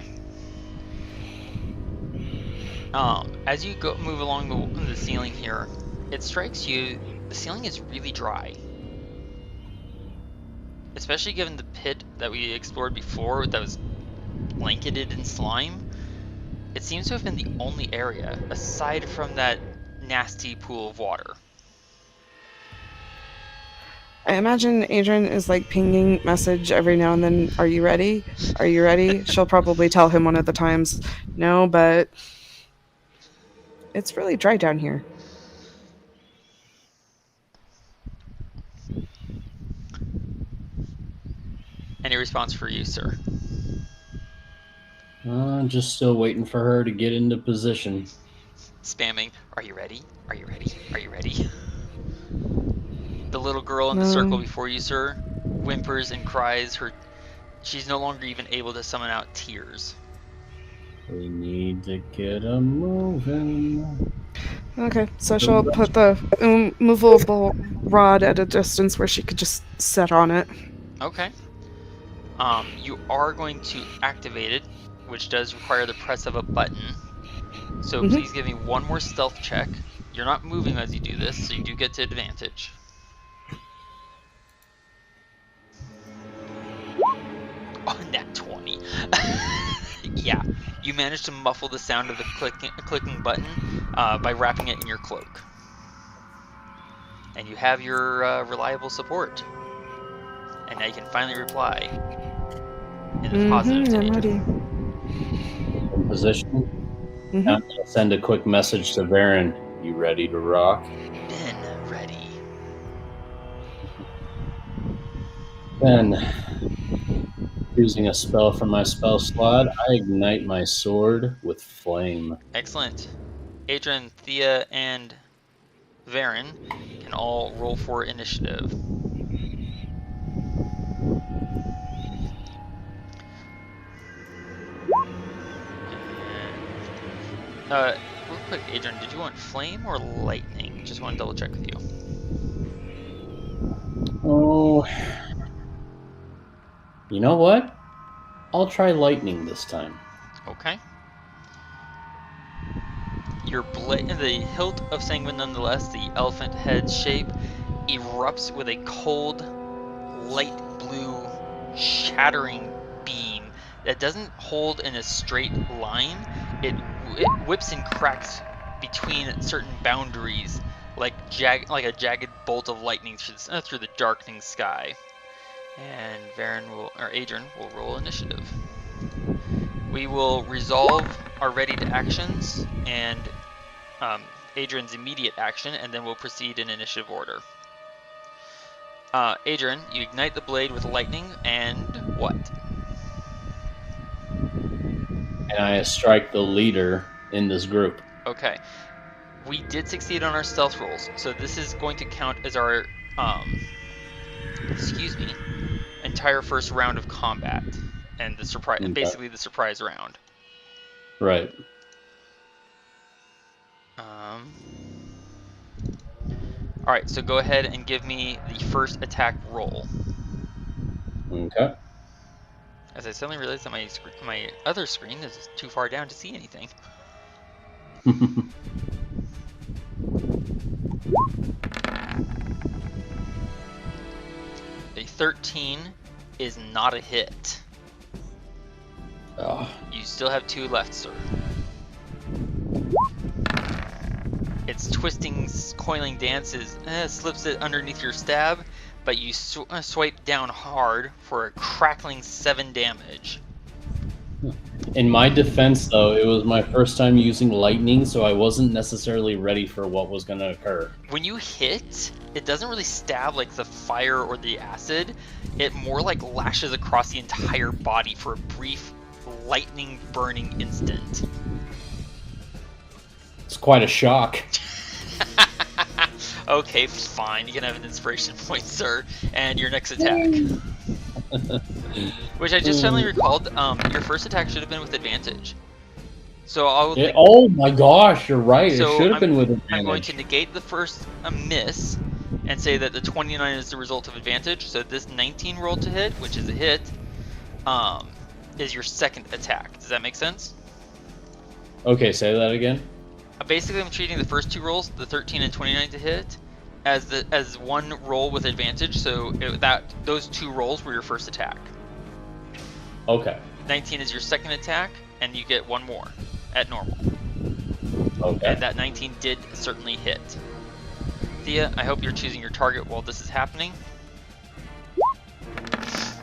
[SPEAKER 1] As you move along the ceiling here, it strikes you the ceiling is really dry. Especially given the pit that we explored before that was blanketed in slime. It seems to have been the only area, aside from that nasty pool of water.
[SPEAKER 2] I imagine Adran is like pinging message every now and then. Are you ready? Are you ready? She'll probably tell him one of the times, no, but it's really dry down here.
[SPEAKER 1] Any response for you, sir?
[SPEAKER 3] Just still waiting for her to get into position.
[SPEAKER 1] Spamming, are you ready? Are you ready? Are you ready? The little girl in the circle before you, sir, whimpers and cries. She's no longer even able to summon out tears.
[SPEAKER 3] We need to get 'em moving.
[SPEAKER 2] Okay, so she'll put the movable rod at a distance where she could just sit on it.
[SPEAKER 1] Okay. You are going to activate it, which does require the press of a button. So please give me one more stealth check. You're not moving as you do this, so you do get to advantage. Oh, nat 20. Yeah, you manage to muffle the sound of the clicking button by wrapping it in your cloak. And you have your reliable support. And now you can finally reply in the positive to
[SPEAKER 2] I'm
[SPEAKER 1] Adran.
[SPEAKER 2] ready.
[SPEAKER 3] In position.
[SPEAKER 2] Mhm.
[SPEAKER 3] I'm going to send a quick message to Varin. You ready to rock?
[SPEAKER 1] Been ready.
[SPEAKER 3] Then, using a spell from my spell slot, I ignite my sword with flame.
[SPEAKER 1] Excellent. Adran, Thea, and Varin can all roll for initiative. And, real quick, Adran, did you want flame or lightning? Just want to double check with you.
[SPEAKER 3] Oh, you know what? I'll try lightning this time.
[SPEAKER 1] Okay. Your the hilt of Sanguine, nonetheless, the elephant head shape, erupts with a cold, light blue, shattering beam that doesn't hold in a straight line. It whips and cracks between certain boundaries, like a jagged bolt of lightning through the darkening sky. And Adran will roll initiative. We will resolve our ready to actions and Adran's immediate action, and then we'll proceed in initiative order. Adran, you ignite the blade with lightning, and what?
[SPEAKER 3] And I strike the leader in this group.
[SPEAKER 1] Okay. We did succeed on our stealth rolls, so this is going to count as our, entire first round of combat, and the surprise,
[SPEAKER 3] Okay.
[SPEAKER 1] basically the surprise round.
[SPEAKER 3] Right.
[SPEAKER 1] All right, so go ahead and give me the first attack roll.
[SPEAKER 3] Okay.
[SPEAKER 1] As I suddenly realized that my other screen is too far down to see anything. A 13 is not a hit.
[SPEAKER 3] Oh.
[SPEAKER 1] You still have 2 left, sir. Its twisting, coiling dances slips it underneath your stab, but you swipe down hard for a crackling 7 damage.
[SPEAKER 3] In my defense, though, it was my first time using lightning, so I wasn't necessarily ready for what was going to occur.
[SPEAKER 1] When you hit, it doesn't really stab like the fire or the acid. It more like lashes across the entire body for a brief, lightning burning instant.
[SPEAKER 3] It's quite a shock.
[SPEAKER 1] Okay, fine. You can have an inspiration point, sir. And your next attack. Which I just suddenly recalled, your first attack should have been with advantage. So
[SPEAKER 3] oh my gosh, you're right.
[SPEAKER 1] So
[SPEAKER 3] it should have been with advantage.
[SPEAKER 1] I'm going to negate the first miss and say that the 29 is the result of advantage. So this 19 roll to hit, which is a hit, is your second attack. Does that make sense?
[SPEAKER 3] Okay, say that again.
[SPEAKER 1] Basically, I'm treating the first 2 rolls, the 13 and 29 to hit, as one roll with advantage. So those 2 rolls were your first attack.
[SPEAKER 3] Okay.
[SPEAKER 1] 19 is your second attack, and you get 1 more at normal.
[SPEAKER 3] Okay.
[SPEAKER 1] And that 19 did certainly hit. Thea, I hope you're choosing your target while this is happening.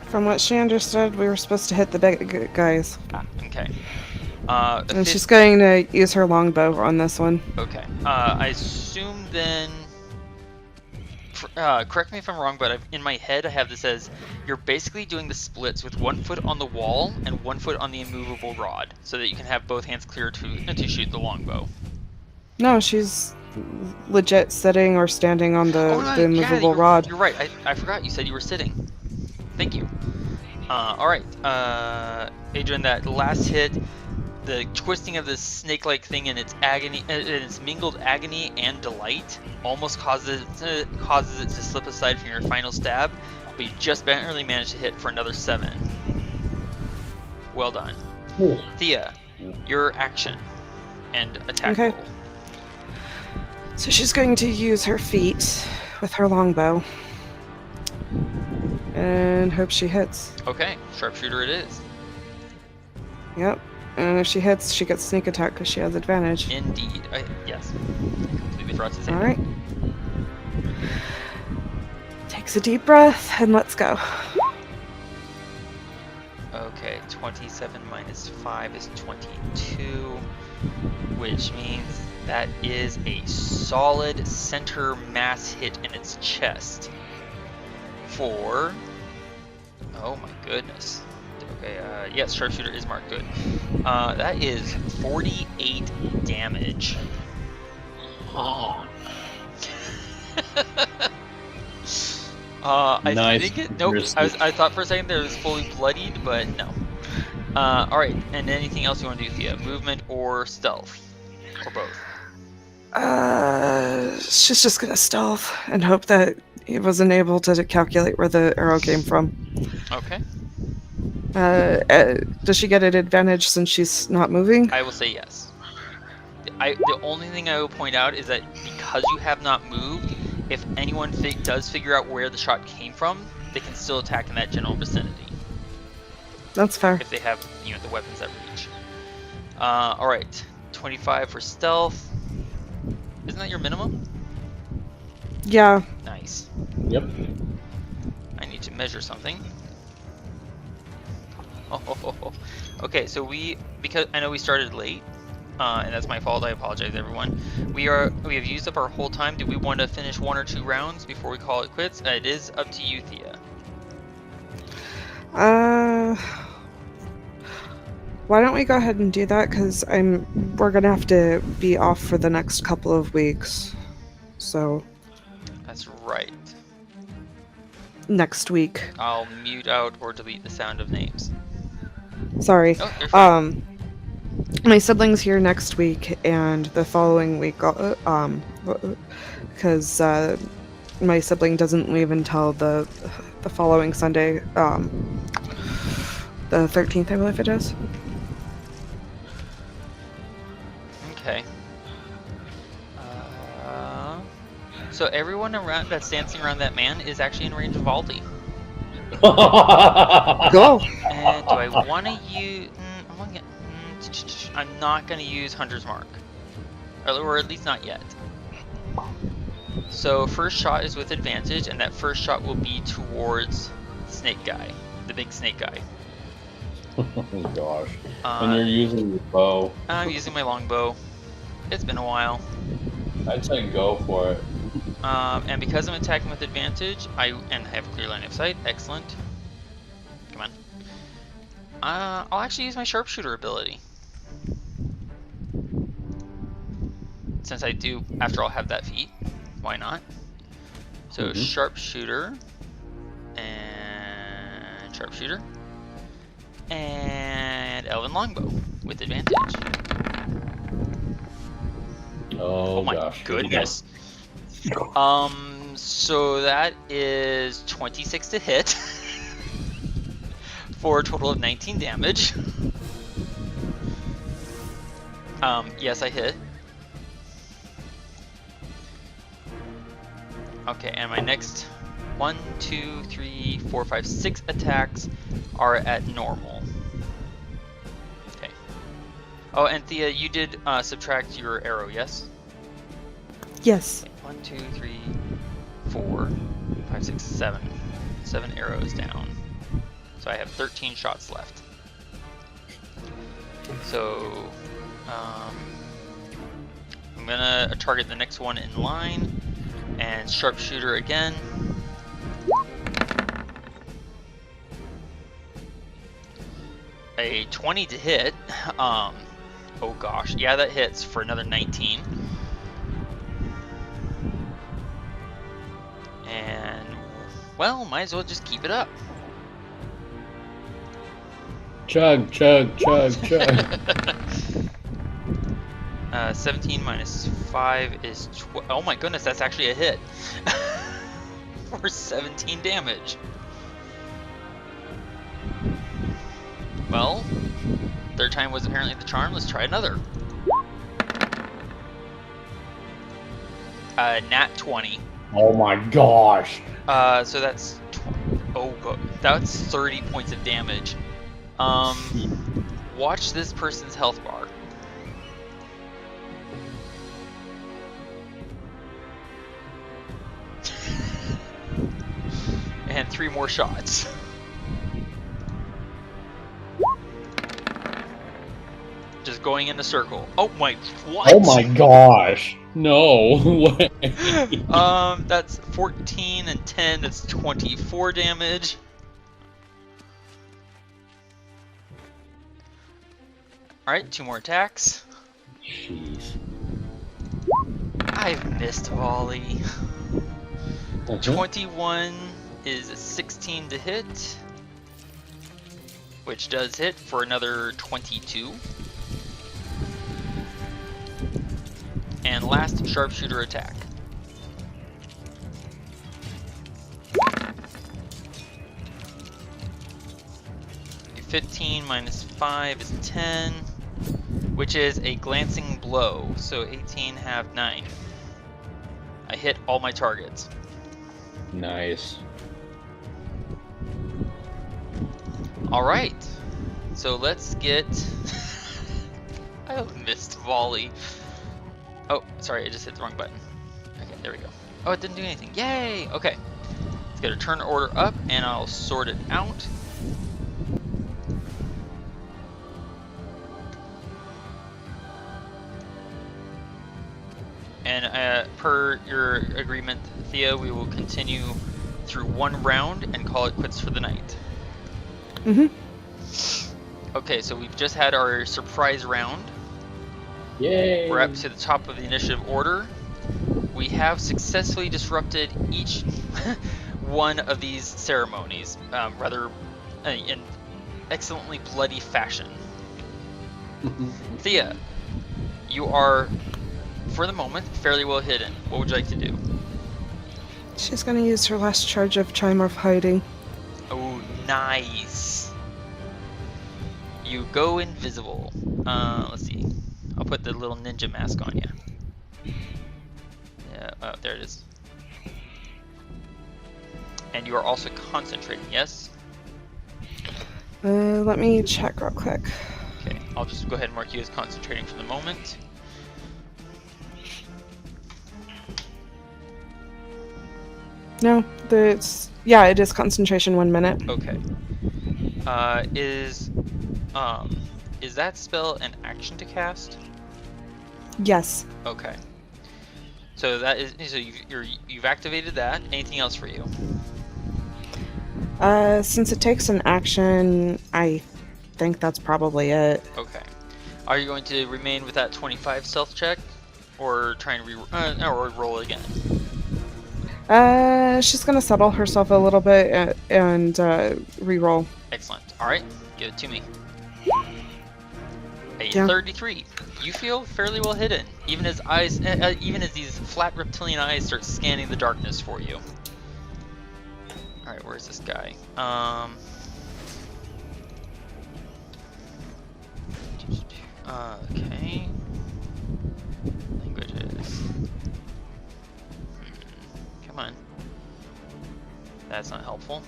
[SPEAKER 2] From what she understood, we were supposed to hit the big guys.
[SPEAKER 1] Okay.
[SPEAKER 2] And she's going to use her longbow on this one.
[SPEAKER 1] Okay. I assume then... correct me if I'm wrong, but in my head I have this as you're basically doing the splits with 1 foot on the wall and 1 foot on the immovable rod, so that you can have both hands clear to shoot the longbow.
[SPEAKER 2] No, she's legit sitting or standing on the immovable rod.
[SPEAKER 1] You're right. I forgot you said you were sitting. Thank you. Alright. Adran, that last hit, the twisting of this snake-like thing in its agony, its mingled agony and delight, almost causes it to slip aside from your final stab, but you just barely managed to hit for another 7. Well done.
[SPEAKER 3] Ooh.
[SPEAKER 1] Thea, your action and attack
[SPEAKER 2] Okay.
[SPEAKER 1] roll.
[SPEAKER 2] So she's going to use her feet with her longbow. And hope she hits.
[SPEAKER 1] Okay, sharpshooter it is.
[SPEAKER 2] Yep. And if she hits, she gets sneak attack because she has advantage.
[SPEAKER 1] Indeed. Yes. I completely forgot to say
[SPEAKER 2] All
[SPEAKER 1] that.
[SPEAKER 2] right. Takes a deep breath and let's go.
[SPEAKER 1] Okay, 27 minus 5 is 22, which means that is a solid center mass hit in its chest for... Oh my goodness. Okay, yes, sharpshooter is marked good. That is 48 damage.
[SPEAKER 3] Oh.
[SPEAKER 1] I
[SPEAKER 3] Nice.
[SPEAKER 1] think it... Nope, I thought for a second there was fully bloodied, but no. Alright, and anything else you want to do, Thea? Movement or stealth? Or both?
[SPEAKER 2] She's just gonna stealth and hope that he wasn't able to calculate where the arrow came from.
[SPEAKER 1] Okay.
[SPEAKER 2] Does she get an advantage since she's not moving?
[SPEAKER 1] I will say yes. The only thing I will point out is that because you have not moved, if anyone does figure out where the shot came from, they can still attack in that general vicinity.
[SPEAKER 2] That's fair.
[SPEAKER 1] If they have, the weapons that reach. Alright. 25 for stealth. Isn't that your minimum?
[SPEAKER 2] Yeah.
[SPEAKER 1] Nice.
[SPEAKER 3] Yep.
[SPEAKER 1] I need to measure something. Okay, so because I know we started late, and that's my fault. I apologize, everyone. We have used up our whole time. Do we want to finish 1 or 2 rounds before we call it quits? It is up to you, Thea.
[SPEAKER 2] Why don't we go ahead and do that? Because we're gonna have to be off for the next couple of weeks. So.
[SPEAKER 1] That's right.
[SPEAKER 2] Next week.
[SPEAKER 1] I'll mute out or delete the sound of names.
[SPEAKER 2] Sorry.
[SPEAKER 1] Oh, you're fine.
[SPEAKER 2] My sibling's here next week, and the following week, because my sibling doesn't leave until the following Sunday, the 13th, I believe it is.
[SPEAKER 1] Okay. So everyone around that's dancing around that man is actually in range of Valdi.
[SPEAKER 2] Go.
[SPEAKER 1] And do I want to use? I'm not going to use Hunter's Mark, or at least not yet. So first shot is with advantage, and that first shot will be towards Snake Guy, the big snake guy.
[SPEAKER 3] Oh gosh. And you're using your bow.
[SPEAKER 1] I'm using my longbow. It's been a while.
[SPEAKER 3] I'd say go for it.
[SPEAKER 1] And because I'm attacking with advantage, I have a clear line of sight. Excellent. Come on. I'll actually use my sharpshooter ability. Since I do, after all, have that feat. Why not? So sharpshooter. And sharpshooter. And elven longbow with advantage.
[SPEAKER 3] Oh
[SPEAKER 1] my
[SPEAKER 3] gosh.
[SPEAKER 1] goodness. So that is 26 to hit for a total of 19 damage. Yes, I hit. Okay, and my next 1, 2, 3, 4, 5, 6 attacks are at normal. Okay. Oh, and Thea, you did subtract your arrow, yes?
[SPEAKER 2] Yes.
[SPEAKER 1] Okay, 1, 2, 3, 4, 5, 6, 7. 7 arrows down. So I have 13 shots left. So I'm gonna target the next one in line, and sharpshooter again. A 20 to hit. Oh gosh, yeah, that hits for another 19. And well, might as well just keep it up.
[SPEAKER 3] Chug, chug, chug, chug.
[SPEAKER 1] 17 minus 5 is oh my goodness, that's actually a hit. For 17 damage. Well, third time was apparently the charm. Let's try another. Nat 20.
[SPEAKER 3] Oh my gosh.
[SPEAKER 1] So that's that's 30 points of damage. watch this person's health bar. And 3 more shots. Just going in a circle. Oh my, what?
[SPEAKER 3] Oh my gosh. No way.
[SPEAKER 1] That's 14 and 10, that's 24 damage. Alright, 2 more attacks.
[SPEAKER 3] Jeez.
[SPEAKER 1] I've missed volley.
[SPEAKER 3] Okay.
[SPEAKER 1] 21 is a 16 to hit, which does hit for another 22. And last sharpshooter attack. 15 minus 5 is 10, which is a glancing blow. So 18 have 9. I hit all my targets.
[SPEAKER 3] Nice.
[SPEAKER 1] Alright, so let's get... I missed volley. Oh, sorry, I just hit the wrong button. Okay, there we go. Oh, it didn't do anything. Yay! Okay. Let's get a turn order up, and I'll sort it out. And per your agreement, Thea, we will continue through 1 round and call it quits for the night.
[SPEAKER 2] Mm-hmm.
[SPEAKER 1] Okay, so we've just had our surprise round.
[SPEAKER 3] Yay!
[SPEAKER 1] We're up to the top of the initiative order. We have successfully disrupted each one of these ceremonies, rather in excellently bloody fashion. Thea, you are, for the moment, fairly well hidden. What would you like to do?
[SPEAKER 2] She's gonna use her last charge of Chime of Hiding.
[SPEAKER 1] Oh, nice. You go invisible. Let's see. I'll put the little ninja mask on you. Yeah, oh, there it is. And you are also concentrating, yes?
[SPEAKER 2] Let me check real quick.
[SPEAKER 1] Okay, I'll just go ahead and mark you as concentrating for the moment.
[SPEAKER 2] No, yeah, it is concentration 1 minute.
[SPEAKER 1] Okay. Is that spell an action to cast?
[SPEAKER 2] Yes.
[SPEAKER 1] Okay. So that is, so you've activated that. Anything else for you?
[SPEAKER 2] Since it takes an action, I think that's probably it.
[SPEAKER 1] Okay. Are you going to remain with that 25 stealth check, or try and or roll again?
[SPEAKER 2] She's gonna settle herself a little bit and re-roll.
[SPEAKER 1] Excellent. All right, give it to me. A
[SPEAKER 2] Yeah.
[SPEAKER 1] 33. You feel fairly well hidden, even as even as these flat reptilian eyes start scanning the darkness for you. All right, where's this guy? Okay. Languages. Come on. That's not helpful.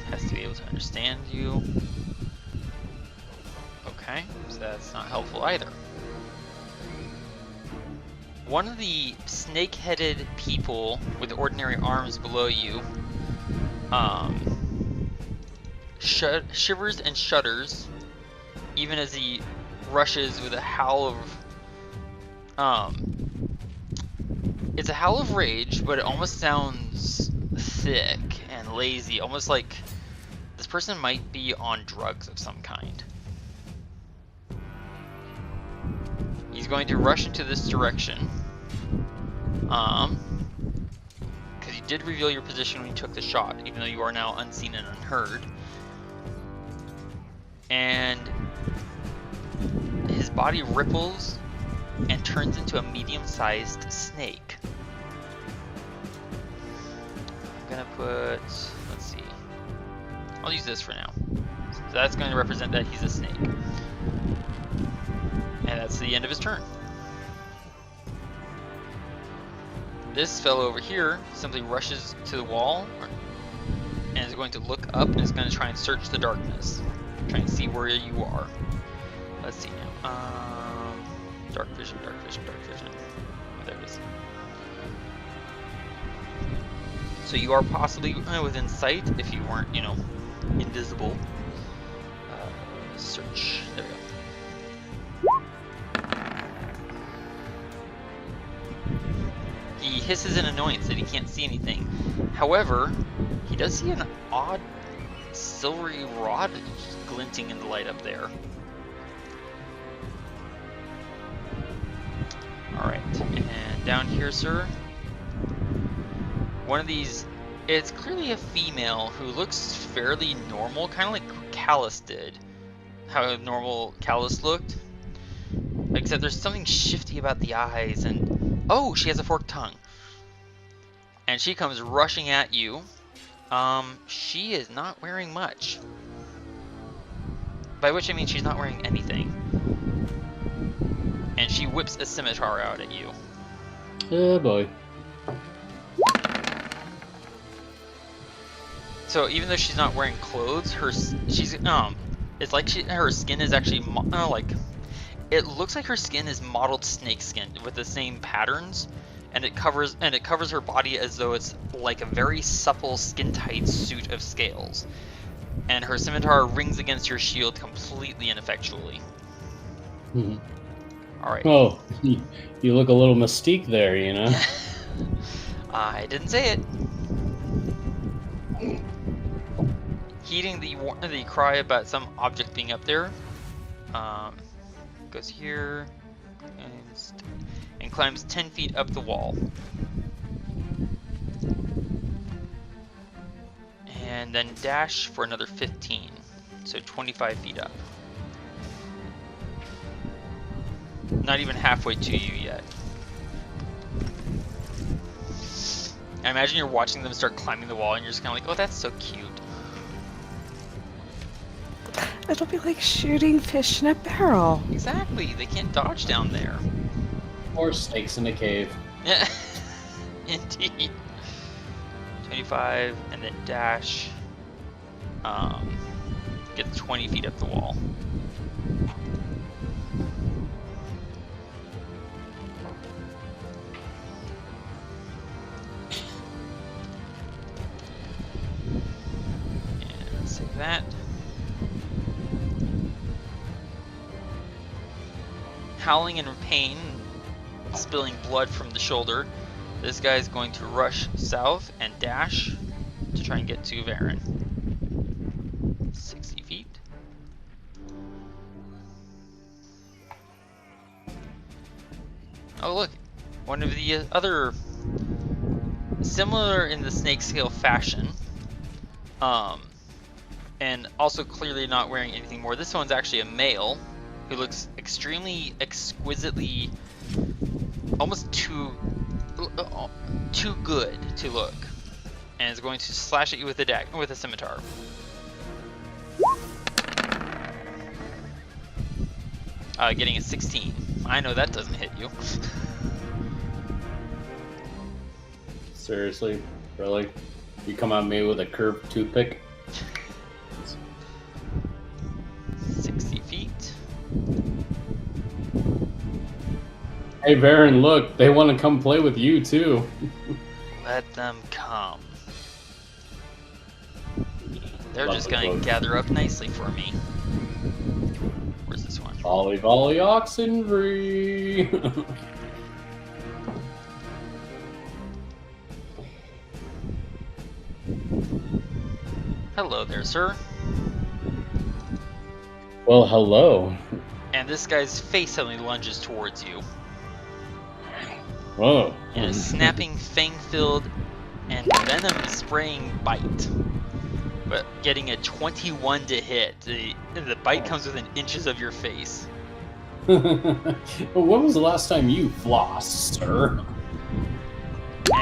[SPEAKER 1] Has to be able to understand you. Okay, so that's not helpful either. One of the snake-headed people with ordinary arms below you shivers and shudders, even as he rushes with a howl of it's a howl of rage, but it almost sounds thick and lazy, almost like this person might be on drugs of some kind. He's going to rush into this direction. Because you did reveal your position when you took the shot, even though you are now unseen and unheard. And his body ripples and turns into a medium-sized snake. I'm gonna put, let's see, I'll use this for now. So that's going to represent that he's a snake. And that's the end of his turn. This fellow over here simply rushes to the wall, and is going to look up and is going to try and search the darkness. Try and see where you are. Let's see now. Dark vision, dark vision, dark vision. Oh, there it is. So you are possibly within sight if you weren't, you know, invisible. Search. There we go. He hisses in annoyance that he can't see anything. However, he does see an odd silvery rod glinting in the light up there. Alright, and down here, sir, one of these, it's clearly a female who looks fairly normal, kind of like Callus did. How normal Callus looked. Except there's something shifty about the eyes, and oh, she has a forked tongue. And she comes rushing at you. She is not wearing much. By which I mean she's not wearing anything. And she whips a scimitar out at you.
[SPEAKER 3] Oh boy.
[SPEAKER 1] So even though she's not wearing clothes, it's like her skin is actually like, it looks like her skin is mottled snake skin with the same patterns, and it covers her body as though it's like a very supple skin-tight suit of scales. And her scimitar rings against your shield completely ineffectually.
[SPEAKER 3] Mm-hmm.
[SPEAKER 1] All right.
[SPEAKER 3] Oh, you look a little mystique there, you know.
[SPEAKER 1] I didn't say it. Heeding the cry about some object being up there, goes here and climbs 10 feet up the wall. And then dash for another 15, so 25 feet up. Not even halfway to you yet. I imagine you're watching them start climbing the wall and you're just kind of like, oh, that's so cute.
[SPEAKER 2] It'll be like shooting fish in a barrel.
[SPEAKER 1] Exactly, they can't dodge down there.
[SPEAKER 3] Or snakes in a cave.
[SPEAKER 1] Yeah, indeed. 25 and then dash. Get 20 feet up the wall. And save that. Howling in pain, spilling blood from the shoulder, this guy is going to rush south and dash to try and get to Varin. 60 feet. Oh look, one of the other, similar in the snake scale fashion, and also clearly not wearing anything more. This one's actually a male who looks extremely exquisitely, almost too good to look, and is going to slash at you with a scimitar. Getting a 16. I know that doesn't hit you.
[SPEAKER 3] Seriously? Really? You come at me with a curved toothpick?
[SPEAKER 1] 60 feet.
[SPEAKER 3] Hey Varin, look, they want to come play with you too.
[SPEAKER 1] Let them come. They're
[SPEAKER 3] Love
[SPEAKER 1] just
[SPEAKER 3] the
[SPEAKER 1] gonna
[SPEAKER 3] quote.
[SPEAKER 1] gather up nicely for me. Where's this one?
[SPEAKER 3] Volley, volley, oxen free.
[SPEAKER 1] Hello there, sir.
[SPEAKER 3] Well, hello.
[SPEAKER 1] And this guy's face suddenly lunges towards you
[SPEAKER 3] Whoa.
[SPEAKER 1] in a snapping, fang-filled, and venom-spraying bite. But getting a 21 to hit. The bite comes within inches of your face.
[SPEAKER 3] When was the last time you flossed, sir?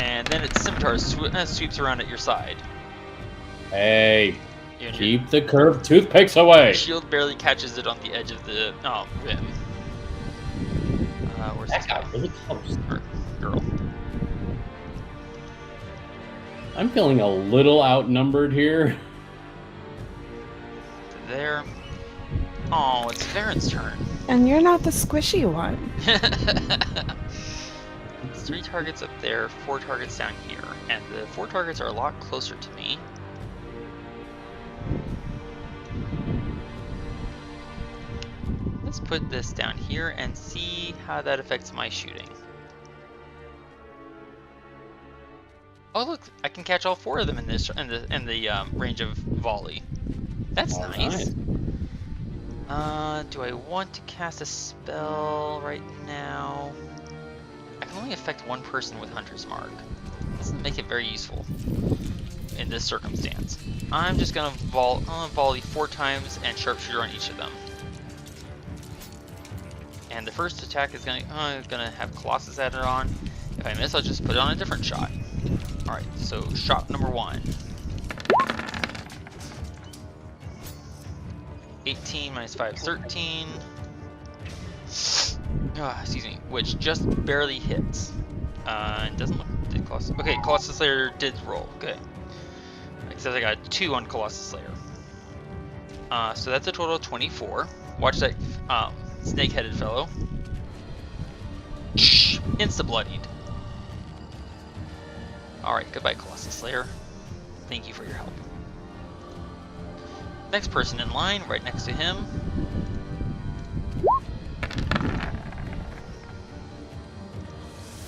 [SPEAKER 1] And then its scimitar sweeps around at your side.
[SPEAKER 3] Hey,
[SPEAKER 1] And
[SPEAKER 3] keep the curved toothpicks away.
[SPEAKER 1] your shield barely catches it on the edge of the rim. Where's
[SPEAKER 3] That
[SPEAKER 1] this
[SPEAKER 3] got
[SPEAKER 1] guy?
[SPEAKER 3] really close.
[SPEAKER 1] Or girl.
[SPEAKER 3] I'm feeling a little outnumbered here.
[SPEAKER 1] There. Oh, it's Varin's turn.
[SPEAKER 2] And you're not the squishy one.
[SPEAKER 1] It's 3 targets up there, 4 targets down here, and the 4 targets are a lot closer to me. Let's put this down here and see how that affects my shooting. Oh look, I can catch all 4 of them in this in the range of volley. That's nice. Do I want to cast a spell right now? I can only affect 1 person with Hunter's Mark. Doesn't make it very useful in this circumstance. I'm just gonna volley 4 times and sharpshooter on each of them. And the first attack is gonna have Colossus added on. If I miss, I'll just put on a different shot. All right, so shot number 1. 18 minus 5 is 13. Excuse me, which just barely hits. It doesn't look. Did Colossus? Okay, Colossus Slayer did roll. Good. Except I got 2 on Colossus Slayer. So that's a total of 24. Watch that snake-headed fellow. Insta-bloodied. Alright, goodbye Colossus Slayer. Thank you for your help. Next person in line, right next to him.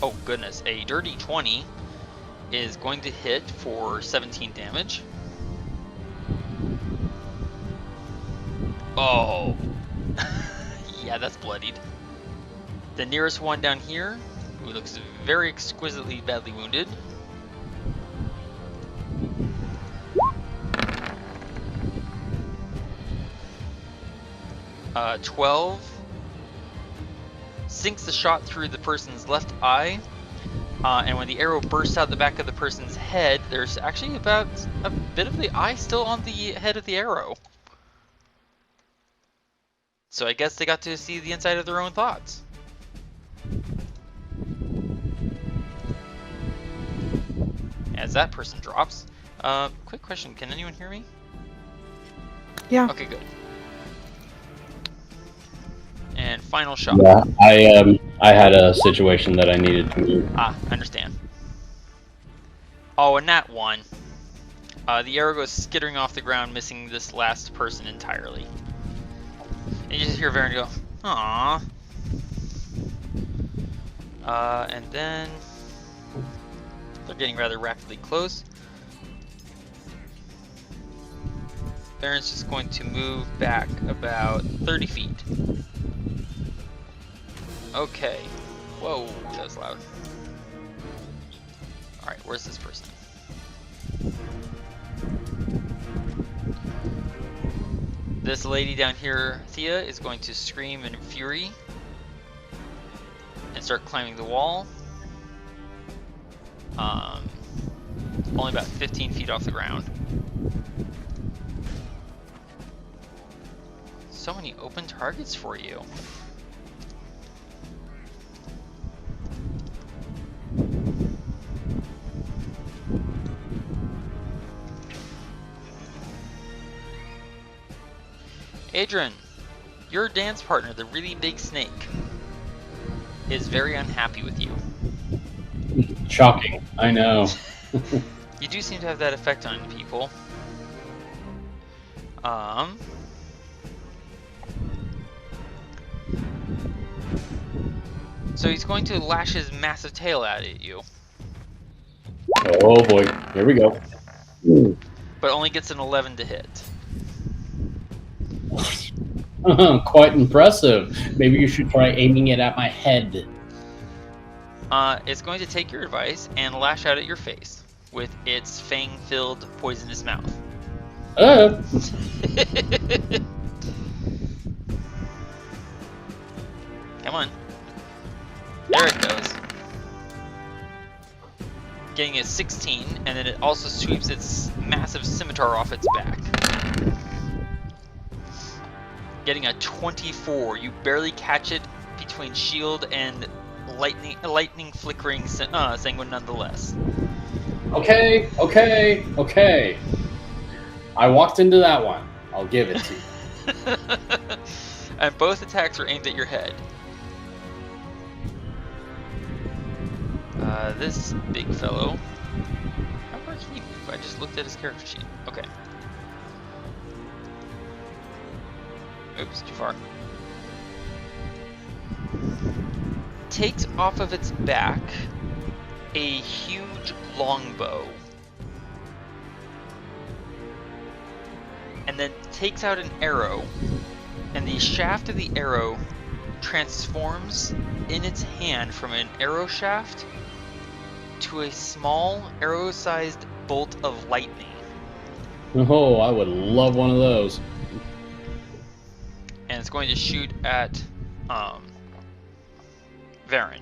[SPEAKER 1] Oh goodness, a dirty 20 is going to hit for 17 damage. Oh, yeah, that's bloodied. The nearest one down here, who looks very exquisitely badly wounded. Uh, 12 sinks the shot through the person's left eye, and when the arrow bursts out the back of the person's head, there's actually about a bit of the eye still on the head of the arrow. So I guess they got to see the inside of their own thoughts. As that person drops. Quick question, can anyone hear me?
[SPEAKER 2] Yeah.
[SPEAKER 1] Okay, good. And final shot.
[SPEAKER 3] Yeah, I had a situation that I needed to move.
[SPEAKER 1] Ah, I understand. Oh, and that one. The arrow goes skittering off the ground, missing this last person entirely. And you just hear Varin go, "Aww." And then they're getting rather rapidly close. Varin's just going to move back about 30 feet. Okay. Whoa, that was loud. Alright, where's this person? This lady down here, Thía, is going to scream in fury and start climbing the wall. Only about 15 feet off the ground. So many open targets for you. Adran, your dance partner, the really big snake, is very unhappy with you.
[SPEAKER 3] Shocking, I know.
[SPEAKER 1] You do seem to have that effect on people. So he's going to lash his massive tail out at you.
[SPEAKER 3] Oh boy, here we go.
[SPEAKER 1] But only gets an 11 to hit.
[SPEAKER 3] Quite impressive. Maybe you should try aiming it at my head.
[SPEAKER 1] It's going to take your advice and lash out at your face with its fang-filled poisonous mouth. Come on. There it goes. Getting a 16, and then it also sweeps its massive scimitar off its back. Getting a 24. You barely catch it between shield and lightning flickering sanguine nonetheless.
[SPEAKER 3] Okay. I walked into that one. I'll give it to you.
[SPEAKER 1] And both attacks are aimed at your head. This big fellow. How far can he move? I just looked at his character sheet. Okay. Oops, too far. Takes off of its back a huge longbow. And then takes out an arrow. And the shaft of the arrow transforms in its hand from an arrow shaft to a small arrow-sized bolt of lightning.
[SPEAKER 3] Oh, I would love one of those.
[SPEAKER 1] And it's going to shoot at Varin.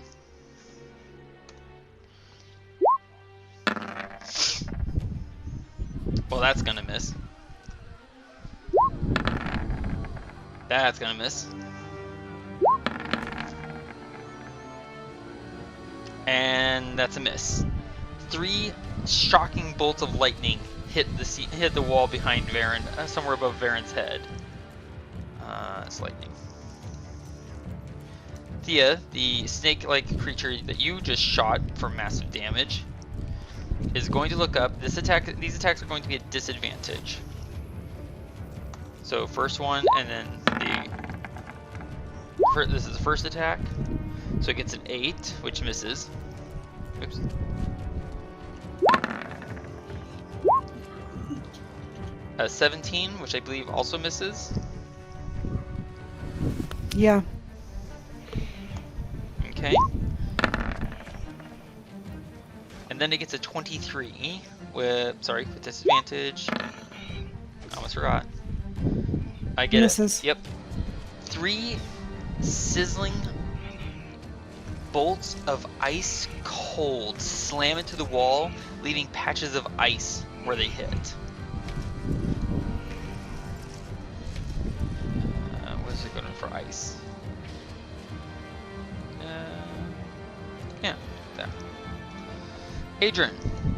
[SPEAKER 1] Well, that's gonna miss. That's gonna miss. And that's a miss. 3 shocking bolts of lightning hit the wall behind Varin, somewhere above Varin's head. It's lightning. Thea, the snake-like creature that you just shot for massive damage, is going to look up. These attacks are going to be at disadvantage. So first one, and then this is the first attack. So it gets an 8, which misses. Oops. A 17, which I believe also misses.
[SPEAKER 2] Yeah.
[SPEAKER 1] Okay. And then it gets a 23 with disadvantage. I almost forgot. I get
[SPEAKER 2] Misses.
[SPEAKER 1] it. Yep. 3 sizzling bolts of ice cold slam into the wall, leaving patches of ice where they hit. What is it going for ice? Yeah, there. Adran,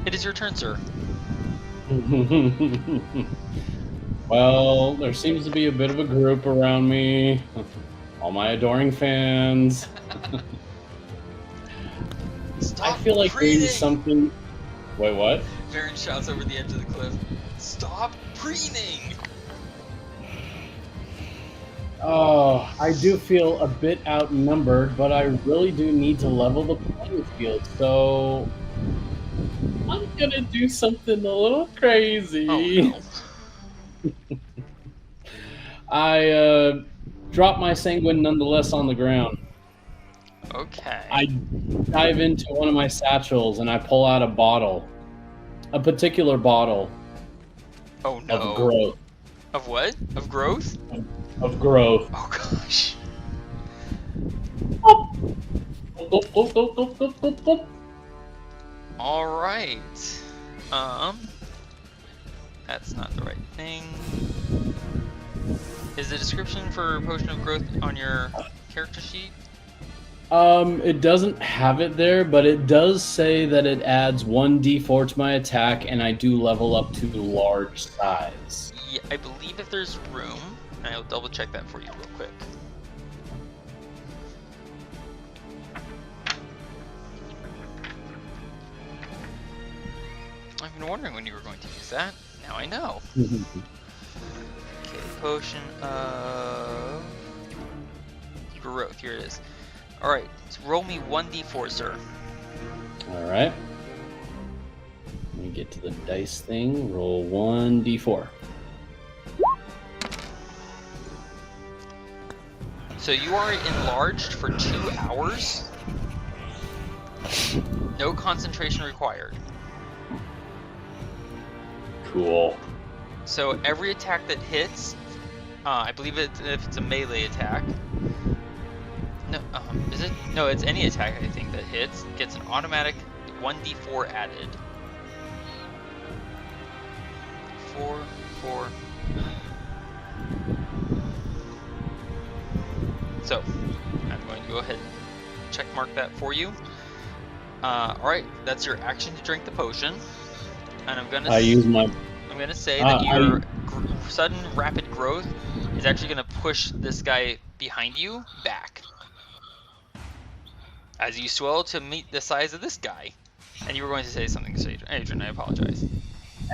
[SPEAKER 1] it is your turn, sir.
[SPEAKER 3] Well, there seems to be a bit of a group around me. All my adoring fans.
[SPEAKER 1] Stop
[SPEAKER 3] I feel like
[SPEAKER 1] preening!
[SPEAKER 3] doing something. Wait, what?
[SPEAKER 1] Varin shouts over the edge of the cliff. Stop preening!
[SPEAKER 3] Oh, I do feel a bit outnumbered, but I really do need to level the playing field, so I'm gonna do something a little crazy.
[SPEAKER 1] Oh no.
[SPEAKER 3] I drop my sanguine nonetheless on the ground.
[SPEAKER 1] Okay.
[SPEAKER 3] I dive into one of my satchels and I pull out a bottle. A particular bottle
[SPEAKER 1] Oh no.
[SPEAKER 3] of growth.
[SPEAKER 1] Of what? Of growth?
[SPEAKER 3] Of growth.
[SPEAKER 1] Oh gosh. Alright. That's not the right thing. Is the description for Potion of Growth on your character sheet?
[SPEAKER 3] It doesn't have it there, but it does say that it adds 1d4 to my attack, and I do level up to large size.
[SPEAKER 1] Yeah, I believe if there's room, and I'll double check that for you real quick. I've been wondering when you were going to use that. Now I know. Okay, Potion of Growth. Here it is. Alright, so roll me 1d4, sir.
[SPEAKER 3] Alright. Let me get to the dice thing. Roll 1d4.
[SPEAKER 1] So you are enlarged for 2 hours. No concentration required.
[SPEAKER 3] Cool.
[SPEAKER 1] So every attack that hits, I believe if it's a melee attack. No, is it? No, it's any attack I think that hits gets an automatic 1d4 added. 4, 4. So I'm going to go ahead and check mark that for you. Alright, that's your action to drink the potion. And
[SPEAKER 3] I use my.
[SPEAKER 1] I'm gonna say that your sudden rapid growth is actually gonna push this guy behind you back. As you swell to meet the size of this guy. And you were going to say something, Adrian, I apologize.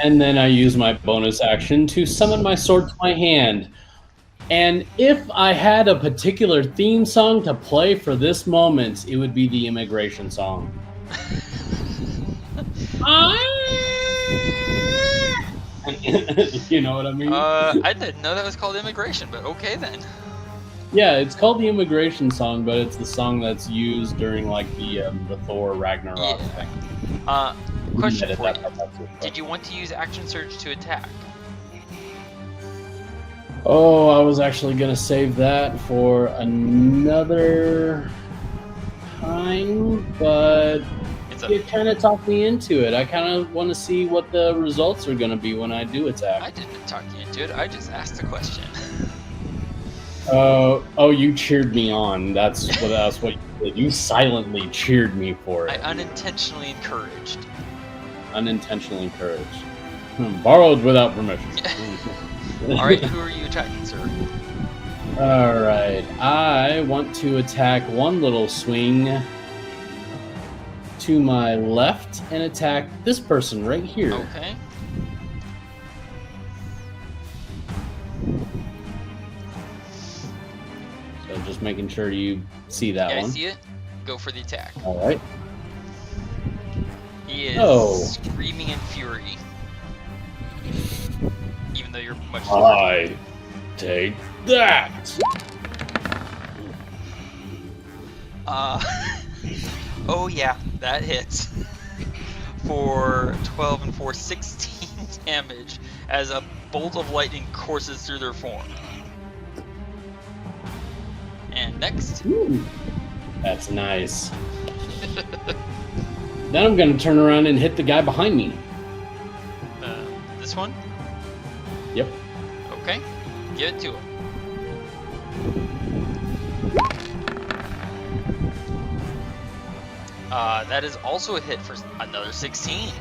[SPEAKER 3] And then I use my bonus action to summon my sword to my hand. And if I had a particular theme song to play for this moment, it would be the immigration song. You know what I mean?
[SPEAKER 1] I didn't know that was called immigration, but okay then.
[SPEAKER 3] Yeah, it's called the immigration song, but it's the song that's used during like the Thor Ragnarok thing.
[SPEAKER 1] Question for you. Did you want to use action surge to attack?
[SPEAKER 3] Oh, I was actually gonna save that for another time, but you kind of talked me into it. I kind of want to see what the results are gonna be when I do attack.
[SPEAKER 1] I didn't talk you into it. I just asked a question.
[SPEAKER 3] Oh, you cheered me on. That's what you did. You silently cheered me for it.
[SPEAKER 1] I unintentionally encouraged.
[SPEAKER 3] Unintentionally encouraged. Borrowed without permission.
[SPEAKER 1] Alright, who are you attacking, sir?
[SPEAKER 3] Alright, I want to attack one little swing to my left and attack this person right here.
[SPEAKER 1] Okay.
[SPEAKER 3] So just making sure you see that one.
[SPEAKER 1] I see it. Go for the attack.
[SPEAKER 3] Alright.
[SPEAKER 1] He is screaming in fury. Even though you're much slower.
[SPEAKER 3] I take that!
[SPEAKER 1] Oh yeah, that hits. For 12 and 4, 16 damage as a bolt of lightning courses through their form. And next.
[SPEAKER 3] Ooh, that's nice. Then I'm gonna turn around and hit the guy behind me.
[SPEAKER 1] This one?
[SPEAKER 3] Yep.
[SPEAKER 1] Okay, give it to him. That is also a hit for another 16.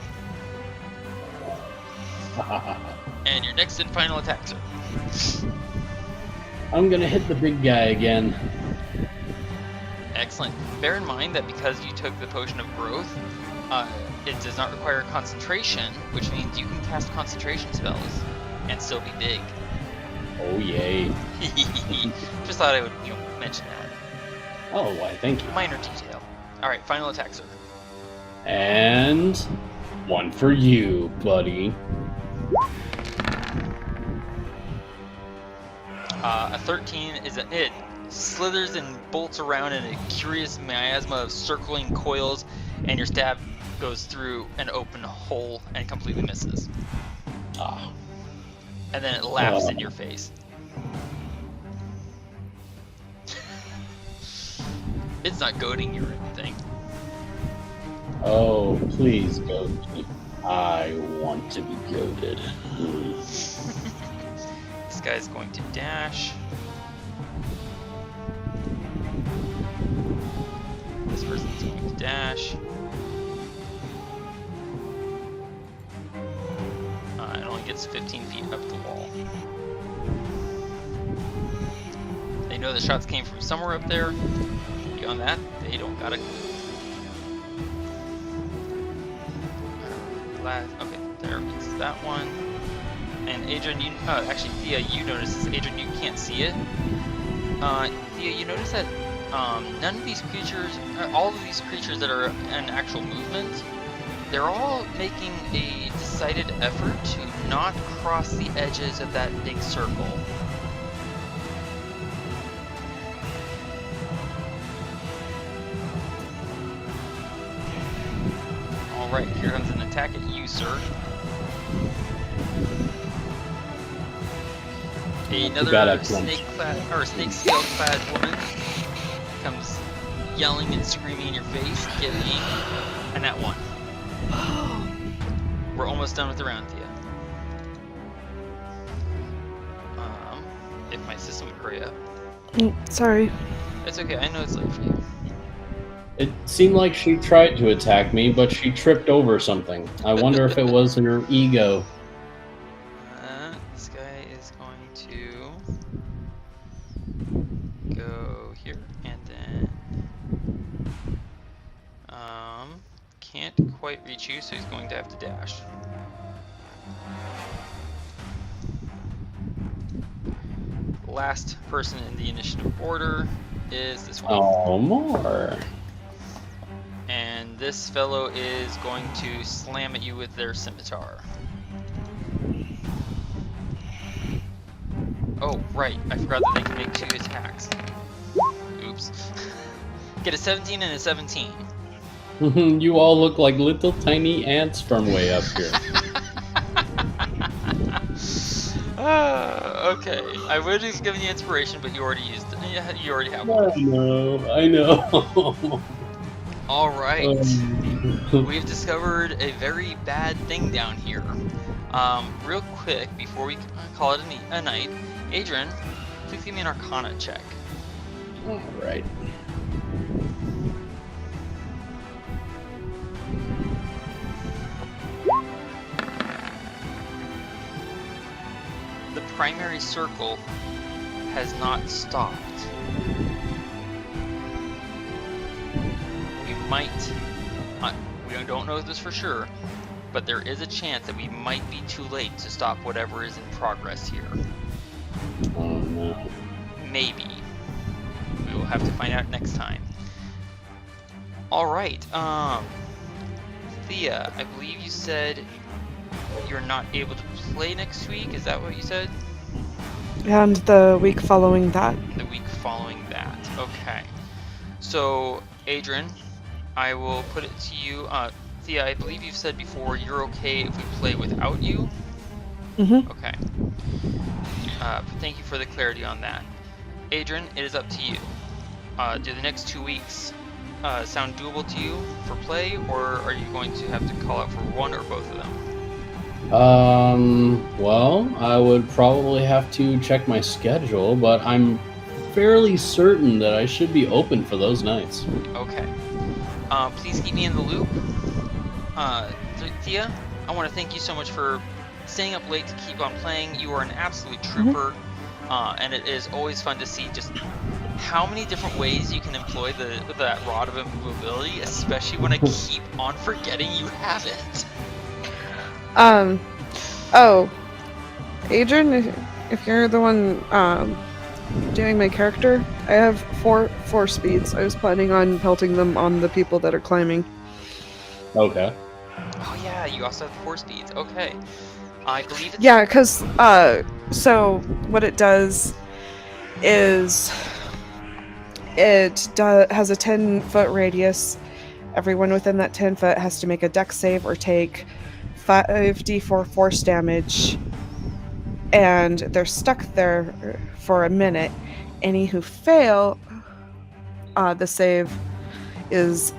[SPEAKER 1] And your next and final attack, sir.
[SPEAKER 3] I'm gonna hit the big guy again.
[SPEAKER 1] Excellent. Bear in mind that because you took the potion of growth, it does not require concentration, which means you can cast concentration spells and still be big.
[SPEAKER 3] Oh yay!
[SPEAKER 1] Just thought I would, mention that.
[SPEAKER 3] Oh, why? Thank you.
[SPEAKER 1] Minor detail. All right, final attack, sir.
[SPEAKER 3] And one for you, buddy.
[SPEAKER 1] A 13 is a hit. Slithers and bolts around in a curious miasma of circling coils, and your stab goes through an open hole and completely misses.
[SPEAKER 3] Ah.
[SPEAKER 1] And then it laughs in your face. It's not goading you or anything.
[SPEAKER 3] Oh, please goad me. I want to be goaded.
[SPEAKER 1] This guy's going to dash. This person's going to dash. It only gets 15 feet up the wall. They know the shots came from somewhere up there. Beyond that, they don't got a clue. Okay, there is that one. And Adran, actually, Thea, you notice this. Adran, you can't see it. Thea, you notice that none of these creatures, all of these creatures that are in actual movement, they're all making a decided effort to not cross the edges of that big circle. Alright, here comes an attack at you, sir. Another snake scale-clad woman comes yelling and screaming in your face, giving a nat 1. We're almost done with the round, Thea. If my system would hurry up.
[SPEAKER 2] Sorry.
[SPEAKER 1] It's okay, I know it's late for you.
[SPEAKER 3] It seemed like she tried to attack me, but she tripped over something. I wonder if it was her ego.
[SPEAKER 1] This guy is going to go here and then can't quite reach you, so he's going to have to dash. Last person in the initiative order is this one.
[SPEAKER 3] Oh, more.
[SPEAKER 1] And this fellow is going to slam at you with their scimitar. Oh, right. I forgot that they can make 2 attacks. Oops. Get a 17 and a 17.
[SPEAKER 3] You all look like little tiny ants from way up here.
[SPEAKER 1] Okay. I would have given you inspiration, but you already used it. You already have one.
[SPEAKER 3] I know.
[SPEAKER 1] All right. We've discovered a very bad thing down here. Real quick, before we call it a night, Adran, please give me an Arcana check.
[SPEAKER 3] All right.
[SPEAKER 1] The primary circle has not stopped. We might, we don't know this for sure, but there is a chance that we might be too late to stop whatever is in progress here.
[SPEAKER 3] Oh no.
[SPEAKER 1] Maybe. We will have to find out next time. Alright, Thea, I believe you said you're not able to play next week, is that what you said?
[SPEAKER 2] And the week following that.
[SPEAKER 1] The week following that, okay. So, Adran, I will put it to you. Thea, I believe you've said before you're okay if we play without you?
[SPEAKER 2] Mm-hmm.
[SPEAKER 1] Okay. Thank you for the clarity on that. Adran, it is up to you. Do the next 2 weeks sound doable to you for play, or are you going to have to call out for one or both of them?
[SPEAKER 3] Well, I would probably have to check my schedule, but I'm fairly certain that I should be open for those nights.
[SPEAKER 1] Okay. Please keep me in the loop. Thea, I want to thank you so much for staying up late to keep on playing. You are an absolute trooper, and it is always fun to see just how many different ways you can employ that rod of immovability, especially when I keep on forgetting you have it.
[SPEAKER 2] Oh, Adran, if you're the one doing my character, I have four speeds. I was planning on pelting them on the people that are climbing.
[SPEAKER 3] Okay.
[SPEAKER 1] Oh yeah, you also have 4 speeds. Okay. I believe it's...
[SPEAKER 2] Yeah, because, so what it does is it has a 10-foot radius. Everyone within that 10 foot has to make a dex save or take 5d4 force damage, and they're stuck there for a minute. Any who fail the save is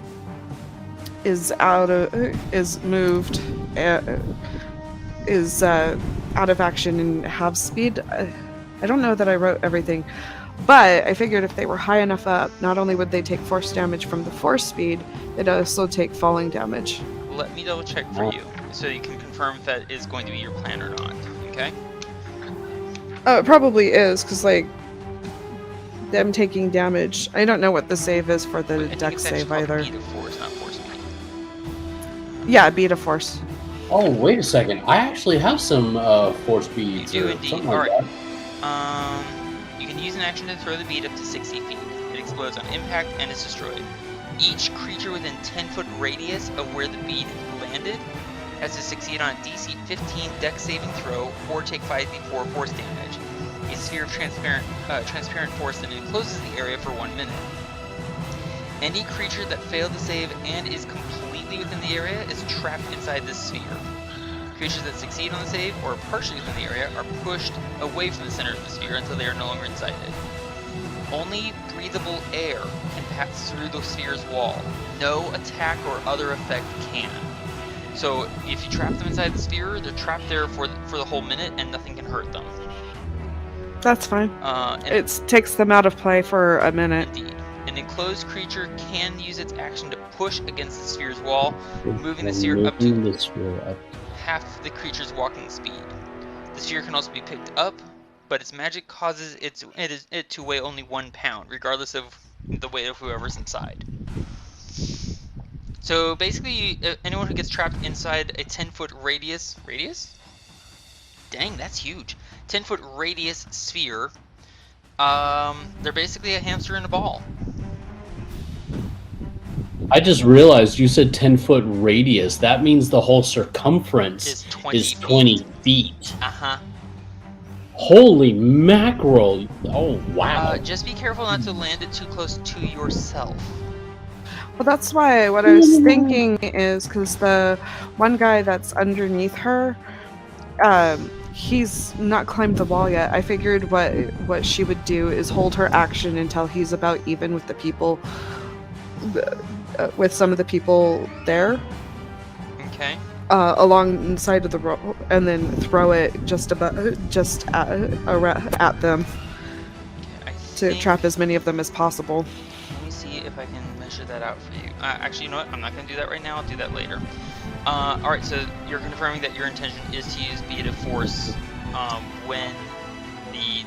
[SPEAKER 2] moved, is out of action and half speed. I don't know that I wrote everything, but I figured if they were high enough up, not only would they take force damage from the force speed, they'd also take falling damage.
[SPEAKER 1] Let me double check for you, so you can confirm if that is going to be your plan or not, okay?
[SPEAKER 2] Oh, it probably is, because, like, them taking damage. I don't know what the save is for the dex save either.
[SPEAKER 1] Beat of force, not force speed.
[SPEAKER 2] Yeah, beat of force.
[SPEAKER 3] Oh, wait a second. I actually have some force speeds.
[SPEAKER 1] You do
[SPEAKER 3] or
[SPEAKER 1] indeed.
[SPEAKER 3] something like
[SPEAKER 1] Alright.
[SPEAKER 3] that.
[SPEAKER 1] You can use an action to throw the bead up to 60 feet. It explodes on impact and is destroyed. Each creature within 10-foot radius of where the bead landed has to succeed on a DC 15 dex saving throw or take 5d4 force damage. A sphere of transparent force that encloses the area for 1 minute. Any creature that failed to save and is completely within the area is trapped inside this sphere. Creatures that succeed on the save or are partially within the area are pushed away from the center of the sphere until they are no longer inside it. Only breathable air can pass through the sphere's wall. No attack or other effect can. So if you trap them inside the sphere, they're trapped there for the whole minute and nothing can hurt them.
[SPEAKER 2] That's fine.
[SPEAKER 1] And
[SPEAKER 2] It takes them out of play for a minute.
[SPEAKER 1] Indeed. An enclosed creature can use its action to push against the sphere's wall, moving the sphere up to half the creature's walking speed. The sphere can also be picked up, but its magic causes it to weigh only 1 pound, regardless of the weight of whoever's inside. So basically, anyone who gets trapped inside a 10-foot radius? Dang, that's huge. 10-foot radius sphere. They're basically a hamster in a ball.
[SPEAKER 3] I just realized you said 10-foot radius. That means the whole circumference
[SPEAKER 1] is
[SPEAKER 3] 20 feet.
[SPEAKER 1] Uh-huh.
[SPEAKER 3] Holy mackerel. Oh, wow.
[SPEAKER 1] Just be careful not to land it too close to yourself.
[SPEAKER 2] Well, that's why what I was thinking is because the one guy that's underneath her, he's not climbed the wall yet. I figured what she would do is hold her action until he's about even with the people, with some of the people there.
[SPEAKER 1] Okay.
[SPEAKER 2] Alongside of the rope, and then throw it just at them to trap as many of them as possible.
[SPEAKER 1] Let me see if I can measure that out for you. Actually, you know what? I'm not going to do that right now. I'll do that later. Alright, so you're confirming that your intention is to use Beat of Force when the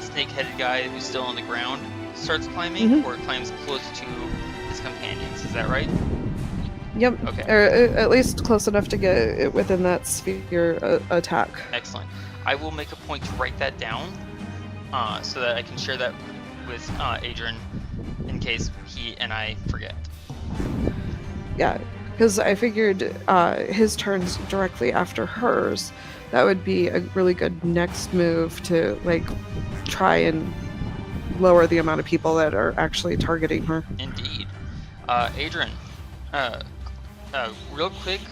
[SPEAKER 1] snake-headed guy who's still on the ground starts climbing, or climbs close to his companions. Is that right?
[SPEAKER 2] Yep.
[SPEAKER 1] Okay.
[SPEAKER 2] Or at least close enough to get it within that sphere attack.
[SPEAKER 1] Excellent. I will make a point to write that down so that I can share that with Adran in case he and I forget.
[SPEAKER 2] Yeah, because I figured his turn's directly after hers. That would be a really good next move to try and lower the amount of people that are actually targeting her.
[SPEAKER 1] Indeed. Adran, real quick,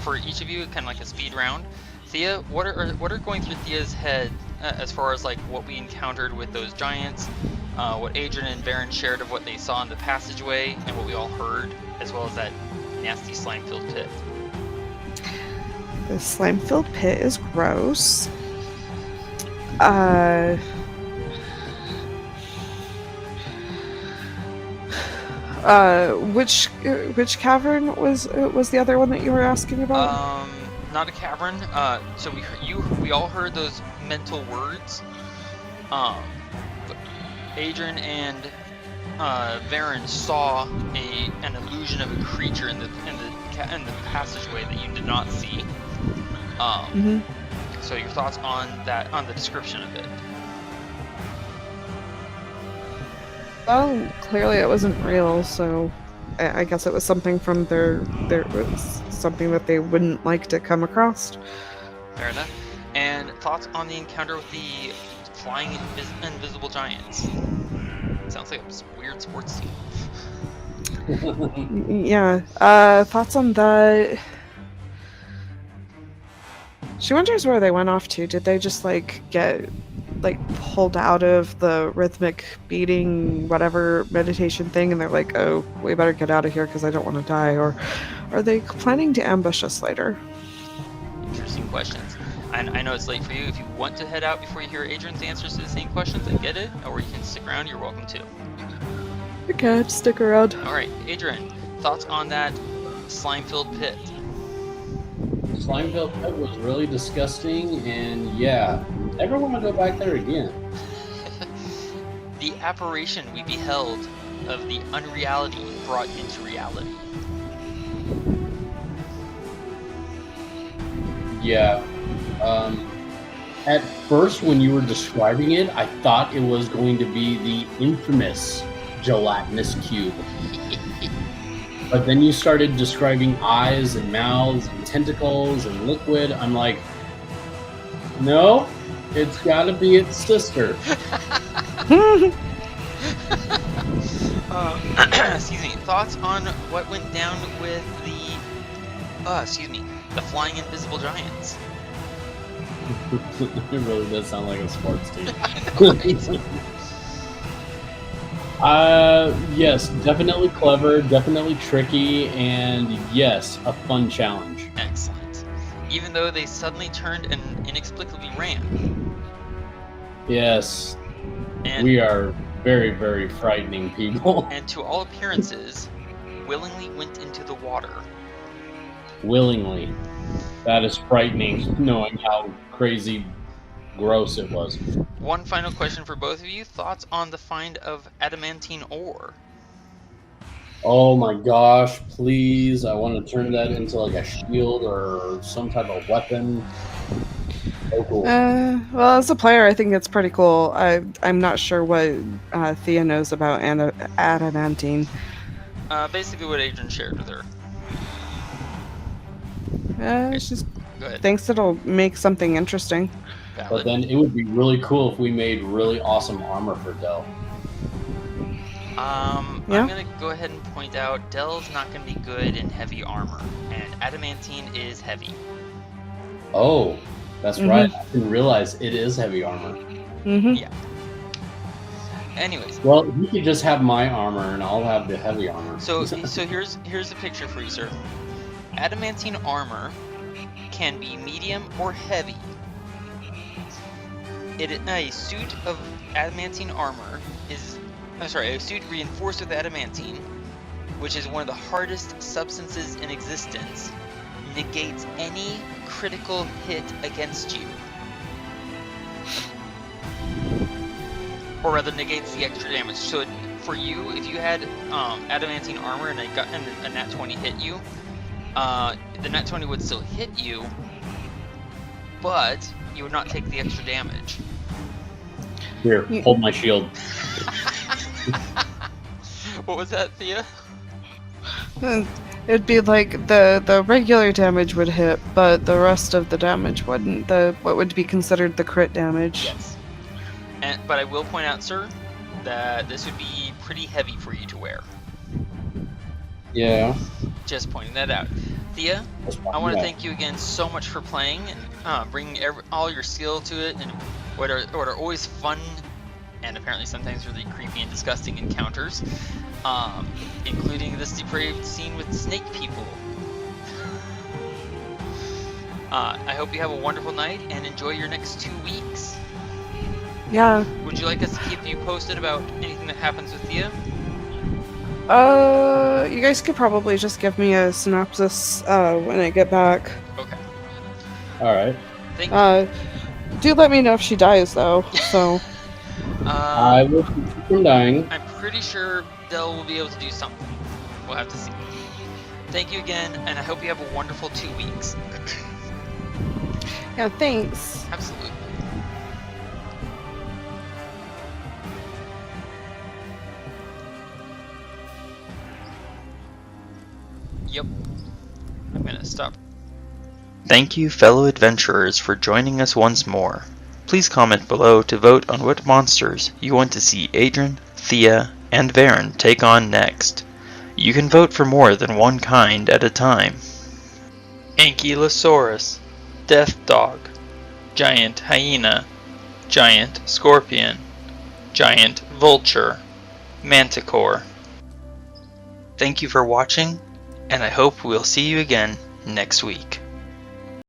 [SPEAKER 1] for each of you, kind of like a speed round. Thía, what are going through Thea's head as far as what we encountered with those giants, what Adran and Varin shared of what they saw in the passageway, and what we all heard, as well as that nasty slime-filled pit?
[SPEAKER 2] The slime-filled pit is gross. Which cavern was the other one that you were asking about?
[SPEAKER 1] Not a cavern. So we all heard those mental words. Adran and Varin saw an illusion of a creature in the passageway that you did not see. So your thoughts on that, on the description of it?
[SPEAKER 2] Well, clearly it wasn't real, so I guess it was something from their something that they wouldn't like to come across.
[SPEAKER 1] Fair enough. And thoughts on the encounter with the flying invisible giants? Sounds like a weird sports team.
[SPEAKER 2] Yeah. Thoughts on that? She wonders where they went off to. Did they just get pulled out of the rhythmic beating whatever meditation thing, and they're like, oh, we better get out of here because I don't want to die? Or are they planning to ambush us later?
[SPEAKER 1] Interesting questions. And I know it's late for you. If you want to head out before you hear Adrian's answers to the same questions, I get it. Or you can stick around, you're welcome to.
[SPEAKER 2] Okay, stick around.
[SPEAKER 1] Alright, Adran, thoughts on that slime-filled pit?
[SPEAKER 3] Slime-filled pit was really disgusting, and yeah, never want to go back there again.
[SPEAKER 1] The apparition we beheld of the unreality brought into reality.
[SPEAKER 3] Yeah. At first, when you were describing it, I thought it was going to be the infamous gelatinous cube. But then you started describing eyes and mouths and tentacles and liquid. I'm like, no, it's got to be its sister.
[SPEAKER 1] Excuse me. Thoughts on what went down with the flying invisible giants?
[SPEAKER 3] It really does sound like a sports team. Yes, definitely clever, definitely tricky, and yes, a fun challenge.
[SPEAKER 1] Excellent. Even though they suddenly turned and inexplicably ran.
[SPEAKER 3] Yes.
[SPEAKER 1] And
[SPEAKER 3] we are very, very frightening people.
[SPEAKER 1] and to all appearances, willingly went into the water.
[SPEAKER 3] Willingly. That is frightening, knowing how crazy gross it was.
[SPEAKER 1] One final question for both of you. Thoughts on the find of adamantine ore?
[SPEAKER 3] Oh my gosh, please. I want to turn that into like a shield or some type of weapon. Oh, cool.
[SPEAKER 2] Well, as a player, I think it's pretty cool. I'm not sure what Thea knows about adamantine.
[SPEAKER 1] Basically what Adran shared with her.
[SPEAKER 2] She
[SPEAKER 1] Go ahead.
[SPEAKER 2] thinks it'll make something interesting.
[SPEAKER 3] But
[SPEAKER 1] Valid.
[SPEAKER 3] then it would be really cool if we made really awesome armor for Del.
[SPEAKER 2] Yeah.
[SPEAKER 1] I'm going to go ahead and point out Del's not going to be good in heavy armor, and adamantine is heavy.
[SPEAKER 3] Oh, that's right. I didn't realize it is heavy armor.
[SPEAKER 2] Mm-hmm.
[SPEAKER 1] Yeah. Anyways,
[SPEAKER 3] Well, you could just have my armor and I'll have the heavy armor.
[SPEAKER 1] so here's the picture for you, sir. Adamantine armor can be medium or heavy. A suit of adamantine armor is, a suit reinforced with adamantine, which is one of the hardest substances in existence, negates any critical hit against you. Or rather, negates the extra damage. So for you, if you had adamantine armor and a nat 20 hit you, the nat 20 would still hit you, but you would not take the extra damage.
[SPEAKER 3] Here, hold my shield.
[SPEAKER 1] What was that, Thea?
[SPEAKER 2] It'd be like the regular damage would hit, but the rest of the damage wouldn't. What would be considered the crit damage.
[SPEAKER 1] Yes. But I will point out, sir, that this would be pretty heavy for you to wear.
[SPEAKER 3] Yeah.
[SPEAKER 1] Just pointing that out. Thea, I want to thank you again so much for playing and bringing all your skill to it, and what are always fun and apparently sometimes really creepy and disgusting encounters, including this depraved scene with snake people. I hope you have a wonderful night and enjoy your next 2 weeks.
[SPEAKER 2] Yeah.
[SPEAKER 1] Would you like us to keep you posted about anything that happens with Thea?
[SPEAKER 2] You guys could probably just give me a synopsis when I get back.
[SPEAKER 1] Okay.
[SPEAKER 3] All right.
[SPEAKER 1] Thank you.
[SPEAKER 2] Do let me know if she dies, though. So.
[SPEAKER 3] I will keep you from dying.
[SPEAKER 1] I'm pretty sure Del will be able to do something. We'll have to see. Thank you again, and I hope you have a wonderful 2 weeks.
[SPEAKER 2] Yeah. Thanks.
[SPEAKER 1] Absolutely. Yep. I'm gonna stop. Thank you, fellow adventurers, for joining us once more. Please comment below to vote on what monsters you want to see Adran, Thea, and Varin take on next. You can vote for more than one kind at a time. Ankylosaurus, Death Dog, Giant Hyena, Giant Scorpion, Giant Vulture, Manticore. Thank you for watching, and I hope we'll see you again next week.